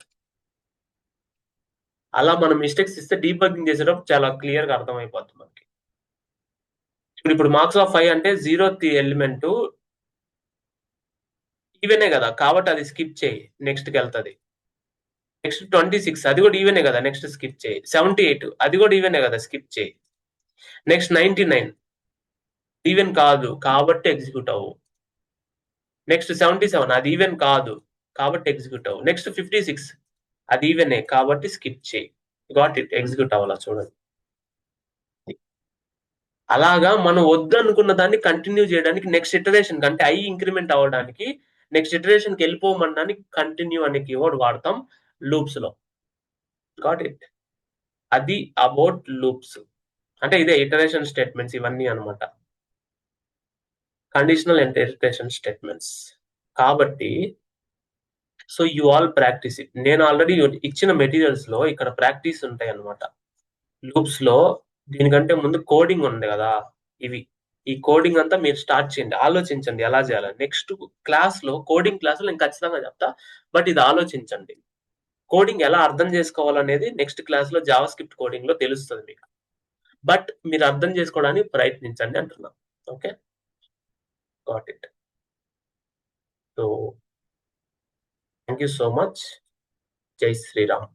అలా మనం మిస్టేక్స్ ఇస్తే డీబగ్గింగ్ చేసేటప్పుడు చాలా క్లియర్ గా అర్థమైపోతుంది మనకి. ఇప్పుడు మార్క్స్ ఆఫ్ 5 అంటే 0th ఎలిమెంట్ ఈవెనే కదా, కాబట్టి అది స్కిప్ చేయి, నెక్స్ట్ కి వెళ్తుంది. నెక్స్ట్ 26, అది కూడా ఈవెనే కదా, నెక్స్ట్ స్కిప్ చేయి. 78, అది కూడా ఈవెనే కదా, స్కిప్ చేయి. నెక్స్ట్ 99 ఈవెన్ కాదు కాబట్టి ఎగ్జిక్యూట్ అవ్వు. నెక్స్ట్ 77, అది ఈవెన్ కాదు కాబట్టి ఎగ్జిక్యూట్ అవ్వు. నెక్స్ట్ 56, అది ఈవెనే కాబట్టి స్కిప్ చేయి. గాట్ ఇట్, ఎగ్జిక్యూట్ అవ్వాలా చూడండి. అలాగా మనం వద్దు అనుకున్న దాన్ని కంటిన్యూ చేయడానికి నెక్స్ట్ ఇటరేషన్ కంటే ఐ ఇంక్రిమెంట్ అవ్వడానికి నెక్స్ట్ ఇటరేషన్ కి వెళ్ళిపోమనడానికి కంటిన్యూ అనే కీవర్డ్ వాడతాం లూప్స్ లో. Got it? అది అబౌట్ లూప్స్. అంటే ఇదే ఇటరేషన్ స్టేట్మెంట్స్ ఇవన్నీ అనమాట, కండిషనల్ అండ్ ఇటరేషన్ స్టేట్మెంట్స్. కాబట్టి so you all practice it. నేను ఆల్రెడీ ఇచ్చిన మెటీరియల్స్ లో ఇక్కడ ప్రాక్టీస్ ఉంటాయి అనమాట. లూప్స్ లో దీనికంటే ముందు కోడింగ్ ఉంది కదా, ఇవి ఈ కోడింగ్ అంతా మీరు స్టార్ట్ చేయండి, ఆలోచించండి ఎలా చేయాలని. నెక్స్ట్ క్లాస్ లో కోడింగ్ క్లాస్ లో నేను ఖచ్చితంగా చెప్తా, బట్ ఇది ఆలోచించండి. కోడింగ్ ఎలా అర్థం చేసుకోవాలనేది నెక్స్ట్ క్లాస్ లో జావా స్క్రిప్ట్ కోడింగ్ లో తెలుస్తుంది మీకు, బట్ మీరు అర్థం చేసుకోవడానికి ప్రయత్నించండి అంటున్నా. Okay, got it. So thank you so much. జై శ్రీరామ్.